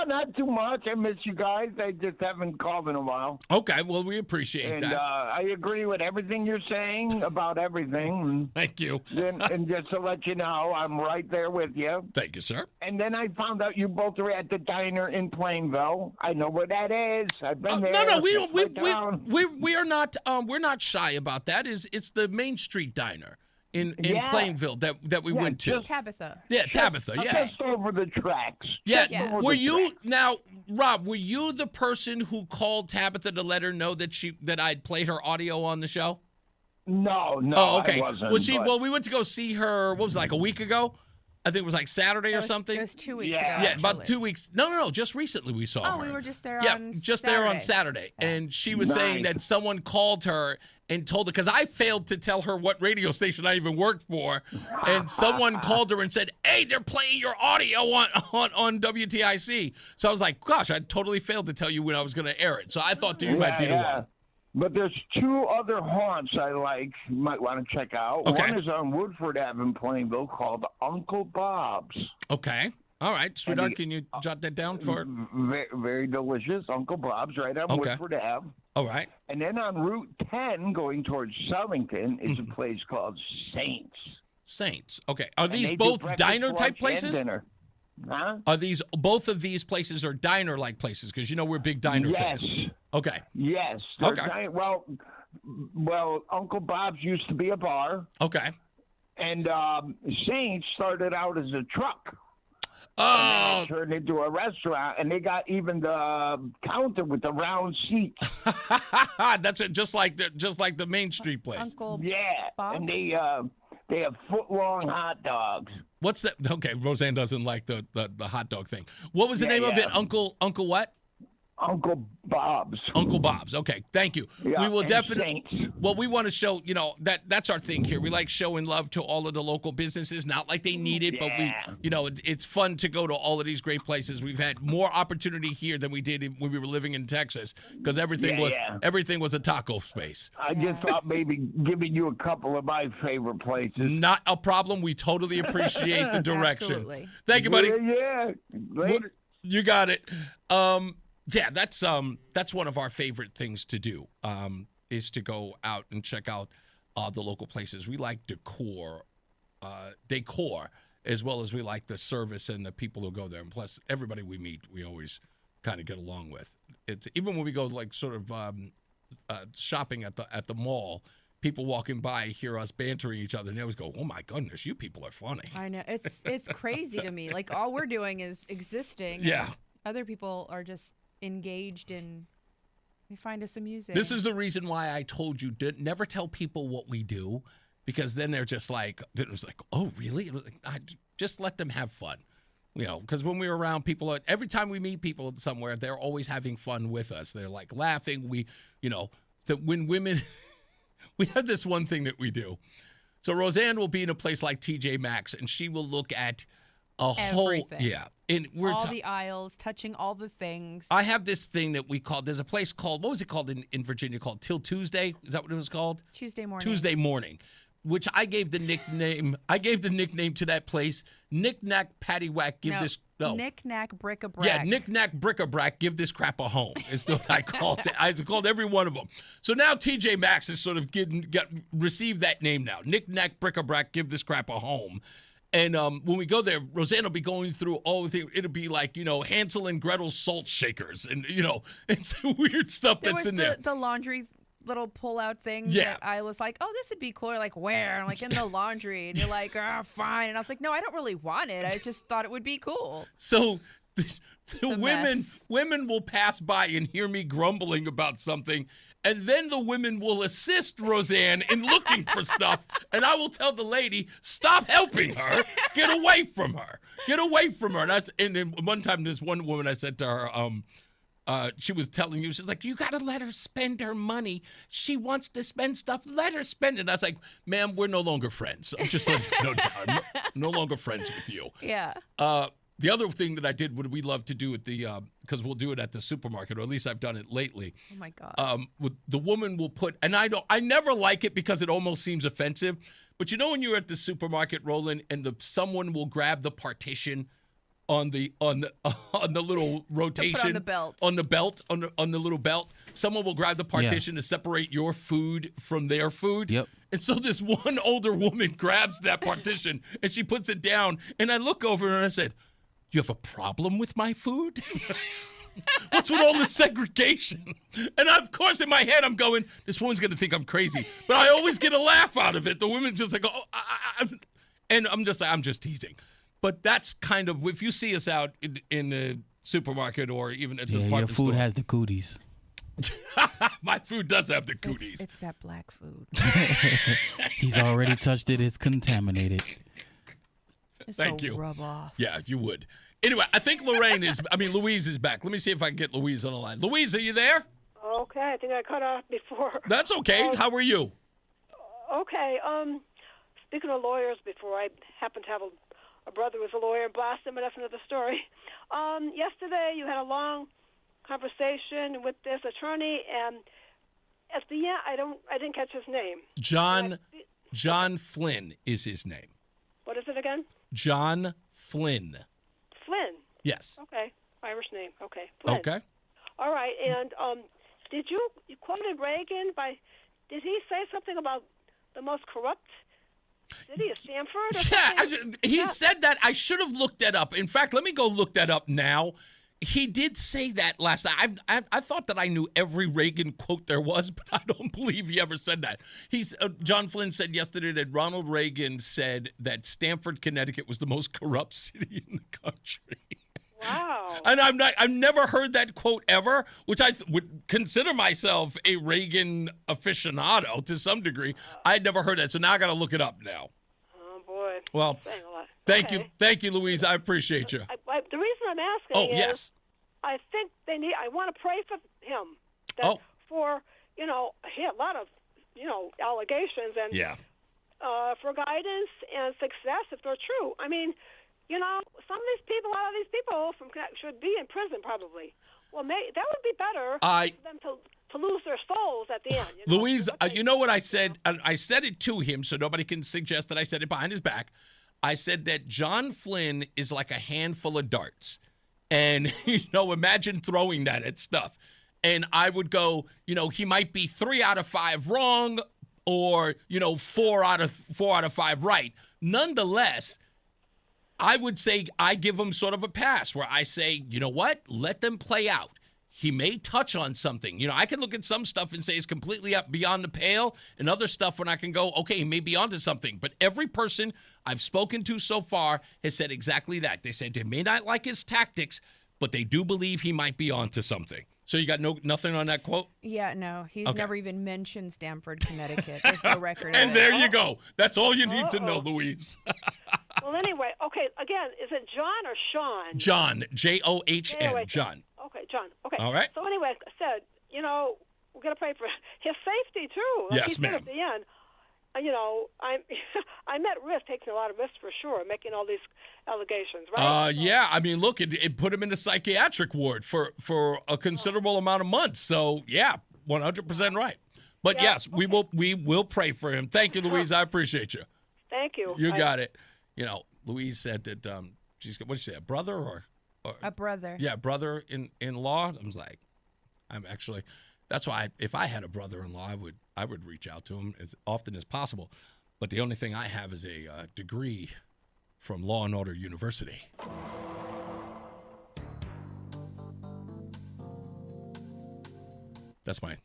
Not too much. I miss you guys. I just haven't called in a while. Okay, well, we appreciate that. I agree with everything you're saying about everything. Thank you. And just to let you know, I'm right there with you. Thank you, sir. And then I found out you both are at the diner in Plainville. I know where that is. I've been there. No, we are not. We're not shy about that. It's the Main Street Diner in Plainville that we went to. Tabitha. Yeah, Tabitha. Yeah. Just over the tracks. Yeah. Were you now, Rob? Were you the person who called Tabitha to let her know that I'd played her audio on the show? No. Oh, okay. I wasn't. Well, we went to go see her. What was it, like a week ago? I think it was like Saturday or something. It was 2 weeks ago. Yeah, about 2 weeks. No. Just recently we saw her. Oh, we were just there Yeah, on just Saturday. there on Saturday. And she was saying that someone called her and told her, because I failed to tell her what radio station I even worked for. And someone called her and said, hey, they're playing your audio on WTIC. So I was like, gosh, I totally failed to tell you when I was going to air it. So I thought you might be the one. But there's two other haunts I like. You might want to check out. Okay. One is on Woodford Ave in Plainville called Uncle Bob's. Okay. All right. Sweetheart, can you jot that down for Very, very delicious. Uncle Bob's right on Woodford Ave. All right. And then on Route 10 going towards Southington is a place called Saints. Saints. Okay. Are And these they do both breakfast, diner-type lunch, and places? dinner. Huh? Are both of these places are diner-like places? Because you know we're big diner fans. Okay. Yes. Okay. Well, Uncle Bob's used to be a bar. Okay. And Saints started out as a truck. Oh. And then it turned into a restaurant, and they got even the counter with the round seats. That's it. Just like the Main Street place. Uncle Bob's? And they have foot-long hot dogs. What's that? Okay, Roseanne doesn't like the hot dog thing. What was the name of it? Uncle what? Uncle Bob's. Uncle Bob's. Okay, thank you. Yeah, we will and definitely. Saints. Well, we want to show. That's our thing here. We like showing love to all of the local businesses. Not like they need it, but it's fun to go to all of these great places. We've had more opportunity here than we did when we were living in Texas because everything was a taco space. I just thought maybe giving you a couple of my favorite places. Not a problem. We totally appreciate the direction. Absolutely. Thank you, buddy. Yeah. Later. You got it. Yeah, that's one of our favorite things to do, is to go out and check out the local places. We like decor as well as we like the service and the people who go there. And plus, everybody we meet, we always kind of get along with. It's even when we go like sort of shopping at the mall. People walking by hear us bantering each other, and they always go, "Oh my goodness, you people are funny." I know it's crazy to me. Like all we're doing is existing. Yeah. Other people are just engaged in. They find us amusing. This is the reason why I told you to never tell people what we do, because then they're just like, it was like, oh really? It was like, just let them have fun, because when we're around people, every time we meet people somewhere, they're always having fun with us. They're like laughing. So when women. We have this one thing that we do. So Roseanne will be in a place like TJ Maxx, and she will look at a whole Everything. yeah. And we're all the aisles, touching all the things. I have this thing that we call. There's a place called, what was it called in Virginia called Till Tuesday? Is that what it was called? Tuesday morning. Tuesday morning, which I gave the nickname. I gave the nickname to that place. Knick knack paddywhack. Knick-knack, bric-a-brac. Yeah, knick-knack, bric-a-brac, give this crap a home is what I called it. I called every one of them. So now TJ Maxx has sort of received that name now. Knick-knack, bric-a-brac, give this crap a home. And when we go there, Roseanne will be going through all the things. It'll be like, Hansel and Gretel's salt shakers. And, it's weird stuff that's in there. The laundry little pull-out thing that I was like, oh, this would be cool. You're like, where? I'm like, in the laundry. And you're like, oh, fine. And I was like, no, I don't really want it. I just thought it would be cool. So the women will pass by and hear me grumbling about something, and then the women will assist Roseanne in looking for stuff, and I will tell the lady, stop helping her. Get away from her. Get away from her. And then one time, there's one woman I said to her, she was telling me, she's like, you got to let her spend her money. She wants to spend stuff. Let her spend it. And I was like, ma'am, we're no longer friends. I'm just letting you know, I'm no longer friends with you. Yeah. The other thing that I did, what we love to do at the, because we'll do it at the supermarket, or at least I've done it lately. Oh my God. The woman will put, and I never like it because it almost seems offensive, but when you're at the supermarket, Roland, and someone will grab the partition on the little rotation, on the little belt, someone will grab the partition to separate your food from their food. Yep. And so this one older woman grabs that partition and she puts it down, and I look over and I said, "You have a problem with my food?" What's with all this segregation? And of course, in my head, I'm going, this woman's going to think I'm crazy. But I always get a laugh out of it. The women's just like, and I'm just teasing. But that's kind of, if you see us out in the supermarket or even at the department store. Your food has the cooties. My food does have the cooties. It's that black food. He's already touched it. It's contaminated. Thank you. Rub off. Yeah, you would. Anyway, I think Louise is back. Let me see if I can get Louise on the line. Louise, are you there? Okay, I think I cut off before. That's okay. How are you? Okay. Speaking of lawyers, before, I happen to have a brother who's a lawyer in Boston, but that's another story. Yesterday, you had a long conversation with this attorney, and at the end, I didn't catch his name. John Flynn is his name. What is it again? John Flynn. Flynn. Yes. Okay, Irish name. Okay. Flynn. Okay. All right, and did you quoted Reagan did he say something about the most corrupt city of Stanford? Yeah, he said that. I should have looked that up. In fact, let me go look that up now. He did say that last night. I thought that I knew every Reagan quote there was, but I don't believe he ever said that. John Flynn said yesterday that Ronald Reagan said that Stamford, Connecticut was the most corrupt city in the country. Wow. And I've never heard that quote ever, which I would consider myself a Reagan aficionado to some degree. I'd never heard that, so now I got to look it up now. Oh boy. Well, thank you, Louise. I appreciate you. The reason I'm asking is, yes. I think I want to pray for him. For he had a lot of allegations and for guidance and success if they're true. I mean, some of these people, a lot of these people should be in prison probably. Well, that would be better for them to lose their souls at the end. Louise, you know what I said? I said it to him, so nobody can suggest that I said it behind his back. I said that John Flynn is like a handful of darts. And, imagine throwing that at stuff. And I would go, he might be 3 out of 5 wrong or, 4 out of 5 right. Nonetheless, I would say I give him sort of a pass where I say, you know what? Let them play out. He may touch on something. I can look at some stuff and say it's completely up beyond the pale, and other stuff when I can go, okay, he may be onto something. But every person I've spoken to so far has said exactly that. They said they may not like his tactics, but they do believe he might be onto something. So you got nothing on that quote? Yeah, no. He's never even mentioned Stamford, Connecticut. There's no record. And there you go. That's all you need to know, Louise. Well, anyway, okay, again, is it John or Sean? John, John, John. Okay, John. Okay. All right. So anyway, I said, we're going to pray for his safety, too. Yes, ma'am. ma'am. At the end. I'm at risk, taking a lot of risks for sure, making all these allegations, right? Yeah. I mean, look, it put him in the psychiatric ward for a considerable amount of months. So, yeah, 100% right. But yes, we will pray for him. Thank you, Louise. I appreciate you. Thank you. You got it. Louise said that she's, what did she say, a brother or a brother? Yeah, brother-in-law. I was like, that's why if I had a brother-in-law, I would reach out to him as often as possible. But the only thing I have is a degree from Law and Order University. That's my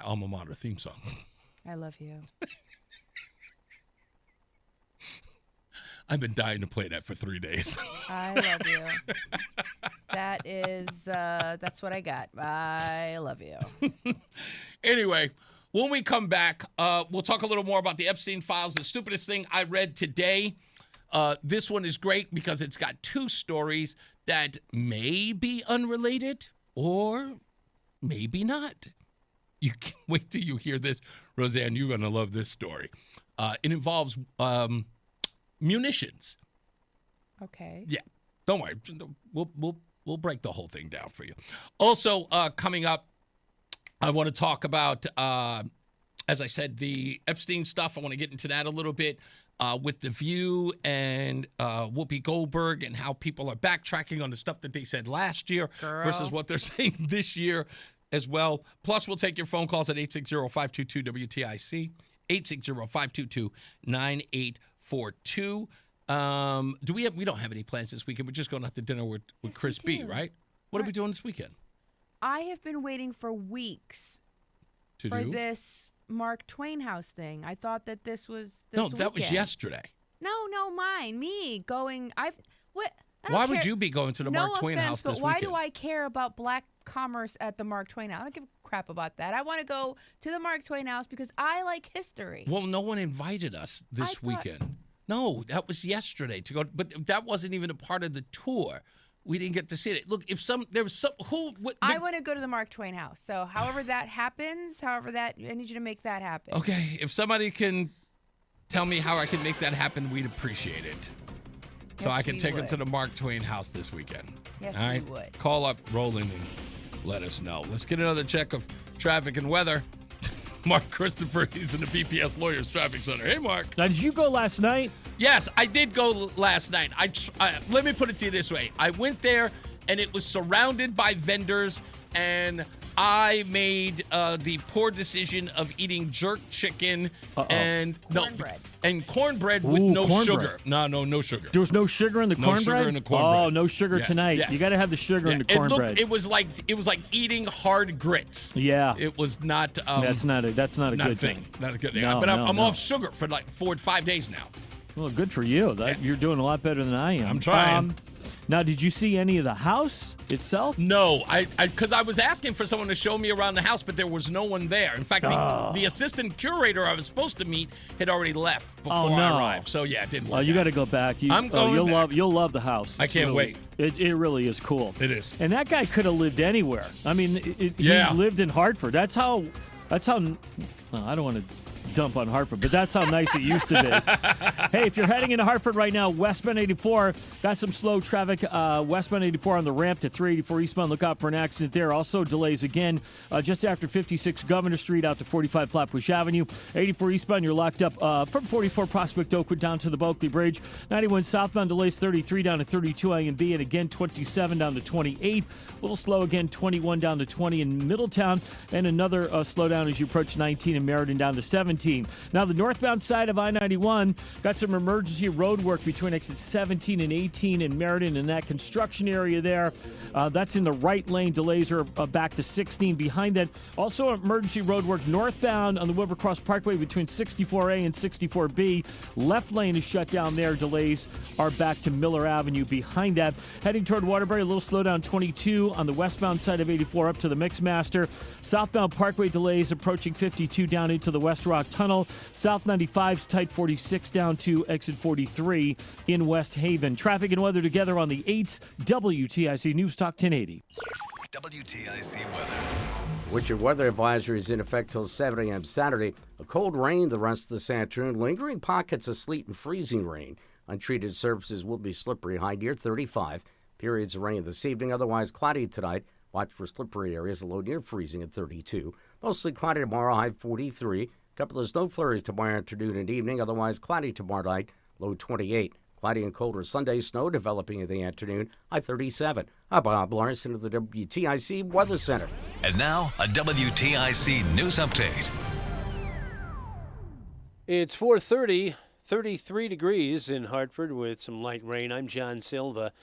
alma mater theme song. I love you. I've been dying to play that for 3 days. I love you. That's what I got. I love you. Anyway, when we come back, we'll talk a little more about the Epstein files. The stupidest thing I read today. This one is great because it's got two stories that may be unrelated or maybe not. You can't wait till you hear this. Roseanne, you're going to love this story. It involves munitions. Okay. Yeah. Don't worry. We'll break the whole thing down for you. Also, coming up, I want to talk about, as I said, the Epstein stuff. I want to get into that a little bit with The View and Whoopi Goldberg and how people are backtracking on the stuff that they said last year versus what they're saying this year as well. Plus, we'll take your phone calls at 860-522-WTIC, 860-522-9842. We don't have any plans this weekend. We're just going out to dinner with Chris B, right? What are we doing this weekend? I have been waiting for weeks for this Mark Twain house thing. I thought that this was this weekend. That was yesterday. No, me going. Why would you be going to the Mark Twain house this weekend? Why do I care about black commerce at the Mark Twain house? I don't give a crap about that. I want to go to the Mark Twain house because I like history. Well, no one invited us this weekend. No, that was yesterday to go, but that wasn't even a part of the tour. We didn't get to see it. Look, I want to go to the Mark Twain house. So, however that happens, I need you to make that happen. Okay, if somebody can tell me how I can make that happen, we'd appreciate it. So I can take it to the Mark Twain house this weekend. Yes, all right? we would. Call up Roland and let us know. Let's get another check of traffic and weather. Mark Christopher, he's in the BPS Lawyers Traffic Center. Hey, Mark. Now, did you go last night? Yes, I did go last night. Let me put it to you this way. I went there, and it was surrounded by vendors, and I made the poor decision of eating jerk chicken and cornbread with no sugar. No sugar. There was no sugar in the cornbread? No sugar in the cornbread. Oh, no sugar tonight. Yeah. You got to have the sugar in the cornbread. It was like eating hard grits. Yeah. It was not. That's not a good thing. Not a good thing. No, but I'm off sugar for like 4 to 5 days now. Well, good for you. You're doing a lot better than I am. I'm trying. Now, did you see any of the house itself? No, because I was asking for someone to show me around the house, but there was no one there. In fact, the assistant curator I was supposed to meet had already left before I arrived. So yeah, it didn't work. You got to go back. I'm going back. You'll love the house. I can't wait. It really is cool. It is. And that guy could have lived anywhere. I mean, he lived in Hartford. That's how. I don't want to dump on Hartford, but that's how nice it used to be. Hey, if you're heading into Hartford right now, westbound 84, got some slow traffic westbound 84 on the ramp to 384 eastbound. Look out for an accident there. Also delays again just after 56 Governor Street out to 45 Flatbush Avenue. 84 eastbound, you're locked up from 44 Prospect Oakwood down to the Bulkley Bridge. 91 southbound delays 33 down to 32 A and B, and again 27 down to 28. A little slow again, 21 down to 20 in Middletown, and another slowdown as you approach 19 in Meriden down to 17. Now, the northbound side of I-91 got some emergency road work between exits 17 and 18 in Meriden, and that construction area there. That's in the right lane. Delays are back to 16 behind that. Also, emergency road work northbound on the Wilbur Cross Parkway between 64A and 64B. Left lane is shut down there. Delays are back to Miller Avenue behind that. Heading toward Waterbury, a little slowdown 22 on the westbound side of 84 up to the Mixmaster. Southbound Parkway delays approaching 52 down into the West Rock Tunnel. South 95's tight 46 down to exit 43 in West Haven. Traffic and weather together on the 8th. WTIC News Talk 1080. WTIC weather. Winter weather advisory is in effect till 7 a.m. Saturday. A cold rain the rest of this afternoon. Lingering pockets of sleet and freezing rain. Untreated surfaces will be slippery. High near 35. Periods of rain this evening. Otherwise cloudy tonight. Watch for slippery areas. Low near freezing at 32. Mostly cloudy tomorrow. High 43. Couple of snow flurries tomorrow afternoon and evening. Otherwise cloudy tomorrow night. Low 28. Cloudy and colder Sunday. Snow developing in the afternoon. High 37. I'm Bob Larson of the WTIC Weather Center. And now, a WTIC news update. It's 4:30, 33 degrees in Hartford with some light rain. I'm John Silva.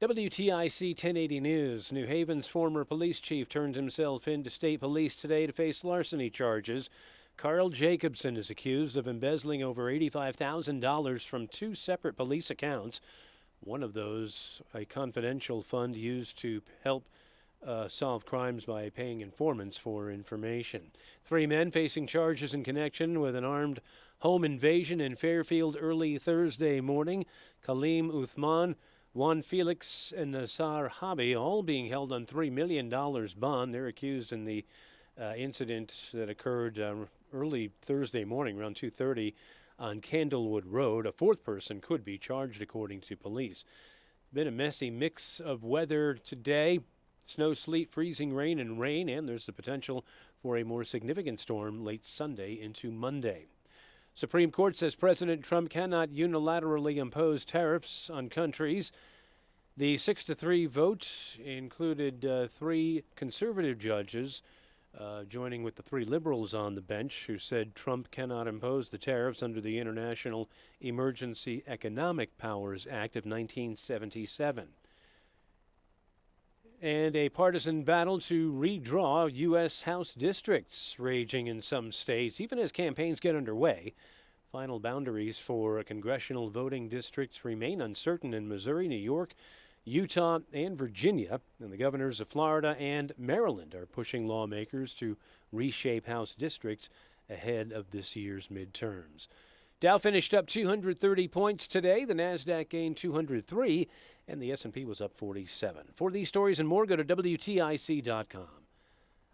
WTIC 1080 News. New Haven's former police chief turned himself in to state police today to face larceny charges. Carl Jacobson is accused of embezzling over $85,000 from two separate police accounts. One of those, a confidential fund used to help solve crimes by paying informants for information. Three men facing charges in connection with an armed home invasion in Fairfield early Thursday morning. Kaleem Uthman, Juan Felix, and Nassar Habi, all being held on $3 million bond. They're accused in the incident that occurred early Thursday morning around 2:30 on Candlewood Road. A fourth person could be charged, according to police. Been a messy mix of weather today. Snow, sleet, freezing rain, and there's the potential for a more significant storm late Sunday into Monday. Supreme Court says President Trump cannot unilaterally impose tariffs on countries. The 6-3 vote included three conservative judges joining with the three liberals on the bench who said Trump cannot impose the tariffs under the International Emergency Economic Powers Act of 1977. And a partisan battle to redraw U.S. House districts raging in some states, even as campaigns get underway. Final boundaries for congressional voting districts remain uncertain in Missouri, New York, Utah, and Virginia. And the governors of Florida and Maryland are pushing lawmakers to reshape House districts ahead of this year's midterms. Dow finished up 230 points today. The NASDAQ gained 203, and the S&P was up 47. For these stories and more, go to WTIC.com.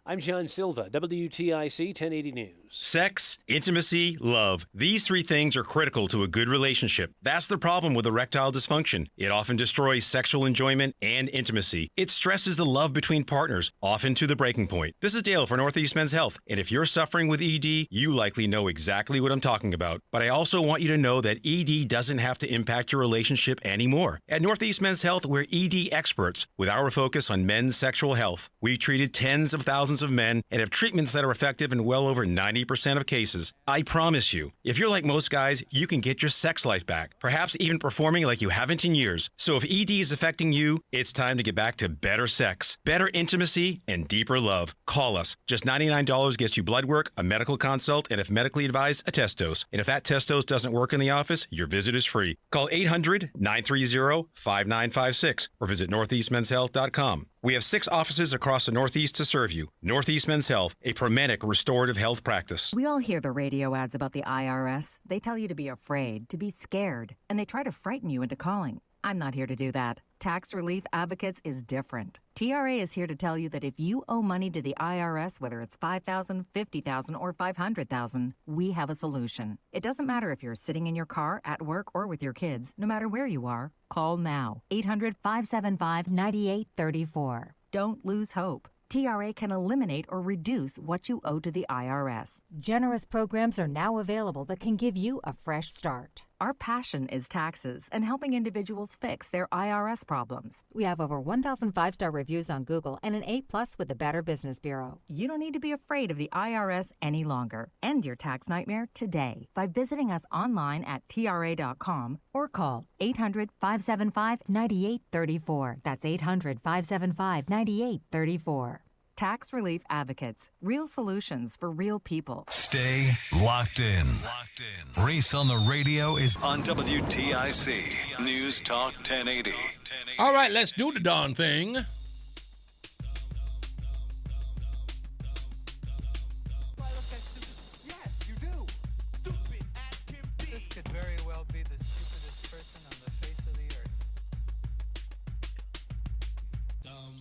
I'm John Silva, WTIC 1080 News. Sex, intimacy, love. These three things are critical to a good relationship. That's the problem with erectile dysfunction. It often destroys sexual enjoyment and intimacy. It stresses the love between partners, often to the breaking point. This is Dale for Northeast Men's Health, and if you're suffering with ED, you likely know exactly what I'm talking about. But I also want you to know that ED doesn't have to impact your relationship anymore. At Northeast Men's Health, we're ED experts with our focus on men's sexual health. We've treated tens of thousands of men and have treatments that are effective in well over 90% of cases. I promise you, if you're like most guys, you can get your sex life back, perhaps even performing like you haven't in years. So if ED is affecting you, it's time to get back to better sex, better intimacy, and deeper love. Call us. Just $99 gets you blood work, a medical consult, and if medically advised, a test dose. And if that test dose doesn't work in the office, your visit is free. Call 800-930-5956 or visit northeastmenshealth.com. We have 6 offices across the Northeast to serve you. Northeast Men's Health, a Promenic restorative health practice. We all hear the radio ads about the IRS. They tell you to be afraid, to be scared, and they try to frighten you into calling. I'm not here to do that. Tax Relief Advocates is different. TRA is here to tell you that if you owe money to the IRS, whether it's $5,000, $50,000, or $500,000, we have a solution. It doesn't matter if you're sitting in your car, at work, or with your kids. No matter where you are, call now. 800-575-9834. Don't lose hope. TRA can eliminate or reduce what you owe to the IRS. Generous programs are now available that can give you a fresh start. Our passion is taxes and helping individuals fix their IRS problems. We have over 1,000 5-star reviews on Google and an A+ with the Better Business Bureau. You don't need to be afraid of the IRS any longer. End your tax nightmare today by visiting us online at TRA.com or call 800-575-9834. That's 800-575-9834. Tax Relief Advocates. Real solutions for real people. Stay locked in. Reese on the radio is on WTIC News Talk 1080. All right, let's do the darn thing. Yes, you do.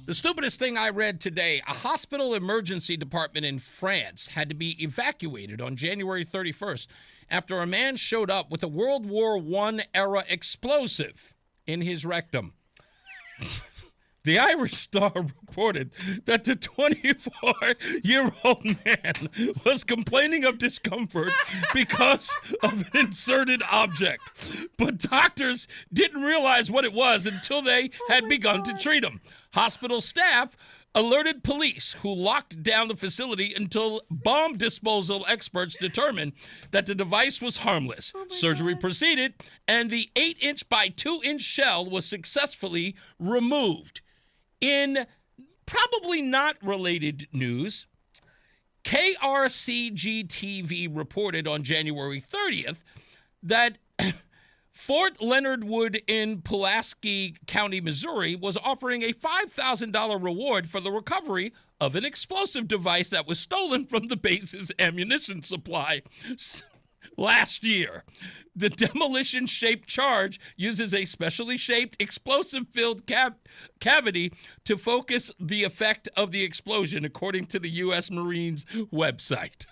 The stupidest thing I read today, a hospital emergency department in France had to be evacuated on January 31st after a man showed up with a World War I-era explosive in his rectum. The Irish Star reported that the 24-year-old man was complaining of discomfort because of an inserted object. But doctors didn't realize what it was until they had begun to treat him. Hospital staff alerted police, who locked down the facility until bomb disposal experts determined that the device was harmless. Surgery proceeded, and the 8-inch by 2-inch shell was successfully removed. In probably not related news, KRCG-TV reported on January 30th that Fort Leonard Wood in Pulaski County, Missouri, was offering a $5,000 reward for the recovery of an explosive device that was stolen from the base's ammunition supply last year. The demolition-shaped charge uses a specially shaped explosive-filled cavity to focus the effect of the explosion, according to the U.S. Marines website.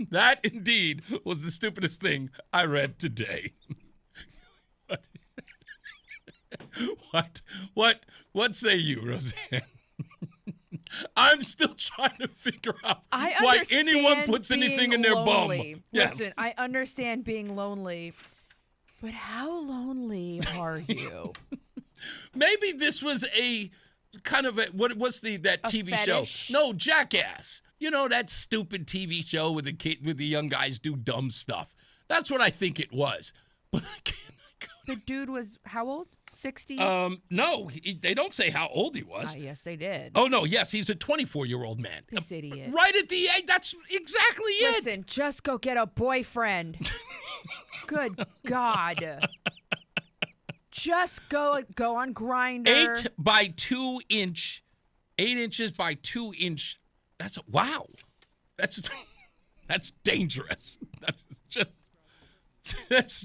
That, indeed, was the stupidest thing I read today. What say you, Roseanne? I'm still trying to figure out why anyone puts anything in their bum. Yes. Listen, I understand being lonely, but how lonely are you? Maybe this was a kind of what's that TV show? No, Jackass. You know, that stupid TV show with the young guys do dumb stuff. That's what I think it was. But I can't. The dude was how old? 60? No, they don't say how old he was. Yes, they did. Oh, no, yes, he's a 24-year-old man. This idiot. Right at the end, that's exactly it. Listen, just go get a boyfriend. Good God. Just go on Grindr. 8 by 2 inch, 8 inches by 2 inch. Wow. That's dangerous. That's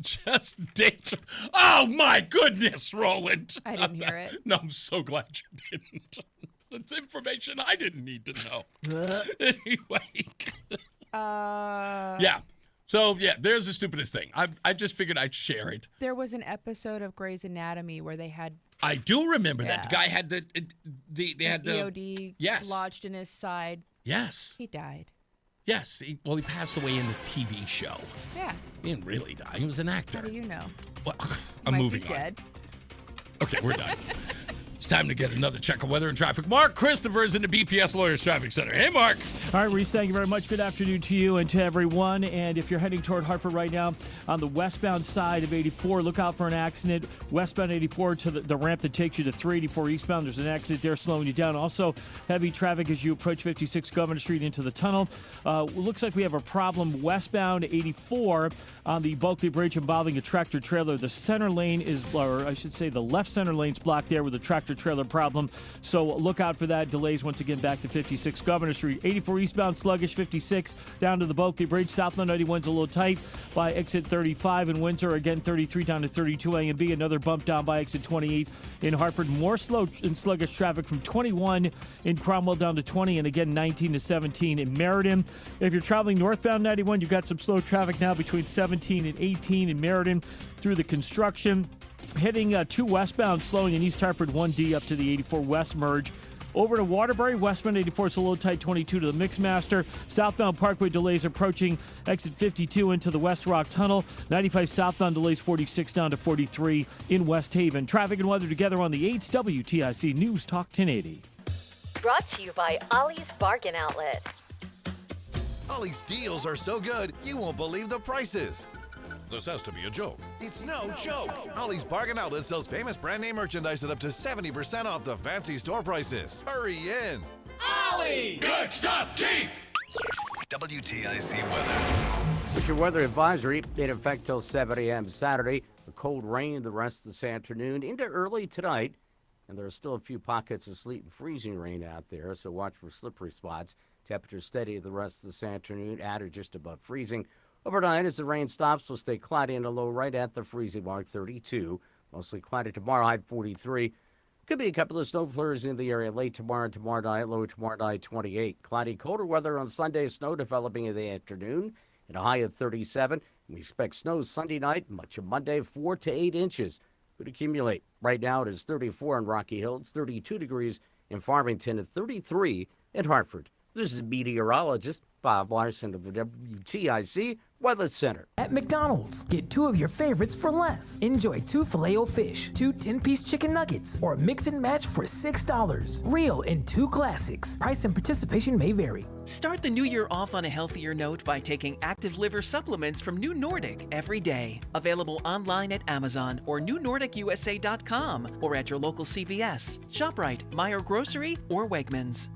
just dangerous. Oh, my goodness, Roland. I didn't hear it. No, I'm so glad you didn't. That's information I didn't need to know. Anyway. Yeah. So, yeah, there's the stupidest thing. I just figured I'd share it. There was an episode of Grey's Anatomy where they had... I do remember that. The guy had they had the EOD lodged in his side. Yes. He died. Yes. He passed away in the TV show. Yeah. He didn't really die. He was an actor. How do you know? Well, I'm moving on. Dead. Okay, we're done. It's time to get another check of weather and traffic. Mark Christopher is in the BPS Lawyers Traffic Center. Hey, Mark. All right, Reese, thank you very much. Good afternoon to you and to everyone. And if you're heading toward Hartford right now, on the westbound side of 84, look out for an accident. Westbound 84 to the ramp that takes you to 384 eastbound. There's an accident there slowing you down. Also, heavy traffic as you approach 56 Governor Street into the tunnel. Looks like we have a problem westbound 84 on the Bulkley Bridge involving a tractor trailer. The center lane is, or I should say the left center lane's blocked there with a tractor trailer problem. So look out for that. Delays once again back to 56 Governor Street. 84 eastbound sluggish, 56 down to the Bulkley Bridge. Southbound 91's a little tight by exit 35 in Windsor. Again, 33 down to 32 A and B. Another bump down by exit 28 in Hartford. More slow and sluggish traffic from 21 in Cromwell down to 20, and again 19 to 17 in Meriden. If you're traveling northbound 91, you've got some slow traffic now between 17 and 18 in Meriden through the construction. Hitting 2 westbound, slowing in East Hartford 1D up to the 84 West merge. Over to Waterbury, westbound 84 is a little tight, 22 to the Mixmaster. Southbound Parkway delays approaching exit 52 into the West Rock Tunnel. 95 southbound delays 46 down to 43 in West Haven. Traffic and weather together on the 8's WTIC News Talk 1080. Brought to you by Ollie's Bargain Outlet. Ollie's deals are so good, you won't believe the prices. This has to be a joke. It's no joke. Ollie's Bargain Outlet sells famous brand name merchandise at up to 70% off the fancy store prices. Hurry in. Ollie! Good stuff, cheap! WTIC weather. With your weather advisory in effect till 7 a.m. Saturday. A cold rain the rest of this afternoon into early tonight. And there are still a few pockets of sleet and freezing rain out there, so watch for slippery spots. Temperature steady the rest of this afternoon at or just above freezing. Overnight, as the rain stops, we'll stay cloudy and a low right at the freezing mark, 32. Mostly cloudy tomorrow, high 43. Could be a couple of snow flurries in the area late tomorrow night, low tomorrow night 28. Cloudy, colder weather on Sunday, snow developing in the afternoon at a high of 37. We expect snow Sunday night, much of Monday, 4 to 8 inches. Could accumulate. Right now it is 34 in Rocky Hills, 32 degrees in Farmington, and 33 in Hartford. This is meteorologist Bob Larson of the WTIC Weather Center. At McDonald's, get 2 of your favorites for less. Enjoy 2 Filet-O-Fish, 2 10-piece chicken nuggets, or mix and match for $6. Real and 2 classics. Price and participation may vary. Start the new year off on a healthier note by taking active liver supplements from New Nordic every day. Available online at Amazon or newnordicusa.com or at your local CVS, ShopRite, Meijer Grocery, or Wegmans.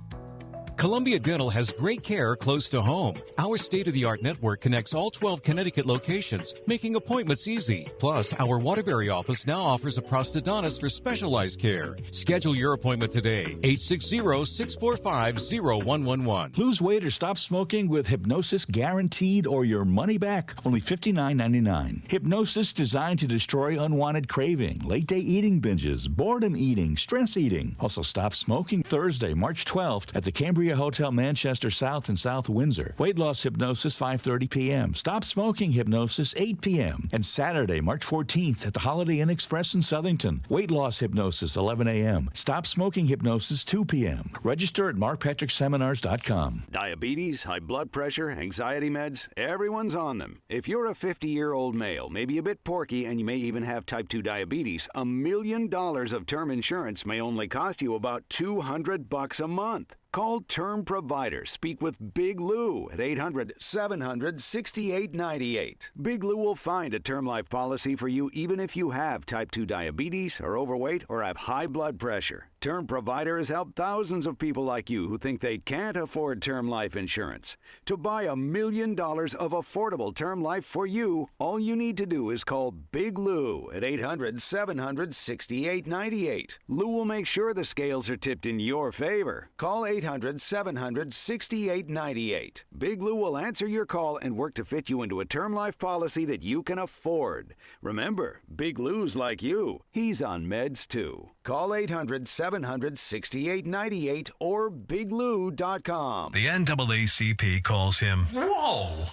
Columbia Dental has great care close to home. Our state-of-the-art network connects all 12 Connecticut locations, making appointments easy. Plus, our Waterbury office now offers a prosthodontist for specialized care. Schedule your appointment today, 860-645-0111. Lose weight or stop smoking with Hypnosis Guaranteed or your money back. Only $59.99. Hypnosis designed to destroy unwanted craving, late-day eating binges, boredom eating, stress eating. Also, stop smoking Thursday, March 12th at the Cambria Hotel, Manchester South and South Windsor. Weight loss hypnosis, 5:30 p.m. Stop smoking hypnosis, 8 p.m. And Saturday, March 14th at the Holiday Inn Express in Southington. Weight loss hypnosis, 11 a.m. Stop smoking hypnosis, 2 p.m. Register at markpatrickseminars.com. Diabetes, high blood pressure, anxiety meds, everyone's on them. If you're a 50-year-old male, maybe a bit porky, and you may even have type 2 diabetes, $1 million of term insurance may only cost you about $200 a month. Call Term Provider. Speak with Big Lou at 800-700-6898. Big Lou will find a term life policy for you even if you have type 2 diabetes, are overweight, or have high blood pressure. Term Provider has helped thousands of people like you who think they can't afford term life insurance. To buy $1 million of affordable term life for you, all you need to do is call Big Lou at 800-700-6898. Lou will make sure the scales are tipped in your favor. Call 800-700-6898. Big Lou will answer your call and work to fit you into a term life policy that you can afford. Remember, Big Lou's like you. He's on meds too. Call 800-700-6898 or biglou.com. The NAACP calls him, whoa,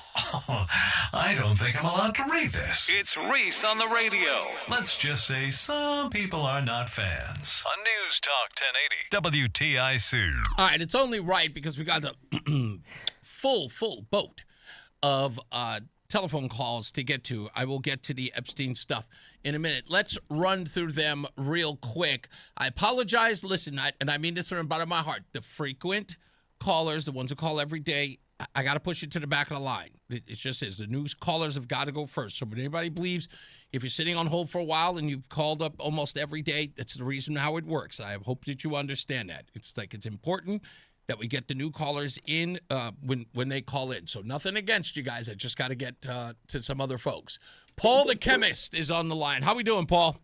I don't think I'm allowed to read this. It's Reese on the radio. Let's just say some people are not fans. On News Talk 1080, WTIC. All right, it's only right because we got a full boat of telephone calls to get to. I will get to the Epstein stuff in a minute. Let's run through them real quick. I apologize. Listen, and I mean this from the bottom of my heart. The frequent callers, the ones who call every day, I got to push it to the back of the line. It just is. The news callers have got to go first. So when anybody believes if you're sitting on hold for a while and you've called up almost every day, that's the reason how it works. I hope that you understand that. It's important that we get the new callers in when they call in. So nothing against you guys. I just got to get to some other folks. Paul the chemist is on the line. How we doing, Paul?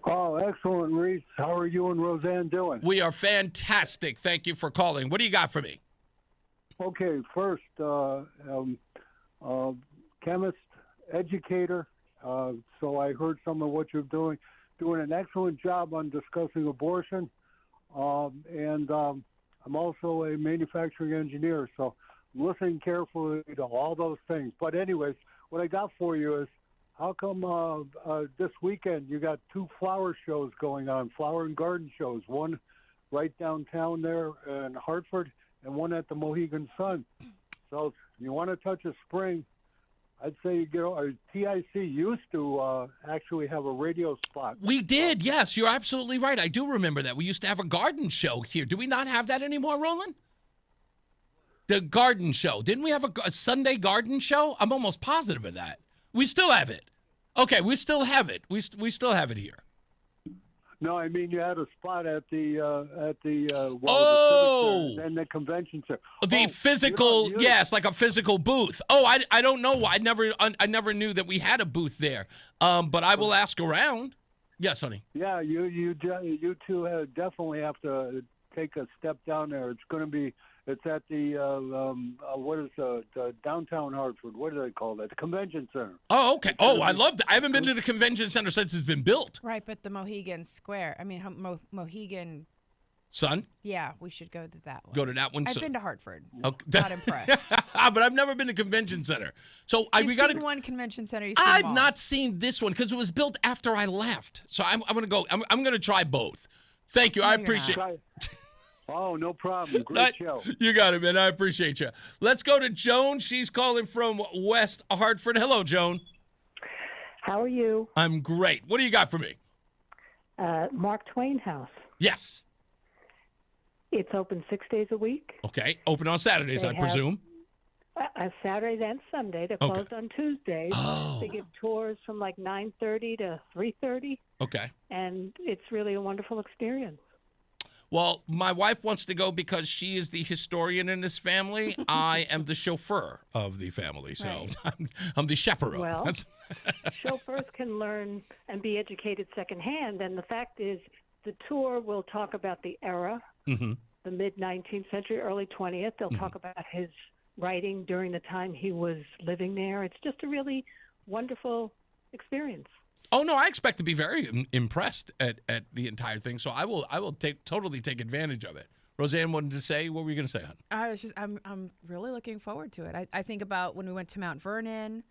Oh, excellent, Reese. How are you and Roseanne doing? We are fantastic. Thank you for calling. What do you got for me? Okay, first, chemist, educator. So I heard some of what you're doing an excellent job on discussing abortion. And I'm also a manufacturing engineer, so I'm listening carefully to all those things. But anyways, what I got for you is, how come this weekend you got 2 flower shows going on, flower and garden shows, one right downtown there in Hartford and one at the Mohegan Sun. So if you want to touch a spring, I'd say, TIC used to actually have a radio spot. We did, yes. You're absolutely right. I do remember that. We used to have a garden show here. Do we not have that anymore, Roland? The garden show. Didn't we have a Sunday garden show? I'm almost positive of that. We still have it. Okay, we still have it. We still have it here. No, I mean, you had a spot at the and the convention center. The physical, yes, like a physical booth. Oh, I don't know. I never knew that we had a booth there. But I will ask around. Yes, honey. Yeah, you two definitely have to take a step down there. It's at the downtown Hartford. What do they call that? The convention center. Oh, okay. Oh, I love that. I haven't been to the convention center since it's been built. Right, but the Mohegan Square. I mean, Mohegan. Son? Yeah, we should go to that one. Go to that one. I've been to Hartford. Okay. Not impressed. But I've never been to convention center. So You've seen one convention center. You've seen I've them all. not seen this one because it was built after I left. So I'm going to go. I'm going to try both. Thank you. I appreciate it. Oh, no problem. Great show. You got it, man. I appreciate you. Let's go to Joan. She's calling from West Hartford. Hello, Joan. How are you? I'm great. What do you got for me? Mark Twain House. Yes. It's open 6 days a week. Okay. Open on Saturdays, I presume. Saturday and Sunday. They're closed on Tuesdays. Oh. They give tours from like 9:30 to 3:30. Okay. And it's really a wonderful experience. Well, my wife wants to go because she is the historian in this family. I am the chauffeur of the family, so Right. I'm the chaperone. Well, chauffeurs can learn and be educated secondhand. And the fact is, the tour will talk about the era, Mm-hmm. the mid-19th century, early 20th. They'll talk about his writing during the time he was living there. It's just a really wonderful experience. Oh no, I expect to be very impressed at the entire thing. So I will totally take advantage of it. Roseanne wanted to say, what were you going to say, hon? I'm really looking forward to it. I think about when we went to Mount Vernon,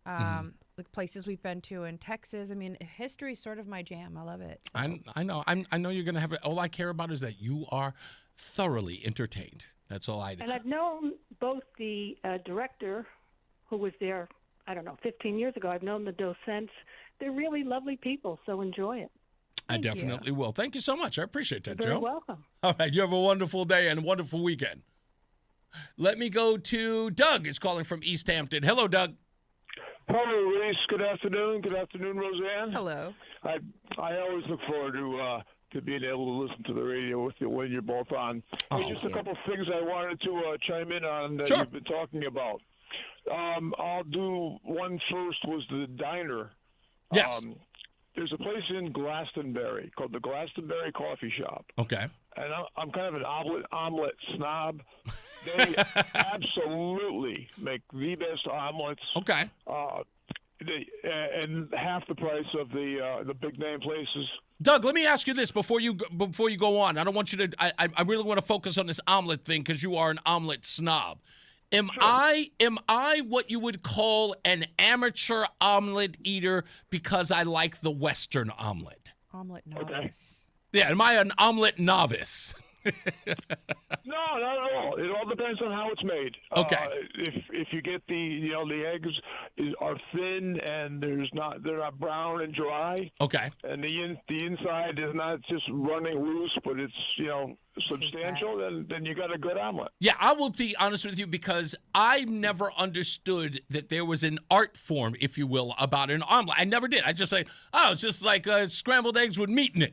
the places we've been to in Texas. I mean, history is sort of my jam. I love it. I know. I know you're going to have it. All I care about is that you are thoroughly entertained. That's all I do. And I've known both the director, who was there, 15 years ago. I've known the docents. They're really lovely people, so enjoy it. I definitely will. Thank you so much. I appreciate that, You're Joe. very welcome. All right. You have a wonderful day and a wonderful weekend. Let me go to Doug. Is calling from East Hampton. Hello, Doug. Hello, Reese. Good afternoon. Good afternoon, Roseanne. Hello. I always look forward to being able to listen to the radio with you when you're both on. Hey, just a couple of things I wanted to chime in on that you've been talking about. I'll do one first. Was the diner. Yes. There's a place in Glastonbury called the Glastonbury Coffee Shop. Okay. And I'm kind of an omelet snob. They absolutely make the best omelets. Okay. And half the price of the big name places. Doug, let me ask you this before you go on. I don't want you to. I really want to focus on this omelet thing because you are an omelet snob. Am I what you would call an amateur omelet eater because I like the Western omelet? Omelet novice. Yeah, am I an omelet novice? No, not at all. It all depends on how it's made. Okay. If you get the eggs are thin and they're not brown and dry. Okay. And the inside is not just running loose, but it's substantial. Then you got a good omelet. Yeah, I will be honest with you because I never understood that there was an art form, if you will, about an omelet. I never did. I just say, it's just like scrambled eggs with meat in it.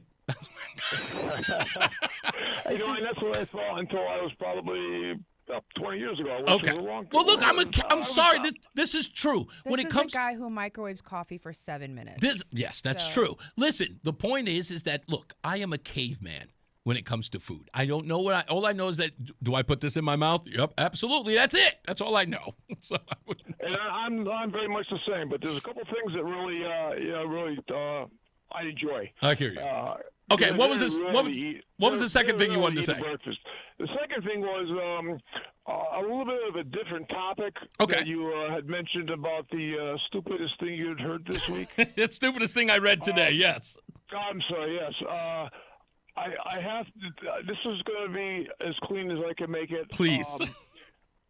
And that's what I thought until I was probably about 20 years ago. Okay. Well, look, I'm sorry. This is true. This is a guy who microwaves coffee for 7 minutes. Yes, that's true. Listen, the point is that, look, I am a caveman when it comes to food. I don't know all I know is that, do I put this in my mouth? Yep, absolutely. That's it. That's all I know. So and I'm very much the same, but there's a couple things that really I enjoy. I hear you. Okay, what was this? What was the second thing you wanted to say? Breakfast. The second thing was a little bit of a different topic that you had mentioned about the stupidest thing you'd heard this week. The stupidest thing I read today. Yes. I'm sorry. Yes. I have to. This is going to be as clean as I can make it. Please.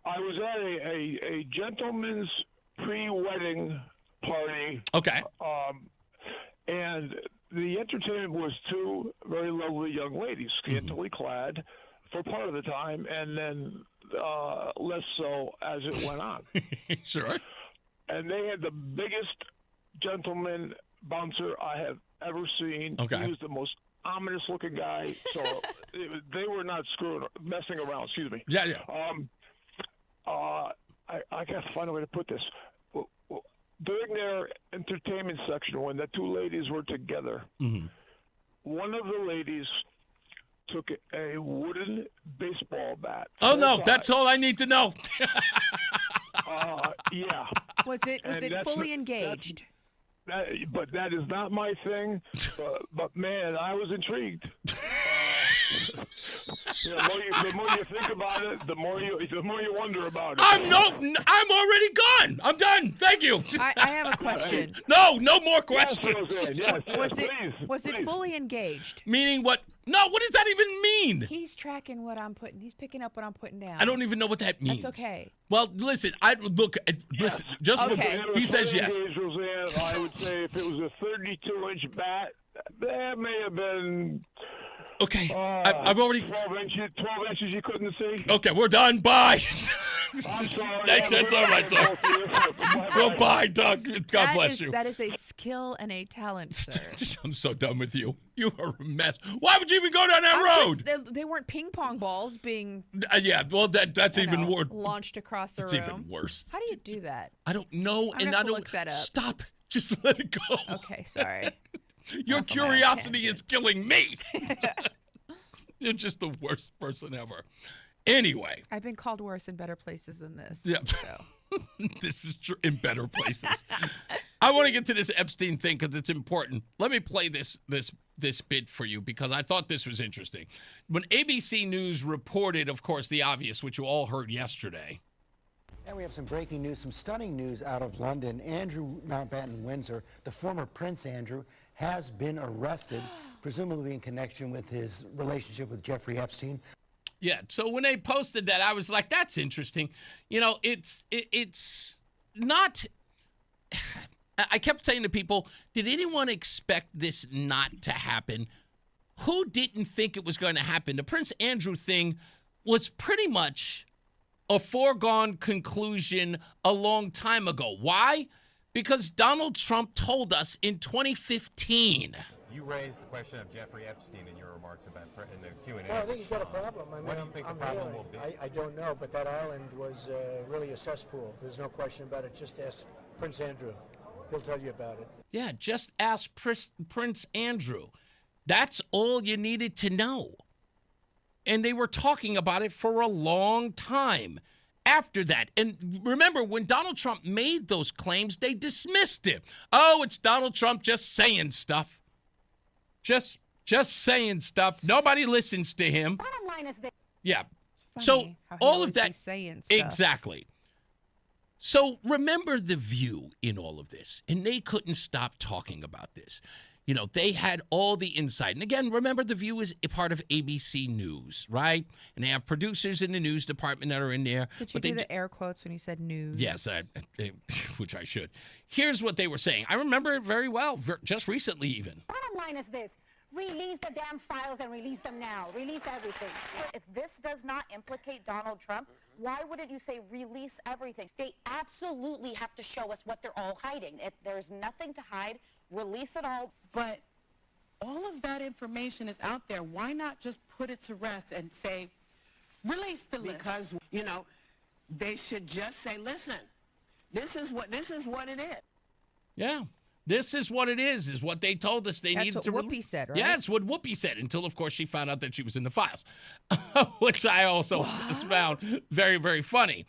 I was at a gentleman's pre-wedding party. Okay. And the entertainment was two very lovely young ladies, scantily clad for part of the time, and then less so as it went on. Sure. And they had the biggest gentleman bouncer I have ever seen. Okay. He was the most ominous-looking guy. So they were not messing around. Excuse me. Yeah. I got to find a way to put this. During their entertainment section, when the two ladies were together, one of the ladies took a wooden baseball bat. Oh, no, that's all I need to know. Yeah. Was it fully engaged? But that is not my thing. But man, I was intrigued. The more you think about it, the more you wonder about it. I'm already gone. I'm done. Thank you. I have a question. No more questions. Yes, was it fully engaged? Meaning what? No, what does that even mean? He's tracking what I'm putting. He's picking up what I'm putting down. I don't even know what that means. That's okay. Well, listen. Listen. Just okay. He says yes. I would say if it was a 32-inch bat, that may have been. Okay, I've already 12 inches you couldn't see. Okay, we're done. Bye. I'm sorry. That's all right, Doug. Goodbye, Doug. God bless you. That is a skill and a talent, sir. I'm so done with you. You are a mess. Why would you even go down that road? They weren't ping pong balls being. Yeah, well, that's even worse. Launched across the room. It's even worse. How do you do that? I don't know, I'm gonna look that up. Stop. Just let it go. Okay, sorry. Your curiosity is killing me. You're just the worst person ever. Anyway. I've been called worse in better places than this. Yeah. So. This is true in better places. I want to get to this Epstein thing because it's important. Let me play this bit for you because I thought this was interesting. When ABC News reported, of course, the obvious, which you all heard yesterday. And we have some breaking news, some stunning news out of London. Andrew Mountbatten Windsor, the former Prince Andrew, has been arrested, presumably in connection with his relationship with Jeffrey Epstein. Yeah, so when they posted that, I was like, that's interesting. You know, it's not... I kept saying to people, did anyone expect this not to happen? Who didn't think it was going to happen? The Prince Andrew thing was pretty much a foregone conclusion a long time ago. Why? Because Donald Trump told us in 2015. You raised the question of Jeffrey Epstein in your remarks about in the Q&A. Well, I think he's got a problem. I mean, what do you think the problem will be? I don't know, but that island was really a cesspool. There's no question about it. Just ask Prince Andrew. He'll tell you about it. Yeah, just ask Prince Andrew. That's all you needed to know. And they were talking about it for a long time after that. And remember, when Donald Trump made those claims, they dismissed him. Oh, it's Donald Trump just saying stuff. Just saying stuff. Nobody listens to him. Bottom line is that. Yeah. So all of that. Saying stuff. Exactly. So remember The View in all of this. And they couldn't stop talking about this. You know, they had all the insight. And again, remember, The View is a part of ABC News, right? And they have producers in the news department that are in there. Did you do the air quotes when you said news? Yes, which I should. Here's what they were saying. I remember it very well, just recently even. Bottom line is this. Release the damn files and release them now. Release everything. If this does not implicate Donald Trump, why wouldn't you say release everything? They absolutely have to show us what they're all hiding. If there's nothing to hide, release it all. But all of that information is out there. Why not just put it to rest and say, release the list? Because, you know, they should just say, listen, this is what it is. Yeah. This is what it is what they told us they needed to. That's what Whoopi said, right? Yeah, it's what Whoopi said until, of course, she found out that she was in the files, which I also found very, very funny.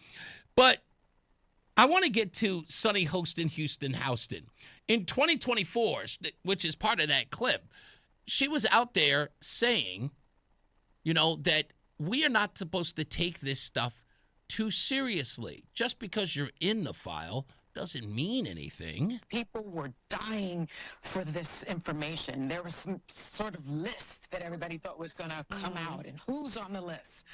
But I want to get to Sunny Houston Houston. In 2024, which is part of that clip, she was out there saying, you know, that we are not supposed to take this stuff too seriously. Just because you're in the file doesn't mean anything. People were dying for this information. There was some sort of list that everybody thought was going to come out, and who's on the list.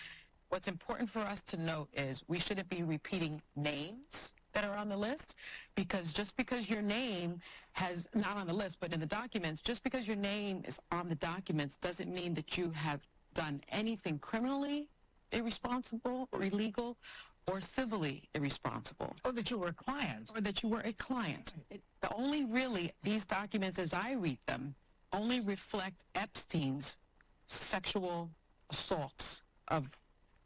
What's important for us to note is we shouldn't be repeating names that are on the list, because just because your name has, not on the list, but in the documents, just because your name is on the documents doesn't mean that you have done anything criminally irresponsible or illegal or civilly irresponsible. Or that you were a client. Or that you were a client. The only really, these documents as I read them, only reflect Epstein's sexual assaults of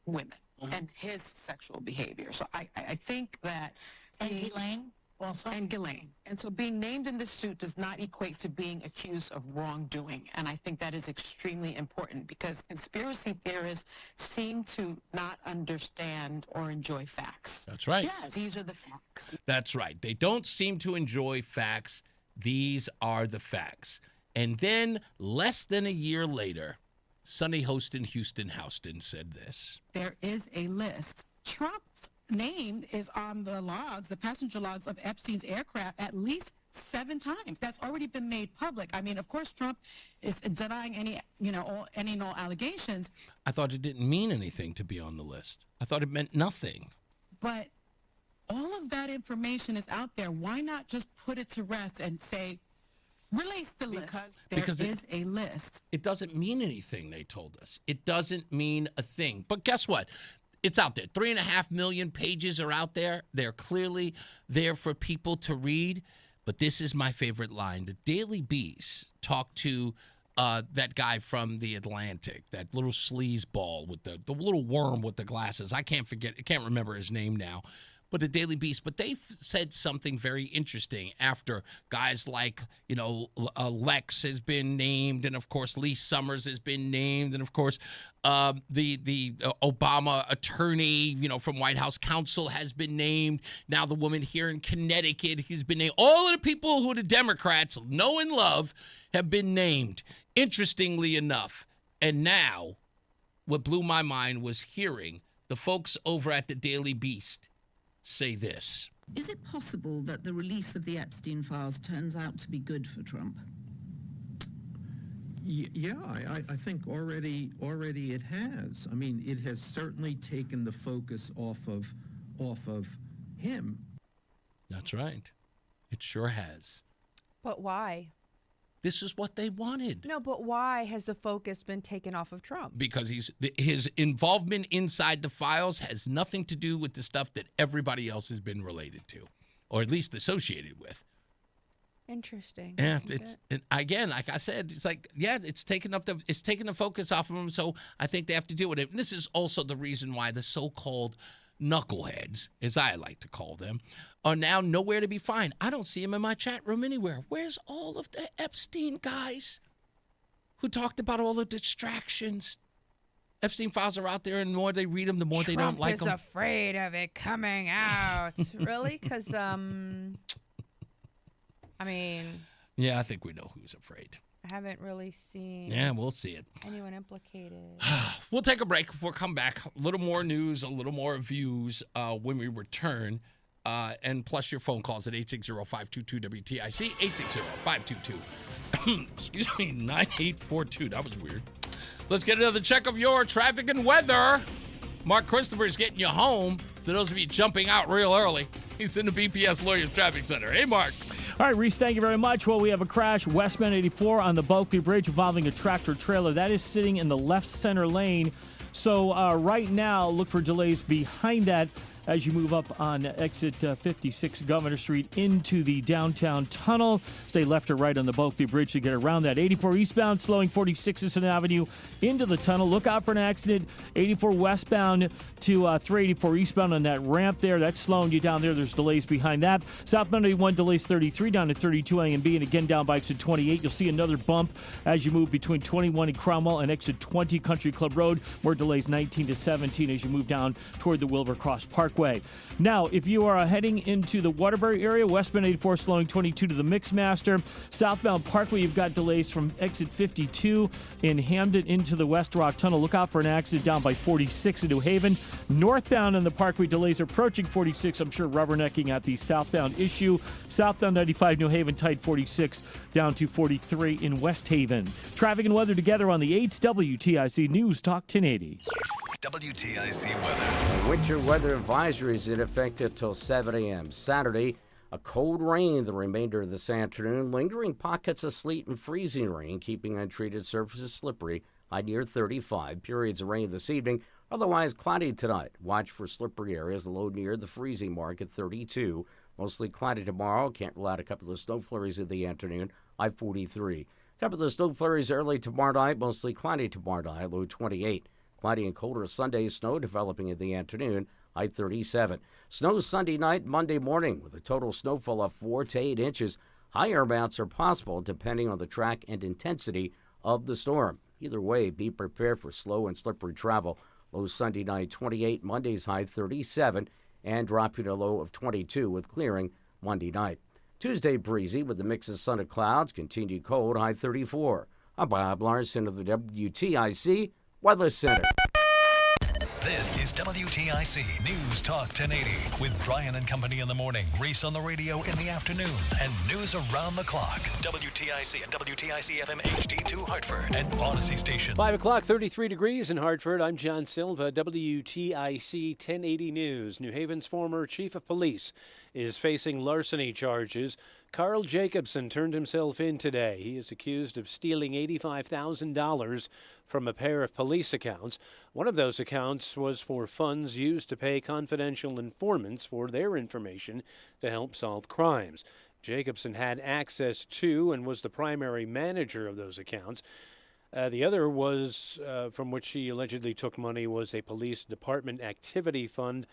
women and his sexual behavior. So I think that... And Elaine, Also, and Ghislaine. And so being named in this suit does not equate to being accused of wrongdoing. And I think that is extremely important because conspiracy theorists seem to not understand or enjoy facts. That's right. Yes, these are the facts. That's right. They don't seem to enjoy facts. These are the facts. And then less than a year later, Sunny Houston Houston said this. There is a list. Trump's name is on the logs, the passenger logs of Epstein's aircraft at least 7 times. That's already been made public. I mean, of course, Trump is denying any null allegations. I thought it didn't mean anything to be on the list. I thought it meant nothing. But all of that information is out there. Why not just put it to rest and say, release the list? There is a list. It doesn't mean anything, they told us. It doesn't mean a thing. But guess what? It's out there. 3.5 million pages are out there. They're clearly there for people to read. But this is my favorite line. The Daily Beast talked to that guy from The Atlantic, that little sleazeball with the little worm with the glasses. I can't remember his name now. But the Daily Beast. But they said something very interesting after guys like, Lex has been named, and of course Lee Summers has been named, and of course the Obama attorney, from White House counsel has been named. Now the woman here in Connecticut has been named. All of the people who the Democrats know and love have been named. Interestingly enough, and now what blew my mind was hearing the folks over at the Daily Beast say this. Is it possible that the release of the Epstein files turns out to be good for Trump? Yeah, I think already it has. I mean, it has certainly taken the focus off of him. That's right. It sure has. But why? This is what they wanted. No, but why has the focus been taken off of Trump? Because his involvement inside the files has nothing to do with the stuff that everybody else has been related to, or at least associated with. Interesting. Yeah, again, like I said, it's like, it's taking the focus off of him. So I think they have to deal with it. And this is also the reason why the so-called knuckleheads, as I like to call them, are now nowhere to be found. I don't see them in my chat room anywhere. Where's all of the Epstein guys who talked about all the distractions? Epstein files are out there, and the more they read them, the more they don't like them. Trump is afraid of it coming out. Really? Because, I mean... Yeah, I think we know who's afraid. I haven't really seen... Yeah, we'll see it. Anyone implicated. We'll take a break. We'll come back. A little more news, a little more views when we return. And plus your phone calls at 860-522-WTIC, 860-522, excuse me, 9842. That was weird. Let's get another check of your traffic and weather. Mark Christopher is getting you home. For those of you jumping out real early, he's in the BPS Lawyers Traffic Center. Hey, Mark. All right, Reese, thank you very much. Well, we have a crash westbound 84 on the Bulkley Bridge involving a tractor trailer. That is sitting in the left center lane. So right now, look for delays behind that as you move up on exit 56 Governor Street into the downtown tunnel. Stay left or right on the Bulkley Bridge to get around that. 84 eastbound, slowing 46 Cicero Avenue into the tunnel. Look out for an accident. 84 westbound to 384 eastbound on that ramp there. That's slowing you down there. There's delays behind that. Southbound 81 delays 33 down to 32 A and B, and again down by exit 28. You'll see another bump as you move between 21 and Cromwell and exit 20 Country Club Road. More delays 19 to 17 as you move down toward the Wilbur Cross Parkway. Now, if you are heading into the Waterbury area, westbound 84 slowing 22 to the Mixmaster. Southbound Parkway, you've got delays from exit 52 in Hamden into the West Rock Tunnel. Look out for an accident down by 46 in New Haven. Northbound on the Parkway, delays approaching 46. I'm sure rubbernecking at the southbound issue. Southbound 95 New Haven, tight 46 down to 43 in West Haven. Traffic and weather together on the 8th WTIC News Talk 1080. WTIC weather. Winter weather advisory is in effect until 7 a.m. Saturday, a cold rain the remainder of this afternoon. Lingering pockets of sleet and freezing rain, keeping untreated surfaces slippery. High near 35. Periods of rain this evening. Otherwise cloudy tonight. Watch for slippery areas. Low near the freezing mark at 32. Mostly cloudy tomorrow. Can't rule out a couple of snow flurries in the afternoon. High 43. A couple of snow flurries early tomorrow night. Mostly cloudy tomorrow night. Low 28. Cloudy and colder Sunday, snow developing in the afternoon. high 37. Snow Sunday night, Monday morning with a total snowfall of 4 to 8 inches. Higher amounts are possible depending on the track and intensity of the storm. Either way, be prepared for slow and slippery travel. Low Sunday night 28, Monday's high 37, and dropping to a low of 22 with clearing Monday night. Tuesday breezy with a mix of sun and clouds, continued cold, high 34. I'm Bob Larson of the WTIC Weather Center. This is WTIC News Talk 1080 with Brian and Company in the morning, Reese on the radio in the afternoon, and news around the clock. WTIC and WTIC FM HD2 Hartford and Odyssey Station. 5 o'clock, 33 degrees in Hartford. I'm John Silva, WTIC 1080 News. New Haven's former chief of police is facing larceny charges. Carl Jacobson turned himself in today. He is accused of stealing $85,000 from a pair of police accounts. One of those accounts was for funds used to pay confidential informants for their information to help solve crimes. Jacobson had access to and was the primary manager of those accounts. The other was, from which he allegedly took money, was a police department activity fund.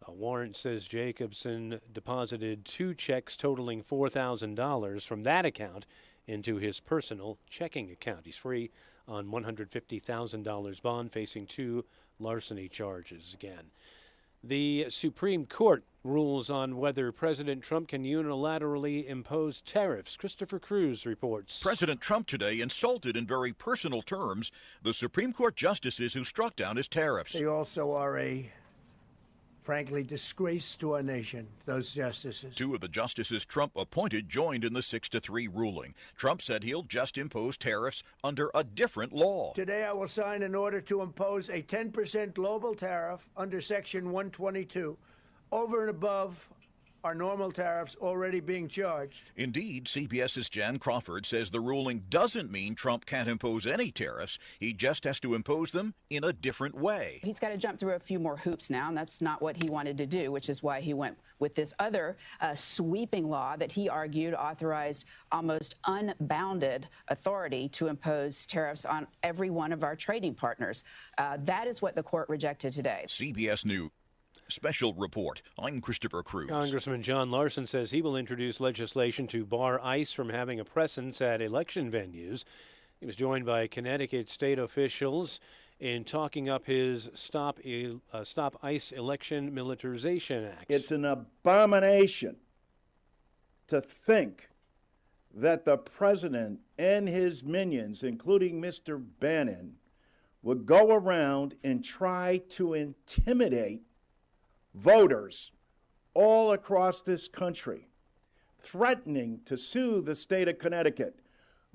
A warrant says Jacobson deposited 2 checks totaling $4,000 from that account into his personal checking account. He's free on $150,000 bond, facing 2 larceny charges again. The Supreme Court rules on whether President Trump can unilaterally impose tariffs. Christopher Cruz reports. President Trump today insulted in very personal terms the Supreme Court justices who struck down his tariffs. They also are frankly, disgrace to our nation, those justices. 2 of the justices Trump appointed joined in the 6-3 ruling. Trump said he'll just impose tariffs under a different law. Today I will sign an order to impose a 10% global tariff under Section 122 over and above our normal tariffs already being charged. Indeed, CBS's Jan Crawford says the ruling doesn't mean Trump can't impose any tariffs. He just has to impose them in a different way. He's got to jump through a few more hoops now, and that's not what he wanted to do, which is why he went with this other sweeping law that he argued authorized almost unbounded authority to impose tariffs on every one of our trading partners. That is what the court rejected today. CBS News Special Report. I'm Christopher Cruz. Congressman John Larson says he will introduce legislation to bar ICE from having a presence at election venues. He was joined by Connecticut state officials in talking up his Stop ICE Election Militarization Act. It's an abomination to think that the president and his minions, including Mr. Bannon, would go around and try to intimidate voters all across this country, threatening to sue the state of Connecticut.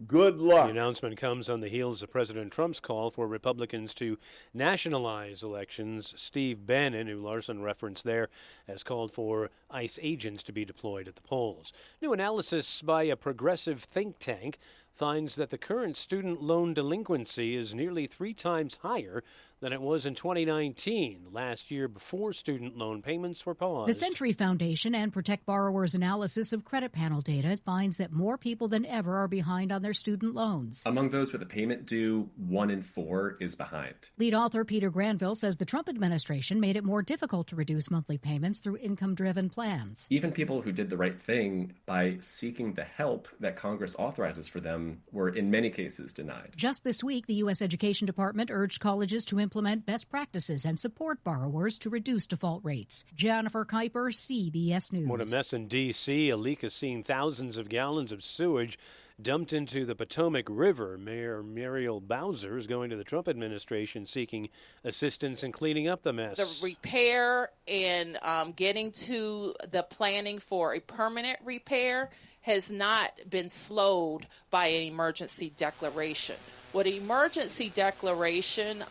Good luck. The announcement comes on the heels of President Trump's call for Republicans to nationalize elections. Steve Bannon, who Larson referenced there, has called for ICE agents to be deployed at the polls. New analysis by a progressive think tank finds that the current student loan delinquency is nearly 3 times higher than it was in 2019, the last year before student loan payments were paused. The Century Foundation and Protect Borrowers analysis of credit panel data finds that more people than ever are behind on their student loans. Among those with a payment due, 1 in 4 is behind. Lead author Peter Granville says the Trump administration made it more difficult to reduce monthly payments through income-driven plans. Even people who did the right thing by seeking the help that Congress authorizes for them were in many cases denied. Just this week, the U.S. Education Department urged colleges to implement best practices and support borrowers to reduce default rates. Jennifer Kuiper, CBS News. What a mess in D.C. A leak has seen thousands of gallons of sewage dumped into the Potomac River. Mayor Muriel Bowser is going to the Trump administration seeking assistance in cleaning up the mess. The repair and getting to the planning for a permanent repair has not been slowed by an emergency declaration. What emergency declaration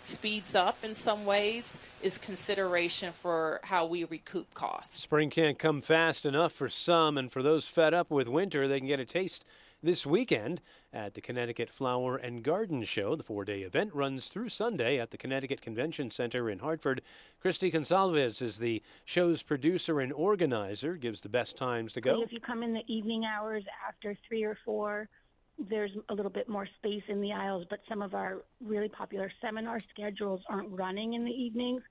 speeds up in some ways is consideration for how we recoup costs. Spring can't come fast enough for some, and for those fed up with winter, they can get a taste this weekend at the Connecticut Flower and Garden Show. The 4-day event runs through Sunday at the Connecticut Convention Center in Hartford. Christy Gonsalves is the show's producer and organizer, gives the best times to go. If you come in the evening hours after 3 or 4, there's a little bit more space in the aisles, but some of our really popular seminar schedules aren't running in the evenings.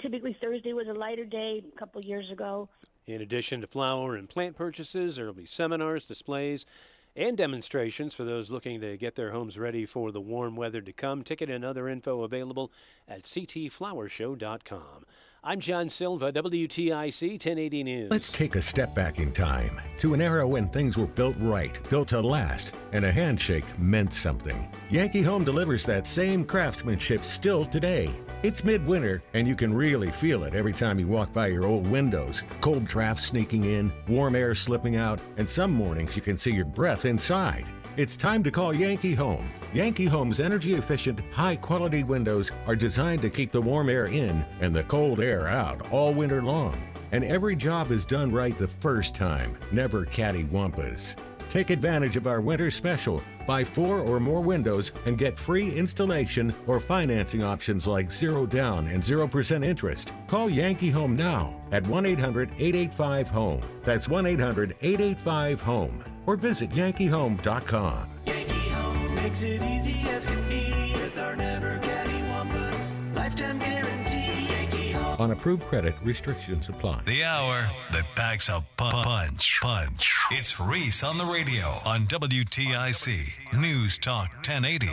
Typically Thursday was a lighter day a couple years ago. In addition to flower and plant purchases, there will be seminars, displays, and demonstrations for those looking to get their homes ready for the warm weather to come. Ticket and other info available at ctflowershow.com. I'm John Silva, WTIC 1080 News. Let's take a step back in time to an era when things were built right, built to last, and a handshake meant something. Yankee Home delivers that same craftsmanship still today. It's midwinter, and you can really feel it every time you walk by your old windows. Cold drafts sneaking in, warm air slipping out, and some mornings you can see your breath inside. It's time to call Yankee Home. Yankee Home's energy-efficient, high-quality windows are designed to keep the warm air in and the cold air out all winter long. And every job is done right the first time, never cattywampus. Take advantage of our winter special. Buy 4 or more windows and get free installation or financing options like 0 down and 0% interest. Call Yankee Home now at 1-800-885-HOME. That's 1-800-885-HOME. Or visit yankeehome.com. Yankee Home makes it easy as can be with our never cattywampus lifetime guarantee. Yankee Home. On approved credit, restrictions apply. The hour that packs a punch. It's Reese on the radio on WTIC News Talk 1080.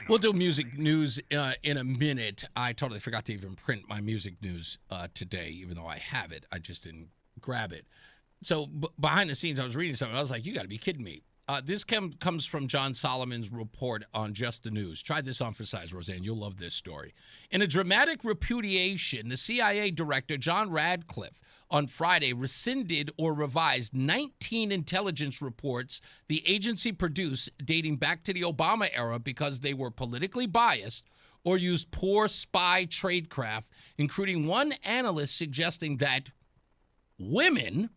We'll do music news in a minute. I totally forgot to even print my music news today, even though I have it. I just didn't grab it. So behind the scenes, I was reading something. I was like, you got to be kidding me. This comes from John Solomon's report on Just the News. Try this on for size, Roseanne. You'll love this story. In a dramatic repudiation, the CIA director, John Radcliffe, on Friday rescinded or revised 19 intelligence reports the agency produced dating back to the Obama era because they were politically biased or used poor spy tradecraft, including one analyst suggesting that women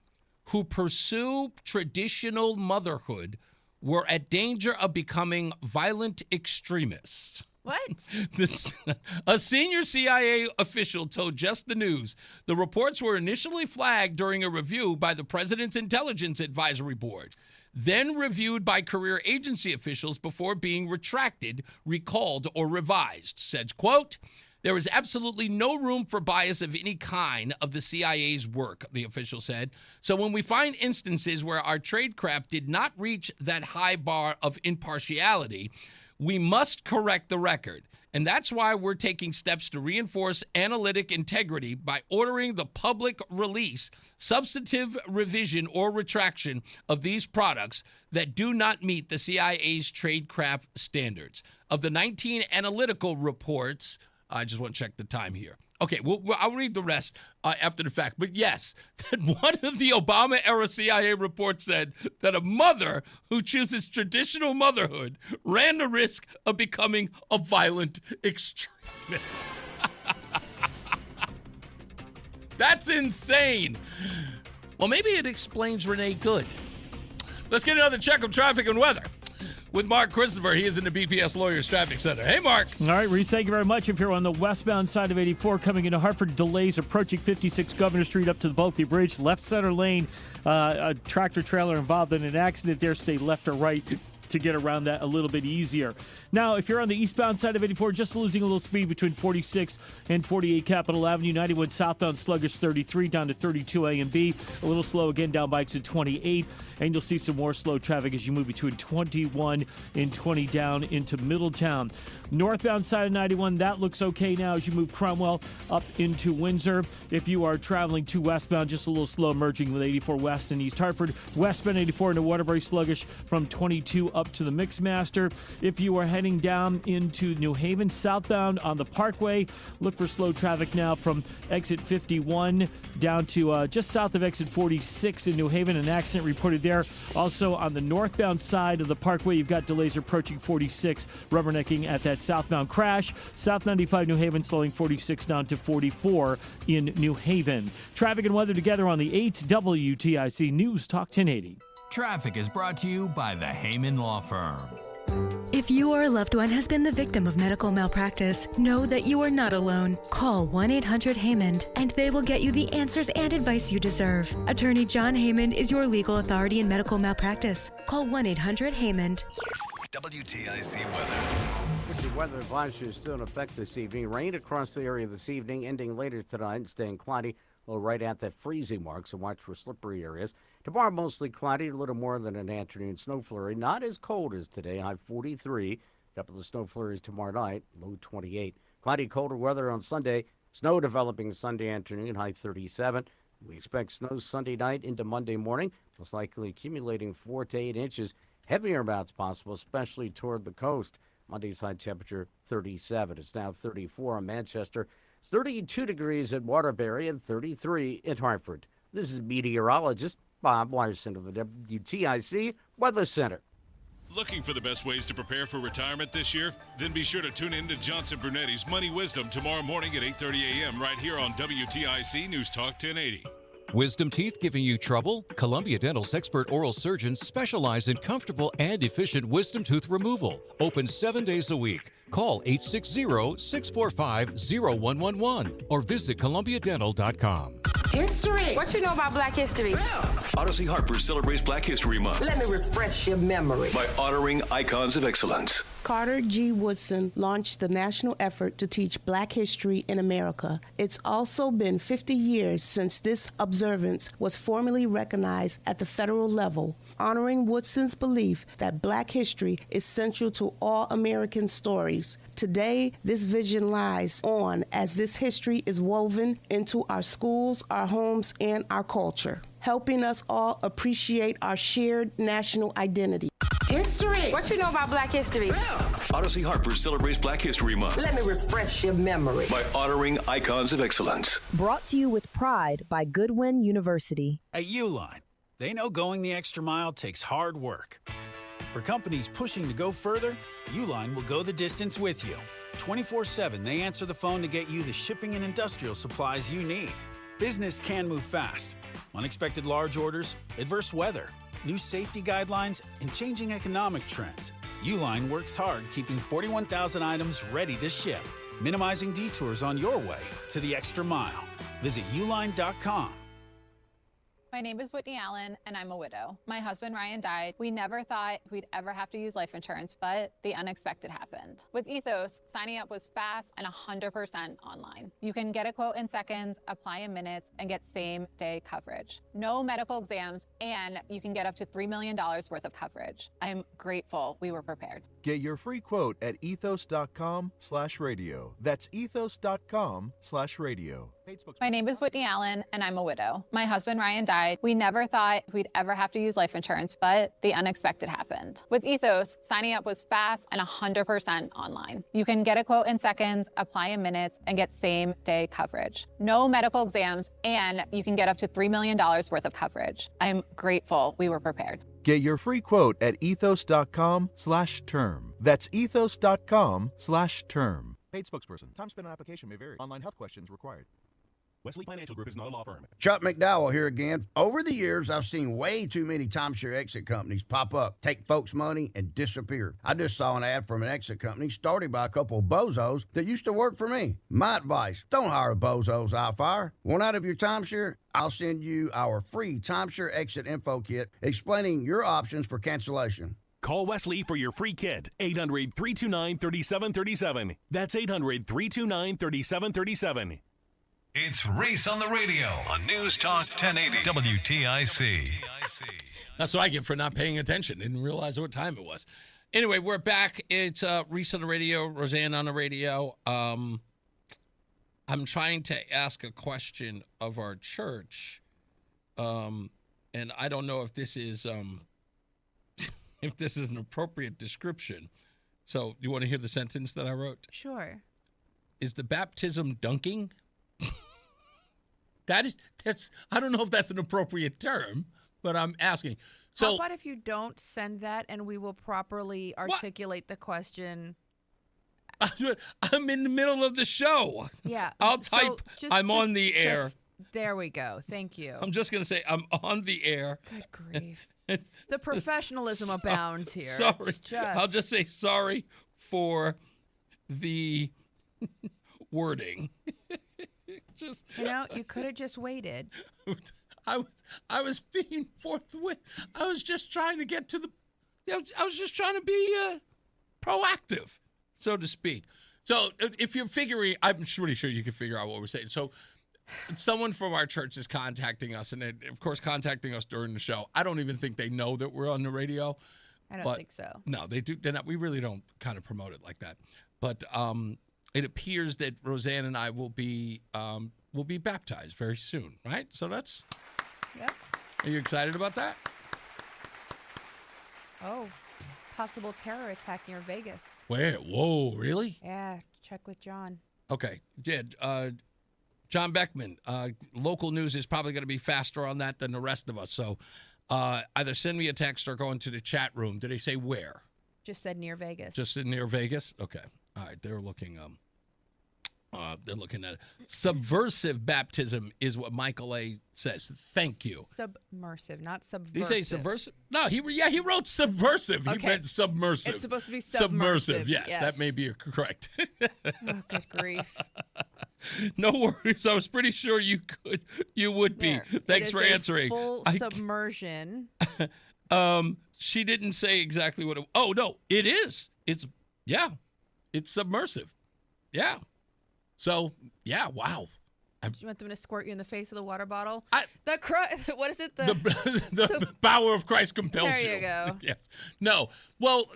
who pursue traditional motherhood were at danger of becoming violent extremists. What? A senior CIA official told Just the News the reports were initially flagged during a review by the President's Intelligence Advisory Board, then reviewed by career agency officials before being retracted, recalled, or revised. Said, quote, "There is absolutely no room for bias of any kind of the CIA's work," the official said. "So when we find instances where our tradecraft did not reach that high bar of impartiality, we must correct the record. And that's why we're taking steps to reinforce analytic integrity by ordering the public release, substantive revision, or retraction of these products that do not meet the CIA's tradecraft standards. Of the 19 analytical reports," I just want to check the time here. Okay, I'll read the rest after the fact. But yes, that one of the Obama-era CIA reports said that a mother who chooses traditional motherhood ran the risk of becoming a violent extremist. That's insane. Well, maybe it explains Renee Good. Let's get another check of traffic and weather with Mark Christopher. He is in the BPS Lawyers Traffic Center. Hey, Mark. All right, Reese, thank you very much. If you're on the westbound side of 84 coming into Hartford, delays approaching 56 Governor Street up to the Bulkley Bridge, left center lane, a tractor trailer involved in an accident there. Stay left or right to get around that a little bit easier. Now, if you're on the eastbound side of 84, just losing a little speed between 46 and 48 Capitol Avenue. 91 southbound sluggish 33 down to 32 A and B. A little slow again down by exit 28. And you'll see some more slow traffic as you move between 21 and 20 down into Middletown. Northbound side of 91, that looks okay now as you move Cromwell up into Windsor. If you are traveling to westbound, just a little slow merging with 84 West and East Hartford. Westbound 84 into Waterbury sluggish from 22 up to the Mixmaster. If you are heading down into New Haven, southbound on the Parkway, look for slow traffic now from exit 51 down to just south of exit 46 in New Haven. An accident reported there. Also on the northbound side of the Parkway, you've got delays approaching 46, rubbernecking at that southbound crash. South 95 New Haven slowing 46 down to 44 in New Haven. Traffic and weather together on the 8th WTIC News Talk 1080. Traffic is brought to you by the Heyman Law Firm. If you or a loved one has been the victim of medical malpractice, know that you are not alone. Call 1-800-HEYMAN and they will get you the answers and advice you deserve. Attorney John Heyman is your legal authority in medical malpractice. Call 1-800-HEYMAN. WTIC weather. Winter weather advisory is still in effect this evening. Rain across the area this evening, ending later tonight and staying cloudy. Well, right at that freezing mark, so watch for slippery areas. Tomorrow, mostly cloudy, a little more than an afternoon snow flurry. Not as cold as today, high 43. Couple of snow flurries tomorrow night, low 28. Cloudy, colder weather on Sunday. Snow developing Sunday afternoon, high 37. We expect snow Sunday night into Monday morning, most likely accumulating 4 to 8 inches. Heavier amounts possible, especially toward the coast. Monday's high temperature, 37. It's now 34 in Manchester. It's 32 degrees at Waterbury and 33 in Hartford. This is meteorologist Bob Larson of the WTIC Weather Center. Looking for the best ways to prepare for retirement this year? Then be sure to tune in to Johnson Brunetti's Money Wisdom tomorrow morning at 8:30 a.m. right here on WTIC News Talk 1080. Wisdom teeth giving you trouble? Columbia Dental's expert oral surgeons specialize in comfortable and efficient wisdom tooth removal. Open 7 days a week. Call 860-645-0111 or visit columbiadental.com. History. What you know about Black history? Odyssey Harper celebrates Black History Month Let me refresh your memory. by honoring icons of excellence. Carter G. Woodson launched the national effort to teach Black history in America. It's also been 50 years since this observance was formally recognized at the federal level, honoring Woodson's belief that Black history is central to all American stories. Today, this vision lies on as this history is woven into our schools, our homes, and our culture, helping us all appreciate our shared national identity. History. What you know about Black history? Odyssey Harper celebrates Black History Month Let me refresh your memory. by honoring icons of excellence. Brought to you with pride by Goodwin University. At Uline, they know going the extra mile takes hard work. For companies pushing to go further, Uline will go the distance with you. 24/7, they answer the phone to get you the shipping and industrial supplies you need. Business can move fast. Unexpected large orders, adverse weather, new safety guidelines, and changing economic trends. Uline works hard keeping 41,000 items ready to ship, minimizing detours on your way to the extra mile. Visit uline.com. My name is Whitney Allen, and I'm a widow. My husband, Ryan, died. We never thought we'd ever have to use life insurance, but the unexpected happened. With Ethos, signing up was fast and 100% online. You can get a quote in seconds, apply in minutes, and get same-day coverage. No medical exams, and you can get up to $3 million worth of coverage. I'm grateful we were prepared. Get your free quote at ethos.com/radio. That's ethos.com/radio. My name is Whitney Allen, and I'm a widow. My husband, Ryan, died. We never thought we'd ever have to use life insurance, but the unexpected happened. With Ethos, signing up was fast and 100% online. You can get a quote in seconds, apply in minutes, and get same-day coverage. No medical exams, and you can get up to $3 million worth of coverage. I'm grateful we were prepared. Get your free quote at ethos.com/term. That's ethos.com/term. Paid spokesperson. Time spent on application may vary. Online health questions required. Wesley Financial Group is not a law firm. Chuck McDowell here again. Over the years, I've seen way too many timeshare exit companies pop up, take folks' money, and disappear. I just saw an ad from an exit company started by a couple of bozos that used to work for me. My advice, don't hire bozos I fire. Want out of your timeshare? I'll send you our free timeshare exit info kit explaining your options for cancellation. Call Wesley for your free kit. 800-329-3737. That's 800-329-3737. It's Reese on the radio on News Talk 1080 WTIC. That's what I get for not paying attention. Didn't realize what time it was. Anyway, we're back. It's Reese on the radio, Roseanne on the radio. I'm trying to ask a question of our church, and I don't know if this is if this is an appropriate description. So, you want to hear the sentence that I wrote? Sure. Is the baptism dunking? That's I don't know if that's an appropriate term, but I'm asking. So how about if you don't send that and we will properly articulate the question? I'm in the middle of the show. Yeah. I'll type I'm on the air. There we go. Thank you. I'm just going to say I'm on the air. Good grief. The professionalism abounds here. Sorry. I'll just say sorry for the wording. You could have just waited. I was being forthwith. I was just trying to get to I was just trying to be proactive. so to speak. So if you're figuring, I'm pretty sure you can figure out what we're saying. So someone from our church is contacting us, and of course contacting us during the show. I don't even think they know that we're on the radio. I don't think so. No, they do. They're not, we really don't kind of promote it like that. But it appears that Roseanne and I will be baptized very soon, right? So that's. Yep. Are you excited about that? Oh, possible terror attack near Vegas. Where? Whoa, really? Yeah, check with John. Okay, did John Beckman? Local news is probably going to be faster on that than the rest of us. So either send me a text or go into the chat room. Did they say where? Just said near Vegas. Just near Vegas? Okay. All right. They're looking at it. Subversive baptism is what Michael A. says. Thank you. Submersive, not subversive. Did he say subversive? No, he wrote subversive. He meant submersive. It's supposed to be submersive. Yes, that may be correct. Oh, good grief. No worries. I was pretty sure you would be. Thanks for answering. Full submersion. She didn't say exactly what it. Oh no, it is. It's submersive. Yeah. So yeah, wow. You want them to squirt you in the face with a water bottle? What is it? The power of Christ compels you. There you go. Yes. No. Well,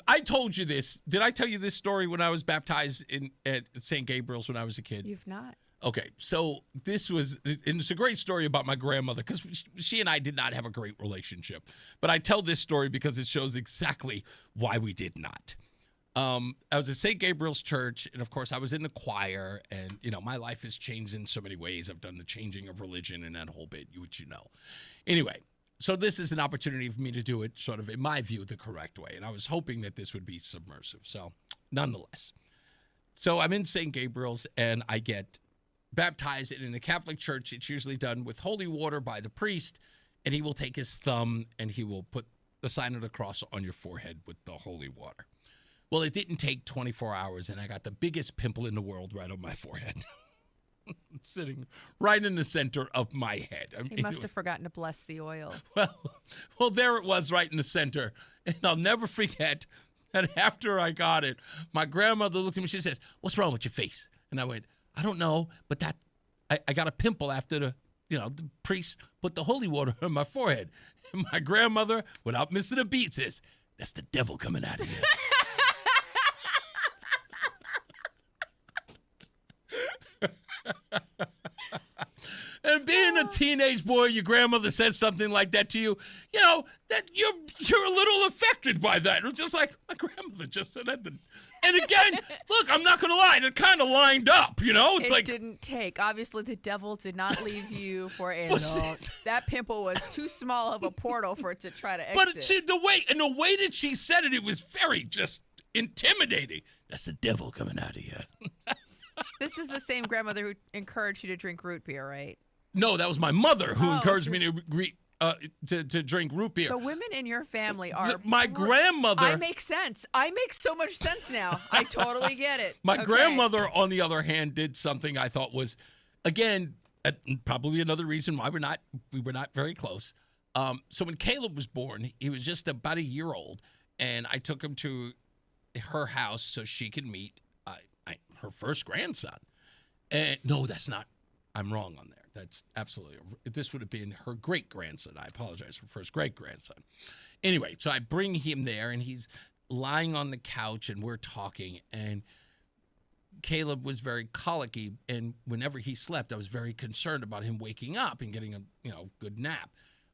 I told you this. Did I tell you this story when I was baptized at St. Gabriel's when I was a kid? You've not. Okay, so this was, and it's a great story about my grandmother because she and I did not have a great relationship. But I tell this story because it shows exactly why we did not. I was at St. Gabriel's Church, and of course I was in the choir, and my life has changed in so many ways. I've done the changing of religion and that whole bit, which you know. Anyway, so this is an opportunity for me to do it sort of, in my view, the correct way, and I was hoping that this would be submersive. So nonetheless, so I'm in St. Gabriel's, and I get baptized, and in the Catholic Church, it's usually done with holy water by the priest, and he will take his thumb, and he will put the sign of the cross on your forehead with the holy water. Well, it didn't take 24 hours, and I got the biggest pimple in the world right on my forehead. Sitting right in the center of my head. I mean, he must have forgotten to bless the oil. Well, there it was right in the center. And I'll never forget that after I got it, my grandmother looked at me, she says, "What's wrong with your face?" And I went, "I don't know, but I got a pimple after the priest put the holy water on my forehead." And my grandmother, without missing a beat, says, "That's the devil coming out of you." And being a teenage boy, your grandmother says something like that to you, that you're a little affected by that. It was just like, my grandmother just said that. And again, look, I'm not going to lie, it kind of lined up, It's it didn't take. Obviously, the devil did not leave you for a that pimple was too small of a portal for it to try to exit. But the way that she said it, it was very just intimidating. That's the devil coming out of you. This is the same grandmother who encouraged you to drink root beer, right? No, that was my mother who encouraged me to drink root beer. The women in your family are... My grandmother... I make sense. I make so much sense now. I totally get it. My grandmother, on the other hand, did something I thought was, again, probably another reason why we were not very close. So when Caleb was born, he was just about a year old, and I took him to her house so she could meet her first grandson. And no, that's not. I'm wrong on there. That's absolutely. This would have been her great grandson. I apologize for first great grandson. Anyway, so I bring him there, and he's lying on the couch, and we're talking. And Caleb was very colicky, and whenever he slept, I was very concerned about him waking up and getting a good nap.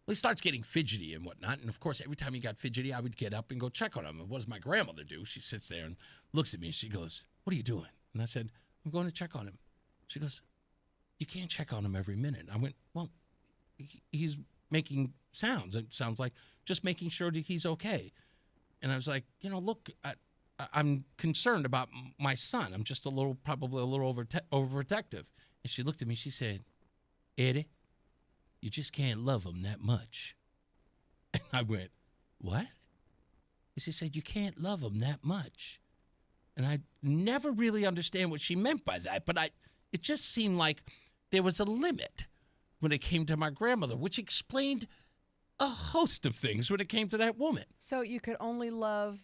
Well, he starts getting fidgety and whatnot, and of course, every time he got fidgety, I would get up and go check on him. And what does my grandmother do? She sits there and looks at me, and she goes, "What are you doing?" And I said, "I'm going to check on him." She goes, "You can't check on him every minute." I went, "Well, he's making sounds. It sounds like just making sure that he's okay." And I was like, "Look, I'm concerned about my son. I'm just probably a little overprotective." And she looked at me. She said, "Eddie, you just can't love him that much." And I went, "What?" And she said, "You can't love him that much." And I never really understand what she meant by that, but it just seemed like there was a limit when it came to my grandmother, which explained a host of things when it came to that woman. So you could only love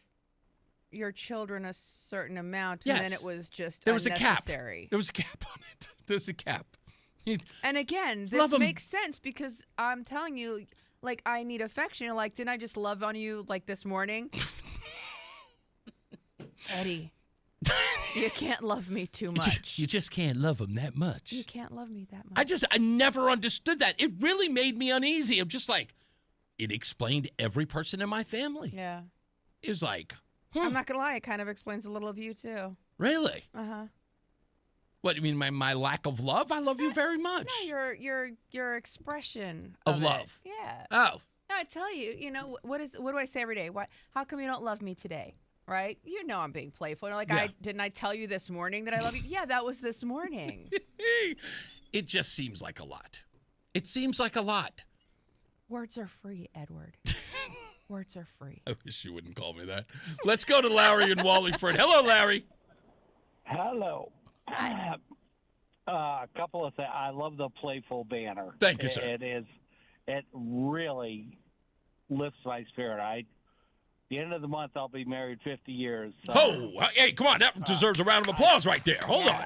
your children a certain amount, Yes. and then it was just There was a cap. unnecessary. There was a cap on it. There's a cap. And again, Love this 'em. makes sense because I'm telling you, like, I need affection. You're like, didn't I just love on you like this morning? Eddie, you can't love me too much. You just can't love them that much. You can't love me that much. I never understood that. It really made me uneasy. I'm just like, it explained every person in my family. Yeah. It was like, I'm not gonna lie, it kind of explains a little of you too. Really? Uh-huh. What, you mean my lack of love? I love you very much. No, your expression Of it. love. Yeah. Oh. No, I tell you, what do I say every day? How come you don't love me today? Right? You know I'm being playful. You're like, Yeah. didn't I tell you this morning that I love you? Yeah, that was this morning. It just seems like a lot. It seems like a lot. Words are free, Edward. Words are free. I wish you wouldn't call me that. Let's go to Larry in Wallingford. Hello, Larry. Hello. A couple of things. I love the playful banner. Thank you, sir. It really lifts my spirit. The end of the month, I'll be married 50 years. So. Oh, hey, come on. That deserves a round of applause right there. Hold on.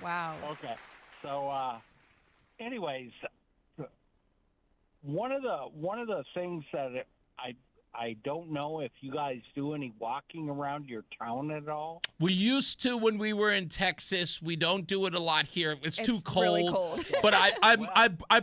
Wow. Okay. So, anyways, one of the things that I don't know if you guys do any walking around your town at all. We used to when we were in Texas. We don't do it a lot here. It's too cold. Really cold. But I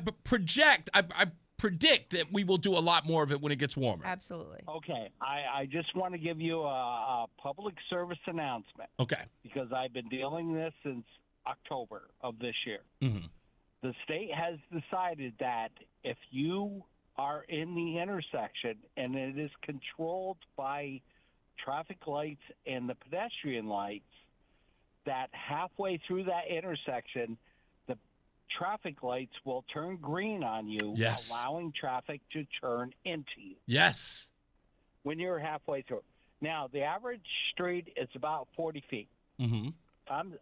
predict that we will do a lot more of it when it gets warmer. Absolutely. Okay. I just want to give you a public service announcement. Okay. Because I've been dealing with this since October of this year. Mm-hmm. The state has decided that if you are in the intersection and it is controlled by traffic lights and the pedestrian lights, that halfway through that intersection, the traffic lights will turn green on you, Yes. allowing traffic to turn into you. Yes. When you're halfway through. Now, the average street is about 40 feet. Mm-hmm.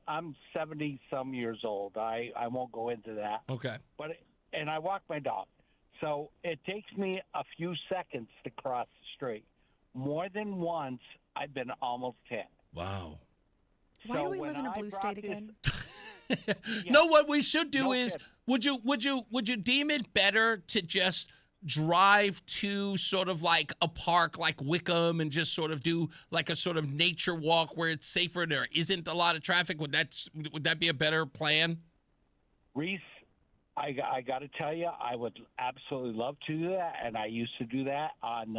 I'm 70 some years old. I won't go into that. Okay. And I walk my dog. So it takes me a few seconds to cross the street. More than once, I've been almost hit. Wow. Why So do we when live in a I blue brought state this- again? No, what we should do No is, kidding. would you deem it better to just drive to sort of like a park like Wickham and just sort of do like a sort of nature walk where it's safer and there isn't a lot of traffic? Would that be a better plan? Reese, I got to tell you, I would absolutely love to do that, and I used to do that on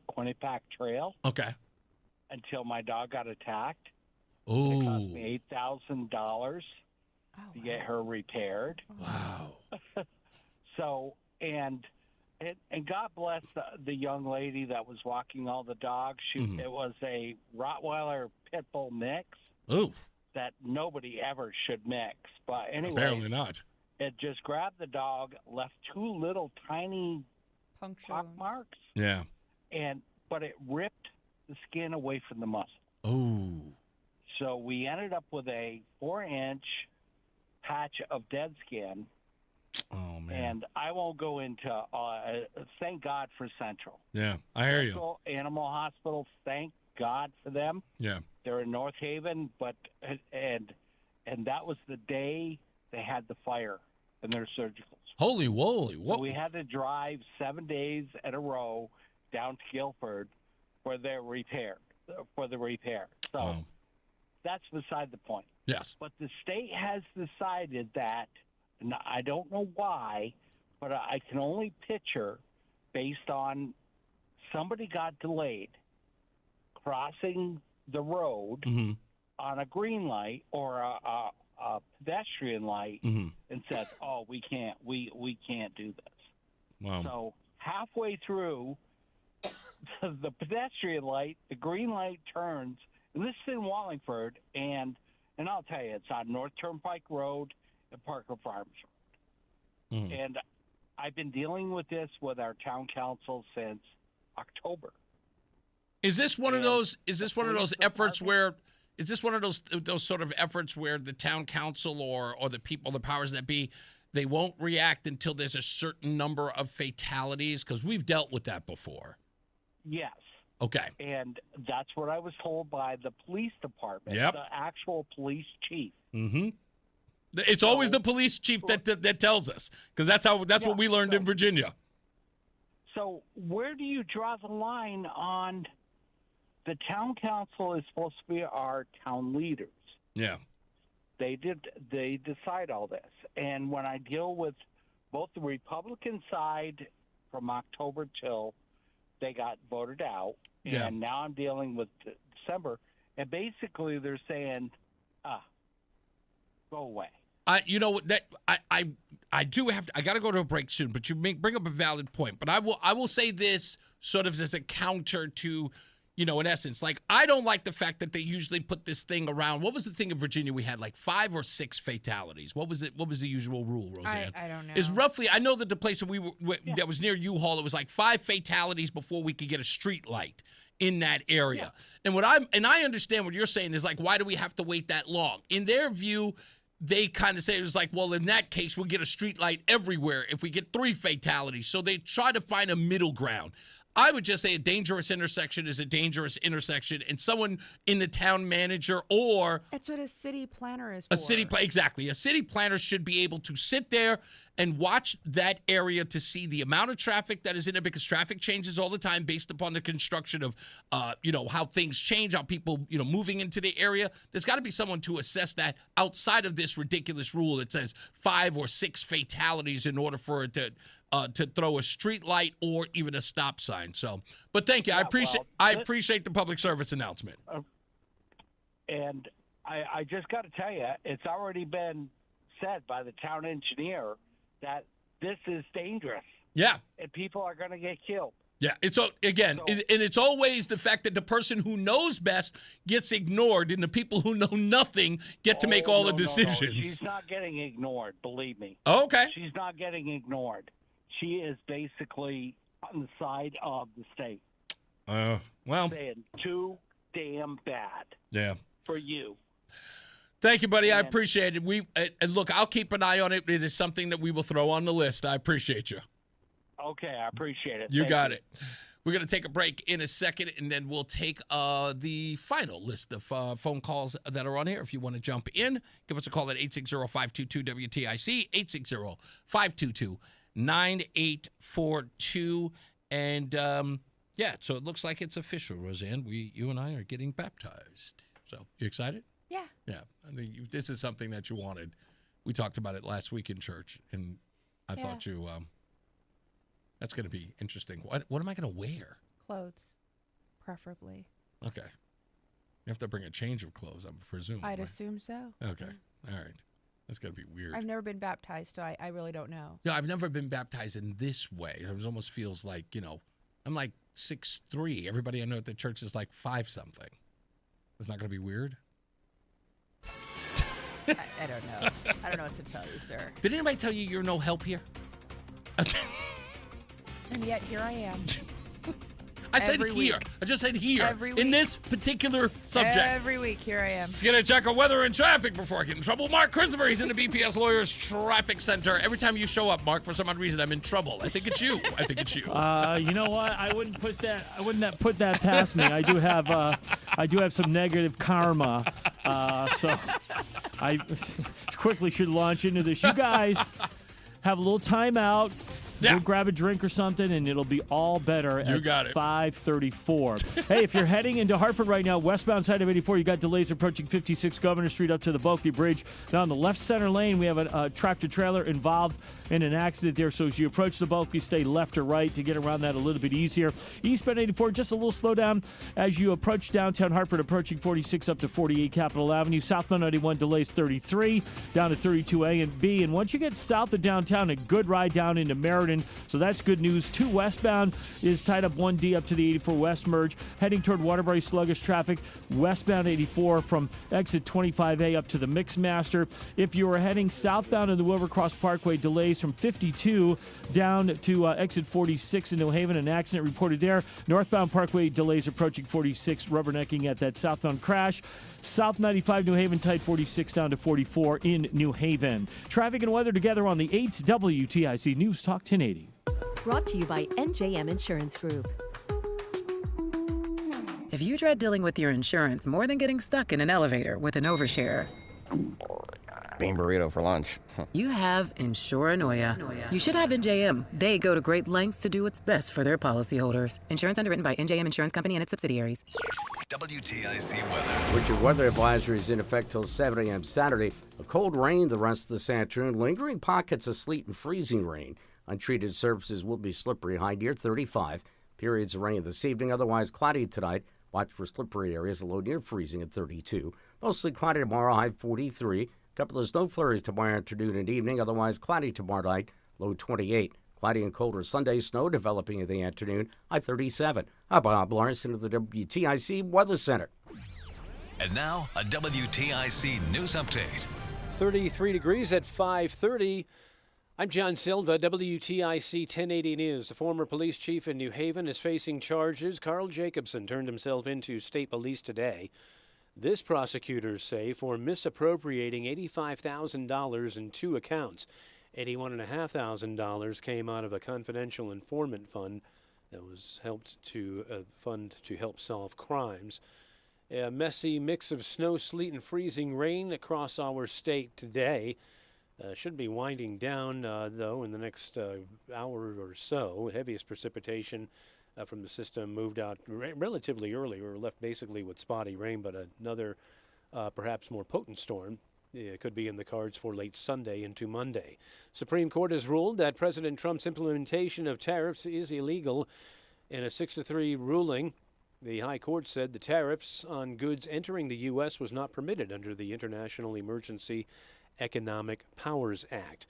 Quinnipiac Trail. Okay. Until my dog got attacked. Oh. It cost me $8,000 to get her repaired. Wow. So, and God bless the young lady that was walking all the dogs. It was a Rottweiler Pit Bull mix. Ooh. That nobody ever should mix. But anyway. Apparently not. It just grabbed the dog, left two little tiny pock marks. Yeah. But it ripped the skin away from the muscle. Oh. So we ended up with a 4-inch patch of dead skin. Oh, man. And I won't go into, thank God for Central. Yeah, I hear you. Central Animal Hospital, thank God for them. Yeah. They're in North Haven, and that was the day they had the fire in their surgicals. Holy moly. So What? we had to drive 7 days in a row down to Guilford for the repair. So that's beside the point. Yes. But the state has decided that, and I don't know why, but I can only picture based on somebody got delayed crossing the road Mm-hmm. on a green light or a pedestrian light Mm-hmm. and said, "Oh, we can't do this." Wow. So halfway through the pedestrian light, the green light turns, and this is in Wallingford, and I'll tell you, it's on North Turnpike Road and Parker Farms Road. Mm-hmm. And I've been dealing with this with our town council since October. Is this one of those? Is this one of those efforts where? Is this one of those sort of efforts where the town council or the people, the powers that be, they won't react until there's a certain number of fatalities? Because we've dealt with that before. Yes. Okay. And that's what I was told by the police department, Yep. the actual police chief. Mm-hmm. It's always the police chief that tells us, because that's what we learned in Virginia. So where do you draw the line on the town council is supposed to be our town leaders? Yeah. They decide all this. And when I deal with both the Republican side from October till they got voted out, and now I'm dealing with December, and basically they're saying, go away. I do have to, I got to go to a break soon, but you bring up a valid point. But I will say this sort of as a counter to, in essence, like, I don't like the fact that they usually put this thing around. What was the thing in Virginia? We had like 5 or 6 fatalities. What was it? What was the usual rule, Roseanne? I don't know. Is roughly, I know that the place that was near U-Haul, it was like 5 fatalities before we could get a street light in that area. And I understand what you're saying is like, why do we have to wait that long? In their view, they kind of say it was like, well, in that case, we'll get a street light everywhere if we get 3 fatalities. So they try to find a middle ground. I would just say a dangerous intersection is a dangerous intersection, and someone in the town manager or That's what a city planner is for. Exactly. A city planner should be able to sit there and watch that area to see the amount of traffic that is in it, because traffic changes all the time based upon the construction of, how things change, how people, moving into the area. There's got to be someone to assess that outside of this ridiculous rule that says 5 or 6 fatalities in order for it to throw a street light or even a stop sign. So, but thank you. I appreciate the public service announcement. And I just got to tell you, it's already been said by the town engineer that this is dangerous. Yeah. And people are going to get killed. Yeah, and it's always the fact that the person who knows best gets ignored, and the people who know nothing get to make all the decisions. No. She's not getting ignored, believe me. Oh, okay. She's not getting ignored. She is basically on the side of the state. Well. Saying too damn bad. Yeah. For you. Thank you, buddy. I appreciate it. And look, I'll keep an eye on it. It is something that we will throw on the list. I appreciate you. Okay, I appreciate it. You got it. We're going to take a break in a second, and then we'll take the final list of phone calls that are on here. If you want to jump in, give us a call at 860-522-WTIC, 860-522-9842. And, so it looks like it's official, Roseanne. You and I are getting baptized. So, you excited? Yeah. Yeah. I think this is something that you wanted. We talked about it last week in church, and I thought that's going to be interesting. What am I going to wear? Clothes, preferably. Okay. You have to bring a change of clothes, I presume. I'd assume so. Okay. All right. That's going to be weird. I've never been baptized, so I really don't know. Yeah, I've never been baptized in this way. It almost feels like, I'm like 6'3". Everybody I know at the church is like 5-something. It's not going to be weird? I don't know. I don't know what to tell you, sir. Did anybody tell you you're no help here? And yet, here I am. I said Every here. week. I just said here. Every week. In this particular subject. Every week, here I am. Let's get a check of weather and traffic before I get in trouble. Mark Christopher, he's in the BPS Lawyers Traffic Center. Every time you show up, Mark, for some odd reason, I'm in trouble. I think it's you. You know what? I wouldn't put that past me. I do have some negative karma. So I quickly should launch into this. You guys have a little time out. Yeah. Go grab a drink or something, and it'll be all better at 5:34. Hey, if you're heading into Hartford right now, westbound side of 84, you got delays approaching 56 Governor Street up to the Bulkley Bridge. Now, in the left center lane, we have a tractor-trailer involved in an accident there. So as you approach the Bulkley, stay left or right to get around that a little bit easier. Eastbound 84, just a little slowdown as you approach downtown Hartford, approaching 46 up to 48 Capitol Avenue. Southbound 91 delays 33 down to 32A and B. And once you get south of downtown, a good ride down into Meriden. So that's good news. 2 westbound is tied up 1D up to the 84 West merge. Heading toward Waterbury, sluggish traffic. Westbound 84 from exit 25A up to the Mixmaster. If you are heading southbound on the Wilbur Cross Parkway, delays from 52 down to exit 46 in New Haven. An accident reported there. Northbound Parkway delays approaching 46, rubbernecking at that southbound crash. South 95 New Haven, tight 46 down to 44 in New Haven. Traffic and weather together on the 8th WTIC News Talk 1080. Brought to you by NJM Insurance Group. If you dread dealing with your insurance more than getting stuck in an elevator with an overshare, Bean burrito for lunch. you have Insuranoia. You should have NJM. They go to great lengths to do what's best for their policyholders. Insurance underwritten by NJM Insurance Company and its subsidiaries. WTIC weather. Winter weather advisory is in effect till 7 a.m. Saturday. A cold rain the rest of this afternoon. Lingering pockets of sleet and freezing rain. Untreated surfaces will be slippery, high near 35. Periods of rain this evening, otherwise cloudy tonight. Watch for slippery areas, low near freezing at 32. Mostly cloudy tomorrow, high 43. Couple of snow flurries tomorrow afternoon and evening, otherwise cloudy tomorrow night, low 28. Cloudy and colder Sunday, snow developing in the afternoon, high 37. I'm Bob Larson of the WTIC Weather Center. And now, a WTIC news update. 33 degrees at 5:30. I'm John Silva, WTIC 1080 News. The former police chief in New Haven is facing charges. Carl Jacobson turned himself into state police today. This, prosecutors say, for misappropriating $85,000 in two accounts. $81,500 came out of a confidential informant fund that was helped to fund to help solve crimes. A messy mix of snow, sleet, and freezing rain across our state today. Should be winding down, though, in the next hour or so. Heaviest precipitation from the system moved out relatively early. We were left basically with spotty rain, but another perhaps more potent storm could be in the cards for late Sunday into Monday. Supreme Court has ruled that President Trump's implementation of tariffs is illegal. In a 6-3 ruling, the High Court said the tariffs on goods entering the U.S. was not permitted under the International Emergency Economic Powers Act.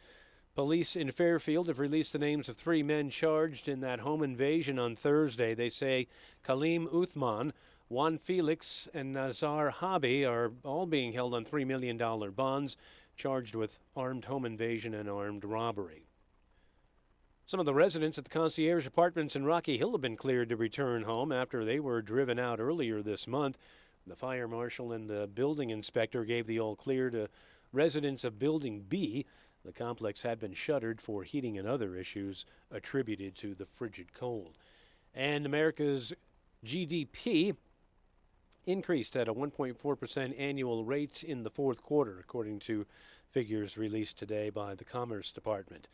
Police in Fairfield have released the names of 3 men charged in that home invasion on Thursday. They say Kaleem Uthman, Juan Felix, and Nazar Habi are all being held on $3 million bonds, charged with armed home invasion and armed robbery. Some of the residents at the concierge apartments in Rocky Hill have been cleared to return home after they were driven out earlier this month. The fire marshal and the building inspector gave the all clear to residents of Building B. The complex had been shuttered for heating and other issues attributed to the frigid cold. And America's GDP increased at a 1.4% annual rate in the fourth quarter, according to figures released today by the Commerce Department.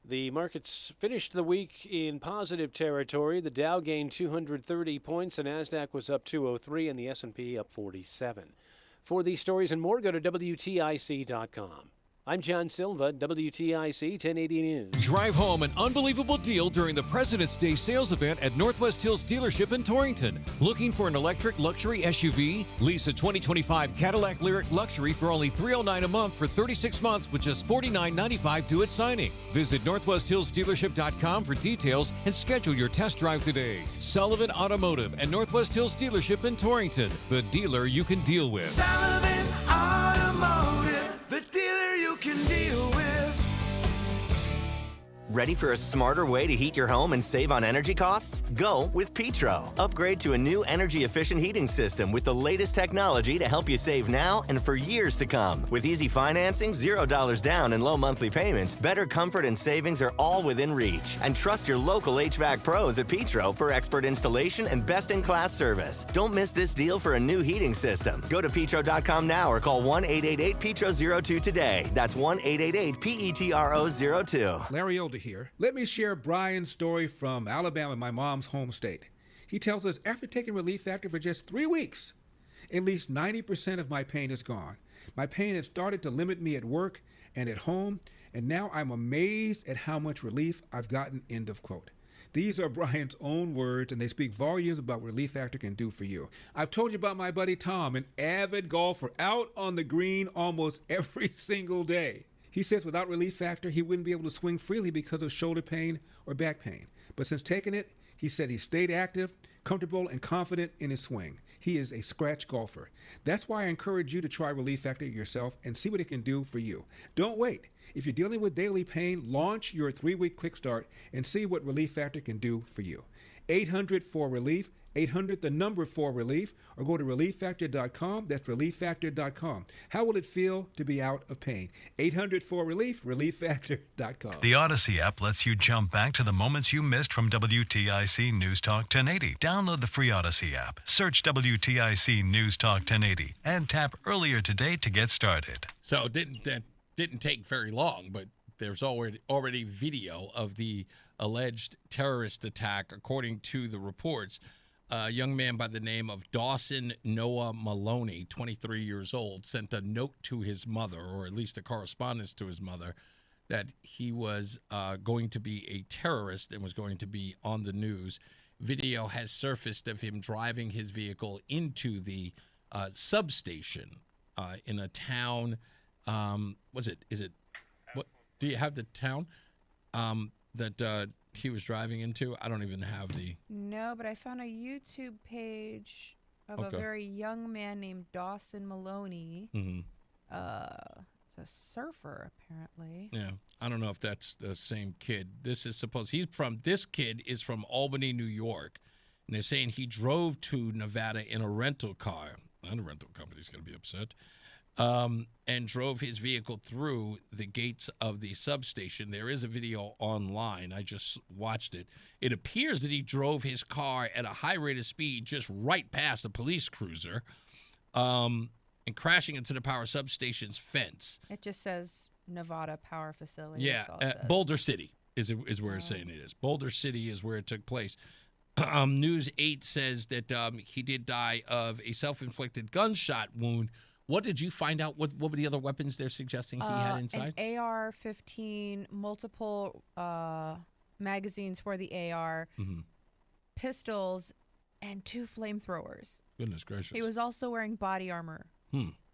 The markets finished the week in positive territory. The Dow gained 230 points, the Nasdaq was up 203, and the S&P up 47. For these stories and more, go to WTIC.com. I'm John Silva, WTIC 1080 News. Drive home an unbelievable deal during the President's Day sales event at Northwest Hills dealership in Torrington. Looking for an electric luxury SUV? Lease a 2025 Cadillac Lyriq Luxury for only $309 a month for 36 months with just $49.95 due at signing. Visit NorthwestHillsDealership.com for details and schedule your test drive today. Sullivan Automotive and Northwest Hills Dealership in Torrington, the dealer you can deal with. Sullivan Automotive, the dealer you can deal with. Ready for a smarter way to heat your home and save on energy costs? Go with Petro. Upgrade to a new energy-efficient heating system with the latest technology to help you save now and for years to come. With easy financing, $0 down, and low monthly payments, better comfort and savings are all within reach. And trust your local HVAC pros at Petro for expert installation and best-in-class service. Don't miss this deal for a new heating system. Go to Petro.com now or call 1-888-PETRO02 today. That's 1-888-PETRO02. Larry Older here. Let me share Brian's story from Alabama, my mom's home state. He tells us after taking Relief Factor for just 3 weeks, at least 90% of my pain is gone. My pain had started to limit me at work and at home, and now I'm amazed at how much relief I've gotten, end of quote. These are Brian's own words, and they speak volumes about what Relief Factor can do for you. I've told you about my buddy Tom, an avid golfer, out on the green almost every single day. He says without Relief Factor, he wouldn't be able to swing freely because of shoulder pain or back pain. But since taking it, he said he stayed active, comfortable, and confident in his swing. He is a scratch golfer. That's why I encourage you to try Relief Factor yourself and see what it can do for you. Don't wait. If you're dealing with daily pain, launch your 3-week quick start and see what Relief Factor can do for you. 800-4RELIEF, 800 the number 4RELIEF, or go to relieffactor.com. That's relieffactor.com. How will it feel to be out of pain? 800-4RELIEF, relieffactor.com. The Odyssey app lets you jump back to the moments you missed from WTIC News Talk 1080. Download the free Odyssey app, search WTIC News Talk 1080, and tap earlier today to get started. So that didn't take very long, but there's already video of the alleged terrorist attack. According to the reports, a young man by the name of Dawson Noah Maloney, 23 years old, sent a note to his mother, or at least a correspondence to his mother, that he was going to be a terrorist and was going to be on the news. Video has surfaced of him driving his vehicle into the substation in a town. Is it? What do you have the town that he was driving into? I don't even have the. No, but I found a YouTube page of a very young man named Dawson Maloney. Mm-hmm. It's a surfer, apparently. Yeah, I don't know if that's the same kid. This kid is from Albany, New York, and they're saying he drove to Nevada in a rental car. And the rental company's going to be upset. And drove his vehicle through the gates of the substation. There is a video online. I just watched it. It appears that he drove his car at a high rate of speed just right past a police cruiser and crashing into the power substation's fence. It just says Nevada Power Facility. Yeah, Boulder City is where it's saying it is. Boulder City is where it took place. News 8 says that he did die of a self-inflicted gunshot wound. What did you find out? What were the other weapons they're suggesting he had inside? An AR-15, multiple magazines for the AR, pistols, and 2 flamethrowers. Goodness gracious. He was also wearing body armor,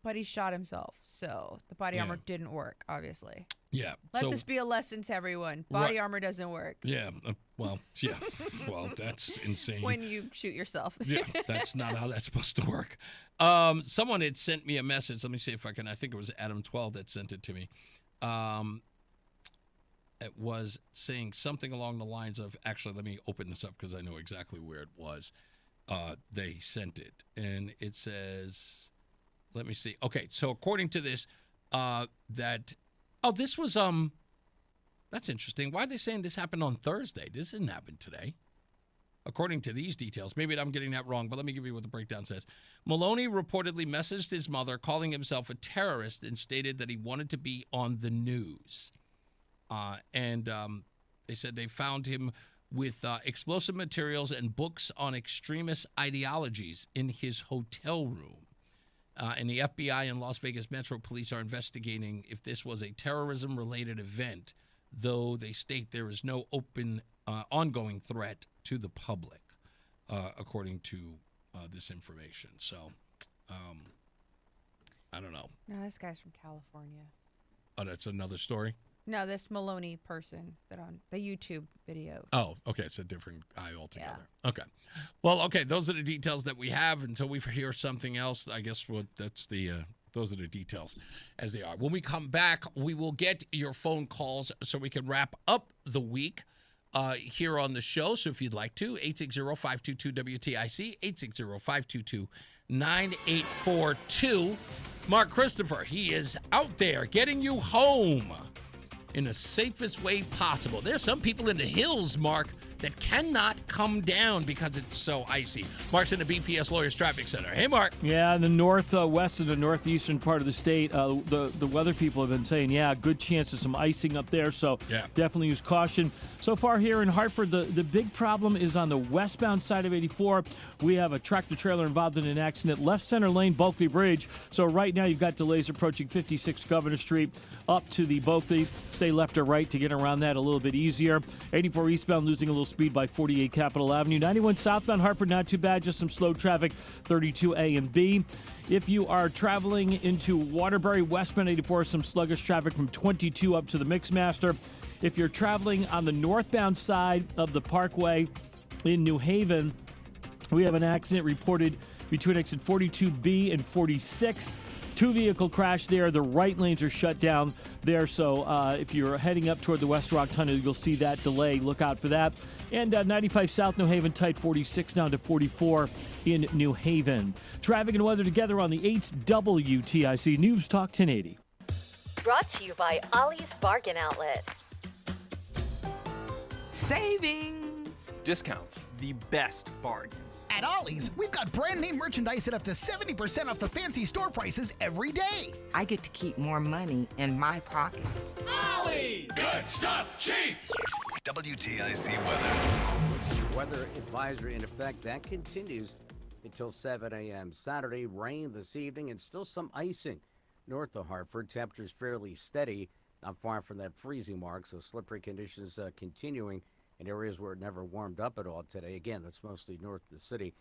but he shot himself, so the body armor didn't work, obviously. Yeah. Let this be a lesson to everyone. Body armor doesn't work. Yeah. Well, that's insane. When you shoot yourself. Yeah, that's not how that's supposed to work. Someone had sent me a message. Let me see if I can. I think it was Adam 12 that sent it to me. It was saying something along the lines of, actually, let me open this up because I know exactly where it was. They sent it. And it says, let me see. Okay, so according to this, this was, that's interesting. Why are they saying this happened on Thursday? This didn't happen today. According to these details, maybe I'm getting that wrong, but let me give you what the breakdown says. Maloney reportedly messaged his mother, calling himself a terrorist, and stated that he wanted to be on the news. They said they found him with explosive materials and books on extremist ideologies in his hotel room. And the FBI and Las Vegas Metro Police are investigating if this was a terrorism-related event, though they state there is no ongoing threat to the public, according to this information. So, I don't know. No, this guy's from California. Oh, that's another story? No, this Maloney person that on the YouTube video. Oh, okay. It's a different guy altogether. Yeah. Okay. Well, okay. Those are the details that we have until we hear something else. I guess those are the details as they are. When we come back, we will get your phone calls so we can wrap up the week here on the show. So if you'd like to, 860-522-WTIC, 860-522-9842. Mark Christopher, he is out there getting you home in the safest way possible. There's some people in the hills, Mark, that cannot come down because it's so icy. Mark's in the BPS Lawyers Traffic Center. Hey, Mark. Yeah, in the northwest and the northeastern part of the state, the weather people have been saying, good chance of some icing up there, so definitely use caution. So far here in Hartford, the big problem is on the westbound side of 84. We have a tractor-trailer involved in an accident, left center lane, Bulkley Bridge. So right now you've got delays approaching 56 Governor Street up to the Bulkley. Stay left or right to get around that a little bit easier. 84 eastbound losing a little speed by 48 Capitol Avenue. 91 southbound Hartford, not too bad, just some slow traffic, 32A and B. If you are traveling into Waterbury, westbound 84, some sluggish traffic from 22 up to the Mixmaster. If you're traveling on the northbound side of the Parkway in New Haven, we have an accident reported between exit 42B and 46. 2-vehicle crash there. The right lanes are shut down there. So if you're heading up toward the West Rock Tunnel, you'll see that delay. Look out for that. And 95 South New Haven, tight 46 down to 44 in New Haven. Traffic and weather together on the 8th WTIC News Talk 1080. Brought to you by Ollie's Bargain Outlet. Savings! Discounts, the best bargains. At Ollie's, we've got brand name merchandise at up to 70% off the fancy store prices every day. I get to keep more money in my pocket. Ollie's! Good stuff, cheap! WTIC weather. Weather advisory in effect. That continues until 7 a.m. Saturday, rain this evening and still some icing. North of Hartford, temperatures fairly steady, not far from that freezing mark, so slippery conditions continuing in areas where it never warmed up at all today. Again, that's mostly north of the city.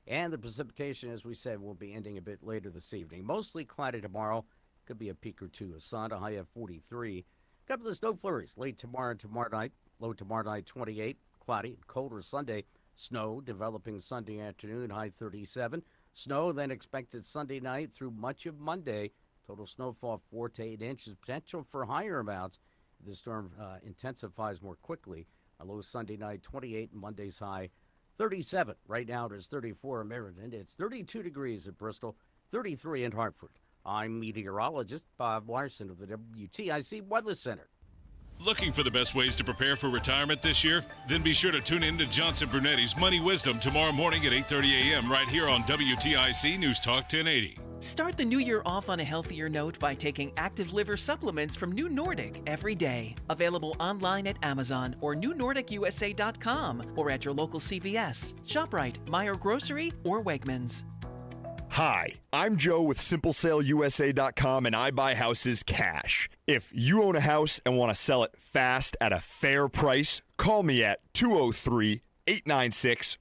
And the precipitation, as we said, will be ending a bit later this evening. Mostly cloudy tomorrow. Could be a peak or two of sun, a high of 43. A couple of snow flurries late tomorrow and tomorrow night. Low tomorrow night, 28. Cloudy, colder Sunday. Snow developing Sunday afternoon, high 37. Snow then expected Sunday night through much of Monday. Total snowfall 4 to 8 inches. Potential for higher amounts if the storm intensifies more quickly. A low Sunday night, 28, and Monday's high, 37. Right now it is 34 in Meriden. It's 32 degrees at Bristol, 33 in Hartford. I'm meteorologist Bob Larson of the WTIC Weather Center. Looking for the best ways to prepare for retirement this year? Then be sure to tune in to Johnson Brunetti's Money Wisdom tomorrow morning at 8:30 a.m. right here on WTIC News Talk 1080. Start the new year off on a healthier note by taking active liver supplements from New Nordic every day. Available online at Amazon or NewNordicUSA.com or at your local CVS, ShopRite, Meijer Grocery, or Wegmans. Hi, I'm Joe with SimpleSaleUSA.com and I buy houses cash. If you own a house and want to sell it fast at a fair price, call me at 203-896-4000.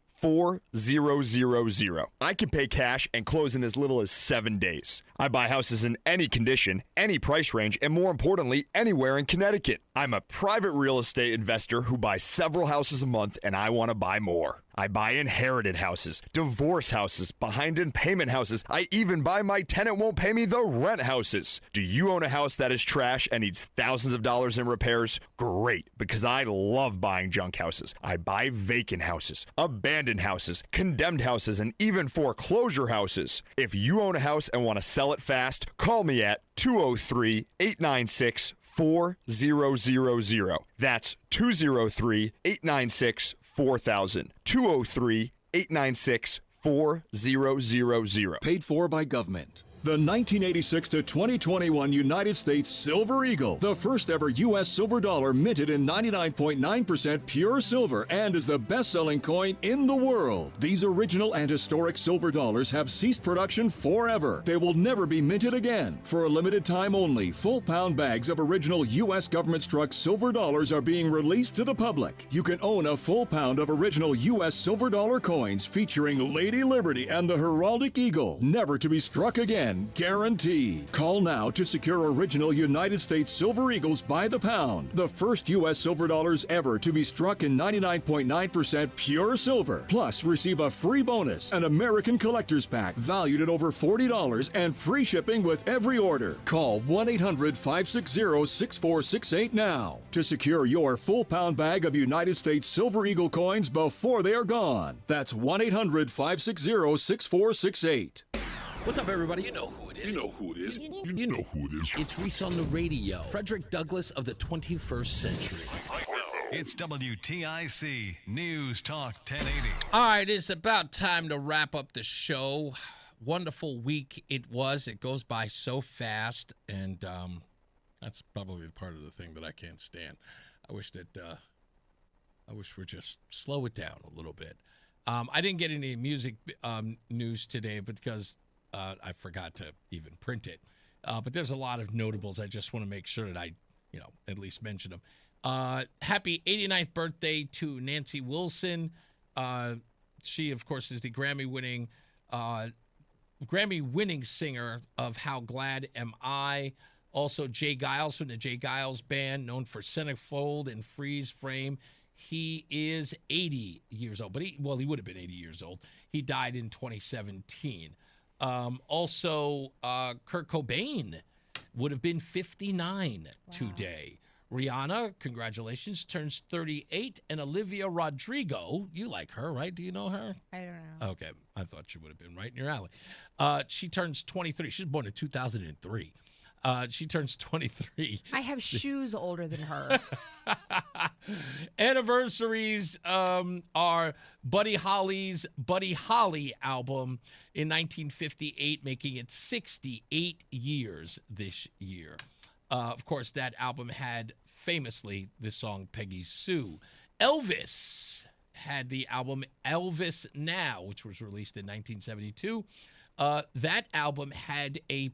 I can pay cash and close in as little as 7 days. I buy houses in any condition, any price range, and more importantly, anywhere in Connecticut. I'm a private real estate investor who buys several houses a month and I want to buy more. I buy inherited houses, divorce houses, behind in payment houses. I even buy my tenant won't pay me the rent houses. Do you own a house that is trash and needs thousands of dollars in repairs? Great, because I love buying junk houses. I buy vacant houses, abandoned houses, condemned houses, and even foreclosure houses. If you own a house and want to sell it fast, call me at 203-896-4000. That's 203-896-4000. 203-896-4000. Paid for by government. The 1986 to 2021 United States Silver Eagle, the first ever U.S. silver dollar minted in 99.9% pure silver and is the best-selling coin in the world. These original and historic silver dollars have ceased production forever. They will never be minted again. For a limited time only, full-pound bags of original U.S. government-struck silver dollars are being released to the public. You can own a full pound of original U.S. silver dollar coins featuring Lady Liberty and the heraldic eagle, never to be struck again. Guaranteed. Call now to secure original United States Silver Eagles by the pound. The first U.S. silver dollars ever to be struck in 99.9% pure silver. Plus, receive a free bonus, an American Collector's Pack valued at over $40 and free shipping with every order. Call 1-800-560-6468 now to secure your full pound bag of United States Silver Eagle coins before they are gone. That's 1-800-560-6468. What's up, everybody? You know who it is. You know who it is. You know who it is. It's Reese on the radio. Frederick Douglass of the 21st century. It's WTIC News Talk 1080. All right, it's about time to wrap up the show. Wonderful week it was. It goes by so fast, and that's probably part of the thing that I can't stand. I wish we'd just slow it down a little bit. I didn't get any music news today because I forgot to even print it. But there's a lot of notables. I just want to make sure that I, at least mention them. Happy 89th birthday to Nancy Wilson. She, of course, is the Grammy-winning singer of How Glad Am I. Also, Jay Giles from the Jay Giles Band, known for Centerfold and Freeze Frame. He is 80 years old, but he would have been 80 years old. He died in 2017. Also, Kurt Cobain would have been 59 today. Rihanna, congratulations, turns 38. And Olivia Rodrigo, you like her, right? Do you know her? I don't know. Okay. I thought she would have been right in your alley. She turns 23. She was born in 2003. She turns 23. I have shoes older than her. Anniversaries are Buddy Holly's Buddy Holly album in 1958, making it 68 years this year. Of course, that album had famously the song Peggy Sue. Elvis had the album Elvis Now, which was released in 1972. That album had a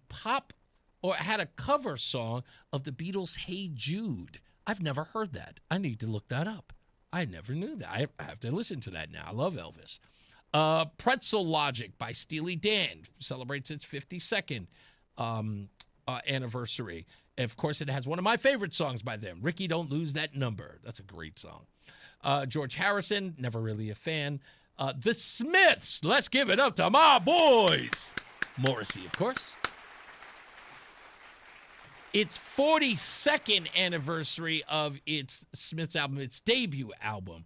cover song of the Beatles' Hey Jude. I've never heard that. I need to look that up. I never knew that. I have to listen to that now. I love Elvis. Pretzel Logic by Steely Dan celebrates its 52nd anniversary. Of course, it has one of my favorite songs by them, Ricky Don't Lose That Number. That's a great song. George Harrison, never really a fan. The Smiths, let's give it up to my boys. Morrissey, of course. Its 42nd anniversary of its Smiths album, its debut album,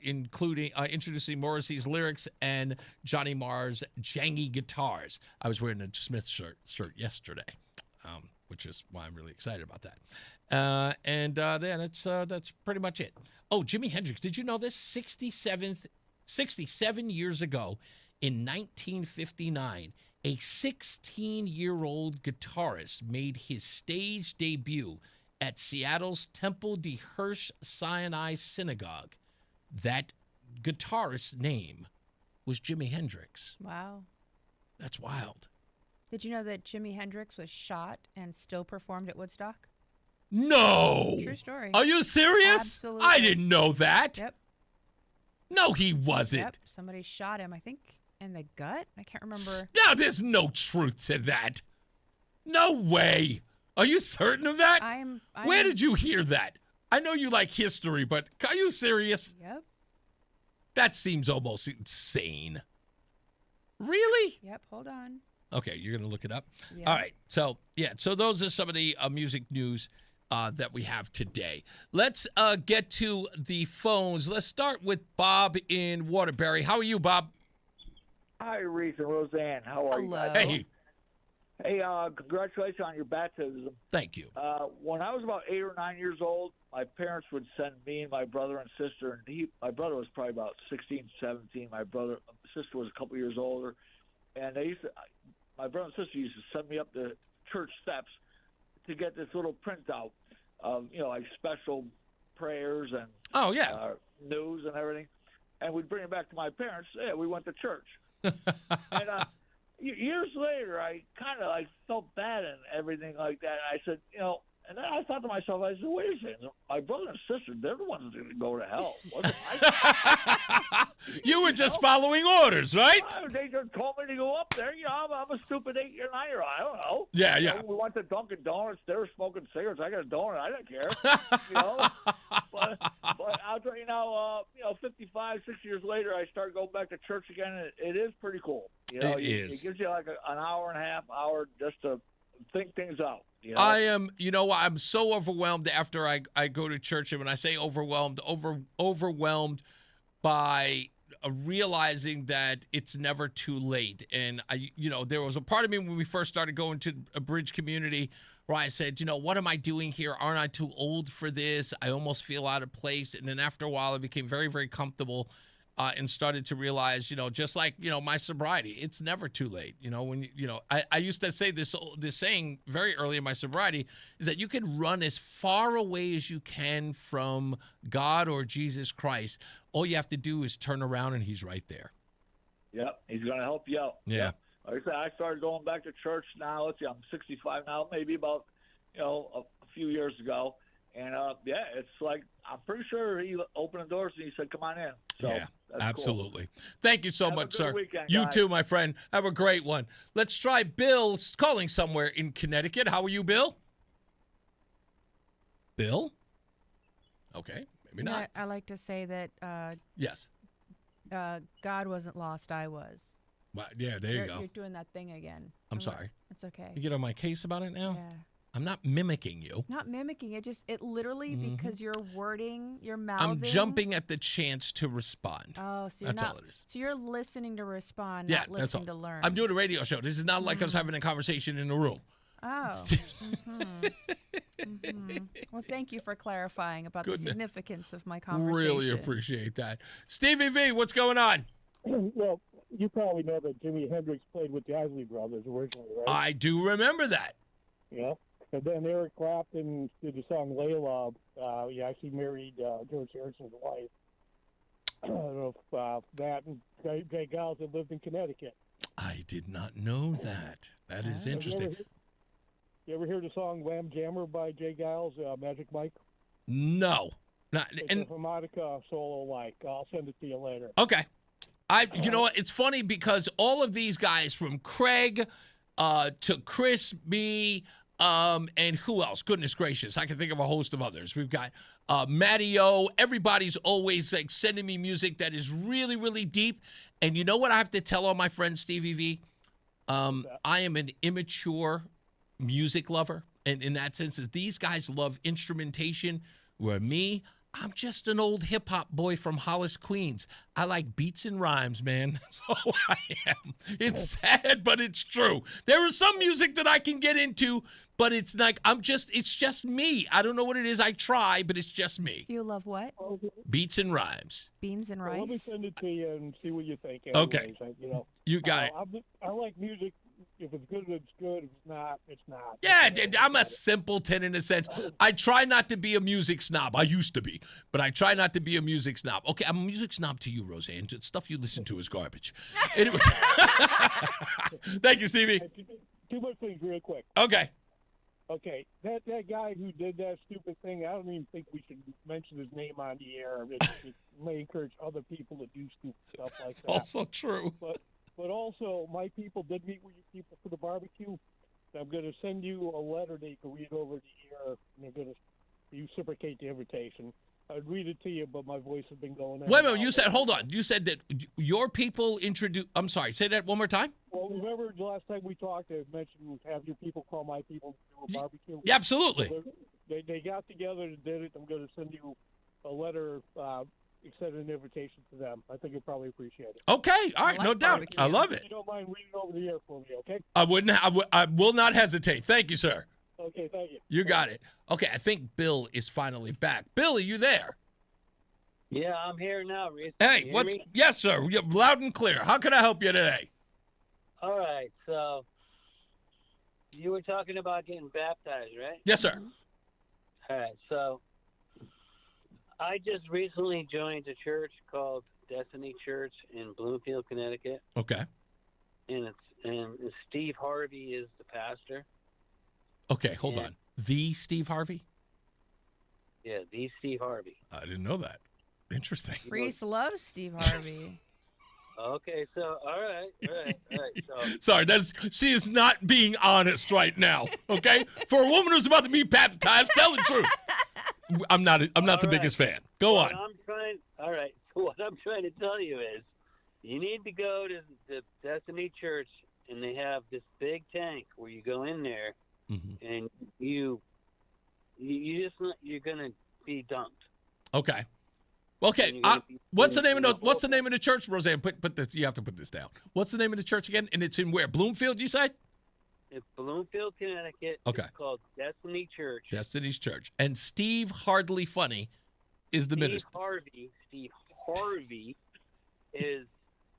including introducing Morrissey's lyrics and Johnny Marr's jangy guitars. I was wearing a Smiths shirt yesterday, which is why I'm really excited about that. And then that's pretty much it. Oh, Jimi Hendrix, did you know this? 67 years ago, in 1959, a 16-year-old guitarist made his stage debut at Seattle's Temple de Hirsch Sinai Synagogue. That guitarist's name was Jimi Hendrix. Wow. That's wild. Did you know that Jimi Hendrix was shot and still performed at Woodstock? No. True story. Are you serious? Absolutely. I didn't know that. Yep. No, he wasn't. Yep. Somebody shot him, I think, in the gut. I can't remember. No, there's no truth to that. No way. Are you certain of that? Where did you hear that? I know you like history, but are you serious? Yep. That seems almost insane. Really? Yep, hold on. Okay, you're going to look it up? Yeah. All right. So those are some of the music news that we have today. Let's get to the phones. Let's start with Bob in Waterbury. How are you, Bob? Hi, Reese and Roseanne. How are you guys? Hey. Hey, congratulations on your baptism. Thank you. When I was about 8 or 9 years old, my parents would send me and my brother and sister, and my brother was probably about 16, 17. My sister was a couple years older, and my brother and sister used to send me up the church steps to get this little printout of, like special prayers and news and everything, and we'd bring it back to my parents. Yeah, we went to church. And years later, I kind of felt bad and everything like that. I said, and then I thought to myself, I said, wait a second, my brother and sister, they're the ones that are going to go to hell. Wasn't I? You were just following orders, right? They just told me to go up there. I'm a stupid 8-year, 9-year-old. I don't know. Yeah. We went to Dunkin' Donuts. They were smoking cigarettes. I got a donut. I didn't care. But I'll tell you now, 55, 60 years later, I started going back to church again. And it is pretty cool. It is. It gives you an hour and a half, hour just to think things out. I am, I'm so overwhelmed after I go to church. And when I say overwhelmed by realizing that it's never too late. And, there was a part of me when we first started going to a Bridge community where I said, what am I doing here? Aren't I too old for this? I almost feel out of place. And then after a while, I became very, very comfortable and started to realize, just like, my sobriety, it's never too late. When, I used to say this saying very early in my sobriety is that you can run as far away as you can from God or Jesus Christ. All you have to do is turn around and he's right there. Yep. He's going to help you out. Yeah. Yep. Like I said, I started going back to church now. Let's see, I'm 65 now, maybe about, a few years ago. And, it's like, I'm pretty sure he opened the doors and he said, come on in. So, yeah, that's absolutely. Cool. Thank you so Have much, a good sir. Weekend, you guys. too, my friend. Have a great one. Let's try Bill calling somewhere in Connecticut. How are you, Bill? Bill? Okay, maybe not. I like to say that yes. God wasn't lost, I was. Well, yeah, there you go. You're doing that thing again. I'm sorry. It's okay. You get on my case about it now? Yeah. I'm not mimicking you. Not mimicking it literally because you're wording, you're mouthing. I'm jumping at the chance to respond. Oh, so you're that's all it is. So you're listening to respond, Yeah, not that's all. listening to learn. I'm doing a radio show. This is not like us having a conversation in a room. Oh. Well, thank you for clarifying about the significance of my conversation. Really appreciate that. Stevie V, what's going on? Well, you probably know that Jimi Hendrix played with the Isley Brothers originally, right? I do remember that. Yeah. And then Eric Clapton did the song Layla. He actually married George Harrison's wife. I don't know if that and Jay Giles had lived in Connecticut. I did not know that. That is interesting. You ever hear the song Lamb Jammer by Jay Giles, Magic Mike? No. It's a harmonica solo like. I'll send it to you later. Okay. You know what? It's funny because all of these guys from Craig to Chris B, and who else? Goodness gracious. I can think of a host of others. We've got Matty O. Everybody's always like sending me music that is really, really deep. And you know what I have to tell all my friends, Stevie V? I am an immature music lover. And in that sense, is these guys love instrumentation, where me, I'm just an old hip-hop boy from Hollis, Queens. I like beats and rhymes, man. That's all I am. It's sad, but it's true. There is some music that I can get into, but it's like, it's just me. I don't know what it is. I try, but it's just me. You love what? Beats and rhymes. Beans and rice? Well, let me send it to you and see what you think. Okay. You got it. I like music. If it's good, it's good. If it's not, it's not. Yeah, I'm a simpleton in a sense. I try not to be a music snob. I used to be, but I try not to be a music snob. Okay, I'm a music snob to you, Roseanne. The stuff you listen to is garbage. Anyway, thank you, Stevie. Two more things real quick. Okay. Okay, that guy who did that stupid thing, I don't even think we should mention his name on the air. It may encourage other people to do stupid stuff like It's that. also true. But also, my people did meet with you people for the barbecue. I'm going to send you a letter that you can read over the air. And they're going to reciprocate the invitation. I'd read it to you, but my voice has been going. Wait a minute. Hold on. You said that your people introduced. I'm sorry. Say that one more time. Well, remember the last time we talked, I mentioned have your people call my people to do a barbecue. Yeah, absolutely. So they got together and did it. I'm going to send you a letter, extend an invitation to them. I think you'll probably appreciate it. Okay. All right. No doubt. Barbecue. I love it. If you don't mind reading over the air for me, okay? I wouldn't. I will not hesitate. Thank you, sir. Okay, thank you. You got it. Okay, I think Bill is finally back. Bill, are you there? Yeah, I'm here now, Reese. Hey, yes, sir. You're loud and clear. How can I help you today? All right, so you were talking about getting baptized, right? Yes, sir. All right, so I just recently joined a church called Destiny Church in Bloomfield, Connecticut. Okay. And Steve Harvey is the pastor. Okay, hold on. The Steve Harvey? Yeah, the Steve Harvey. I didn't know that. Interesting. Reese loves Steve Harvey. Okay, so all right. So Sorry, she is not being honest right now. Okay, for a woman who's about to be baptized, tell the truth. I'm not the biggest fan. Go on. So what I'm trying to tell you is, you need to go to the Destiny Church, and they have this big tank where you go in there, and you're gonna be dunked. Okay. Okay. What's the name of the church, Roseanne? Put this. You have to put this down. What's the name of the church again? And it's in where? Bloomfield, you said? It's Bloomfield, Connecticut. Okay. It's called Destiny Church. Destiny's Church. And Steve Hardly Funny is the minister. Steve Harvey is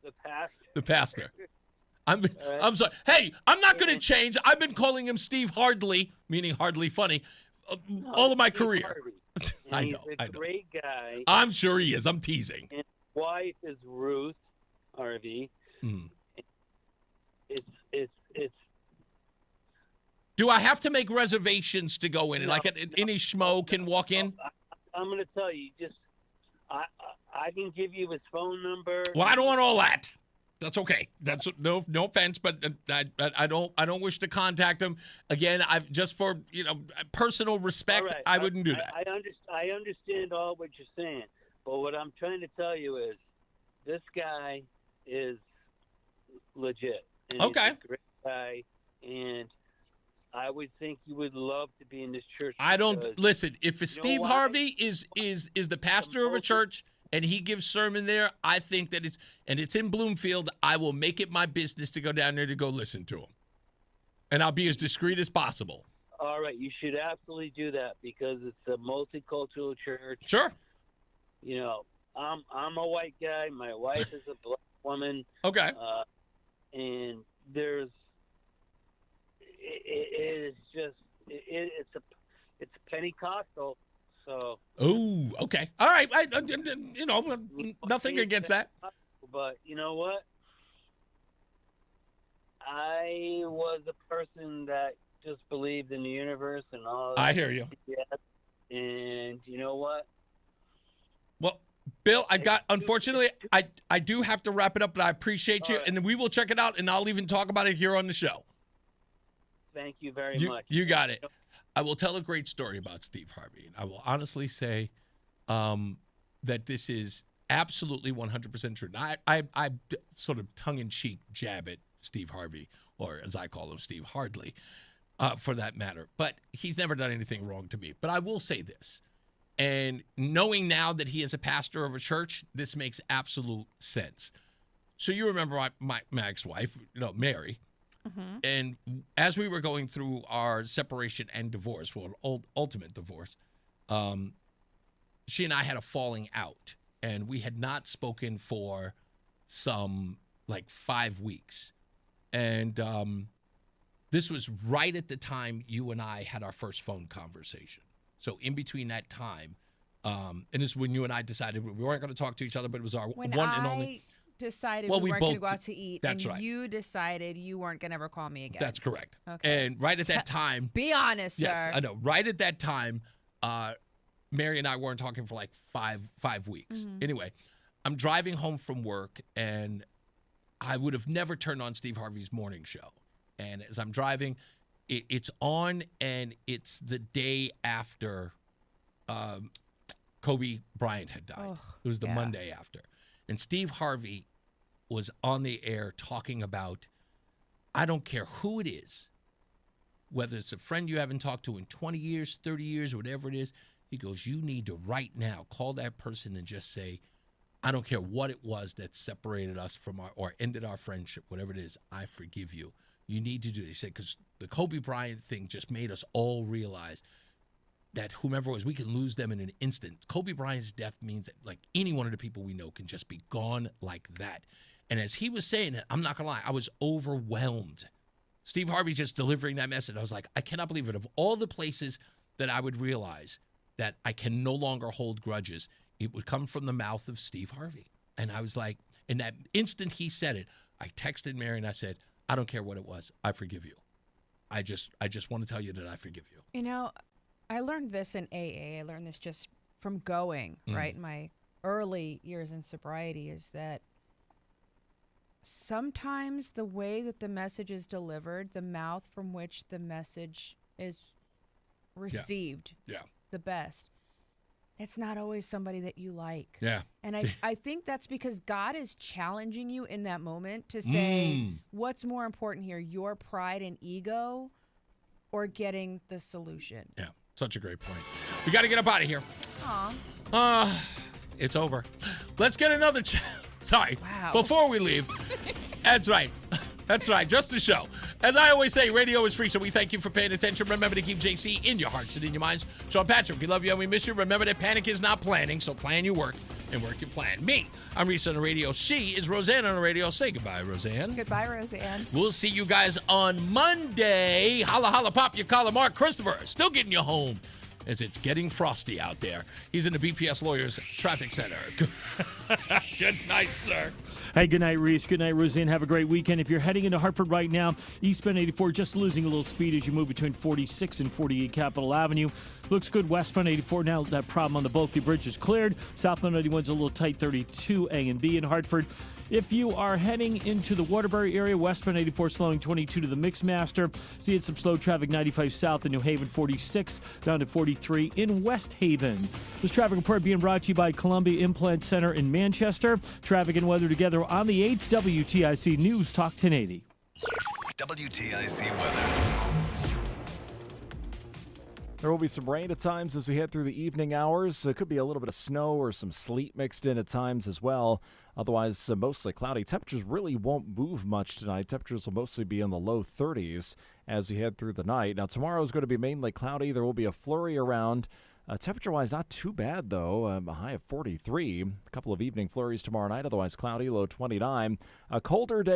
the pastor. The pastor. I'm sorry. Hey, I'm not going to change. I've been calling him Steve Hardly, meaning hardly funny, all of my career. I know. He's a great guy. I'm sure he is. I'm teasing. And his wife is Ruth Harvey. It's. Do I have to make reservations to go in? Like any schmo can walk in? I'm going to tell you. I can give you his phone number. Well, I don't want all that. That's okay. That's no offense, but I don't wish to contact him again. I've just for personal respect. Right. I wouldn't do that. I understand all what you're saying, but what I'm trying to tell you is, this guy is legit. And Okay. He's a great guy, and I would think you would love to be in this church. I don't because- listen. If You know Steve why? Harvey is the pastor of a church and he gives sermon there, I think that it's in Bloomfield. I will make it my business to go down there to go listen to him, and I'll be as discreet as possible. All right, you should absolutely do that because it's a multicultural church. Sure. You know, I'm a white guy. My wife is a black woman. Okay. And there's it's Pentecostal. So. Oh, okay. All right. Nothing against that. But you know what? I was a person that just believed in the universe and all. I hear you. And you know what? Well, Bill, unfortunately, I do have to wrap it up, but I appreciate you, and we will check it out, and I'll even talk about it here on the show. Thank you very much. You got it. I will tell a great story about Steve Harvey. And I will honestly say that this is absolutely 100% true. Now, I sort of tongue-in-cheek jab at Steve Harvey, or as I call him, Steve Hardley, for that matter. But he's never done anything wrong to me. But I will say this. And knowing now that he is a pastor of a church, this makes absolute sense. So you remember my ex-wife, Mary. Mm-hmm. And as we were going through our separation and divorce, ultimate divorce, she and I had a falling out. And we had not spoken for some 5 weeks. And this was right at the time you and I had our first phone conversation. So in between that time, and this is when you and I decided we weren't going to talk to each other, but it was our one and only. Decided Well, we we weren't going to both go out to eat, that's and right. you decided you weren't going to ever call me again. That's correct. Okay. And right at that time. Be honest, yes, sir. I know. Right at that time, Mary and I weren't talking for 5 weeks. Mm-hmm. Anyway, I'm driving home from work, and I would have never turned on Steve Harvey's morning show. And as I'm driving, it's on, and it's the day after Kobe Bryant had died. Oh, it was the Monday after. And Steve Harvey was on the air talking about, I don't care who it is, whether it's a friend you haven't talked to in 20 years, 30 years, whatever it is. He goes, you need to right now call that person and just say, I don't care what it was that separated us from or ended our friendship, whatever it is, I forgive you. You need to do it. He said, because the Kobe Bryant thing just made us all realize that whomever it was, we can lose them in an instant. Kobe Bryant's death means that any one of the people we know can just be gone like that. And as he was saying it, I'm not going to lie, I was overwhelmed. Steve Harvey just delivering that message. I was like, I cannot believe it. Of all the places that I would realize that I can no longer hold grudges, it would come from the mouth of Steve Harvey. And I was like, in that instant he said it, I texted Mary and I said, I don't care what it was. I forgive you. I just want to tell you that I forgive you. I learned this in AA. I learned this just from going, right? My early years in sobriety is that sometimes the way that the message is delivered, the mouth from which the message is received the best, it's not always somebody that you like. Yeah. And I think that's because God is challenging you in that moment to say, what's more important here, your pride and ego or getting the solution? Yeah, such a great point. We got to get up out of here. It's over. Let's get another sorry. Wow. Before we leave. That's right. That's right. Just the show. As I always say, radio is free, so we thank you for paying attention. Remember to keep JC in your hearts and in your minds. Sean Patrick, we love you and we miss you. Remember that panic is not planning, so plan your work and work your plan. Me, I'm Reese on the radio. She is Roseanne on the radio. Say goodbye, Roseanne. Goodbye, Roseanne. We'll see you guys on Monday. Holla, holla, pop your collar. Mark Christopher, still getting you home as it's getting frosty out there. He's in the BPS Lawyers Traffic Center. Good night, sir. Hey, good night, Reese. Good night, Roseanne. Have a great weekend. If you're heading into Hartford right now, eastbound 84, just losing a little speed as you move between 46 and 48 Capitol Avenue. Looks good westbound 84. Now that problem on the Bulky Bridge is cleared. Southbound 91's a little tight, 32 A and B in Hartford. If you are heading into the Waterbury area, westbound 84 slowing 22 to the Mixmaster. Seeing some slow traffic 95 south in New Haven, 46 down to 43 in West Haven. This traffic report being brought to you by Columbia Implant Center in Manchester. Traffic and weather together on the 8th WTIC News Talk 1080. WTIC weather. There will be some rain at times as we head through the evening hours. It could be a little bit of snow or some sleet mixed in at times as well. Otherwise, mostly cloudy. Temperatures really won't move much tonight. Temperatures will mostly be in the low 30s as we head through the night. Now, tomorrow is going to be mainly cloudy. There will be a flurry around. Temperature-wise, not too bad, though. A high of 43. A couple of evening flurries tomorrow night. Otherwise, cloudy, low 29. A colder day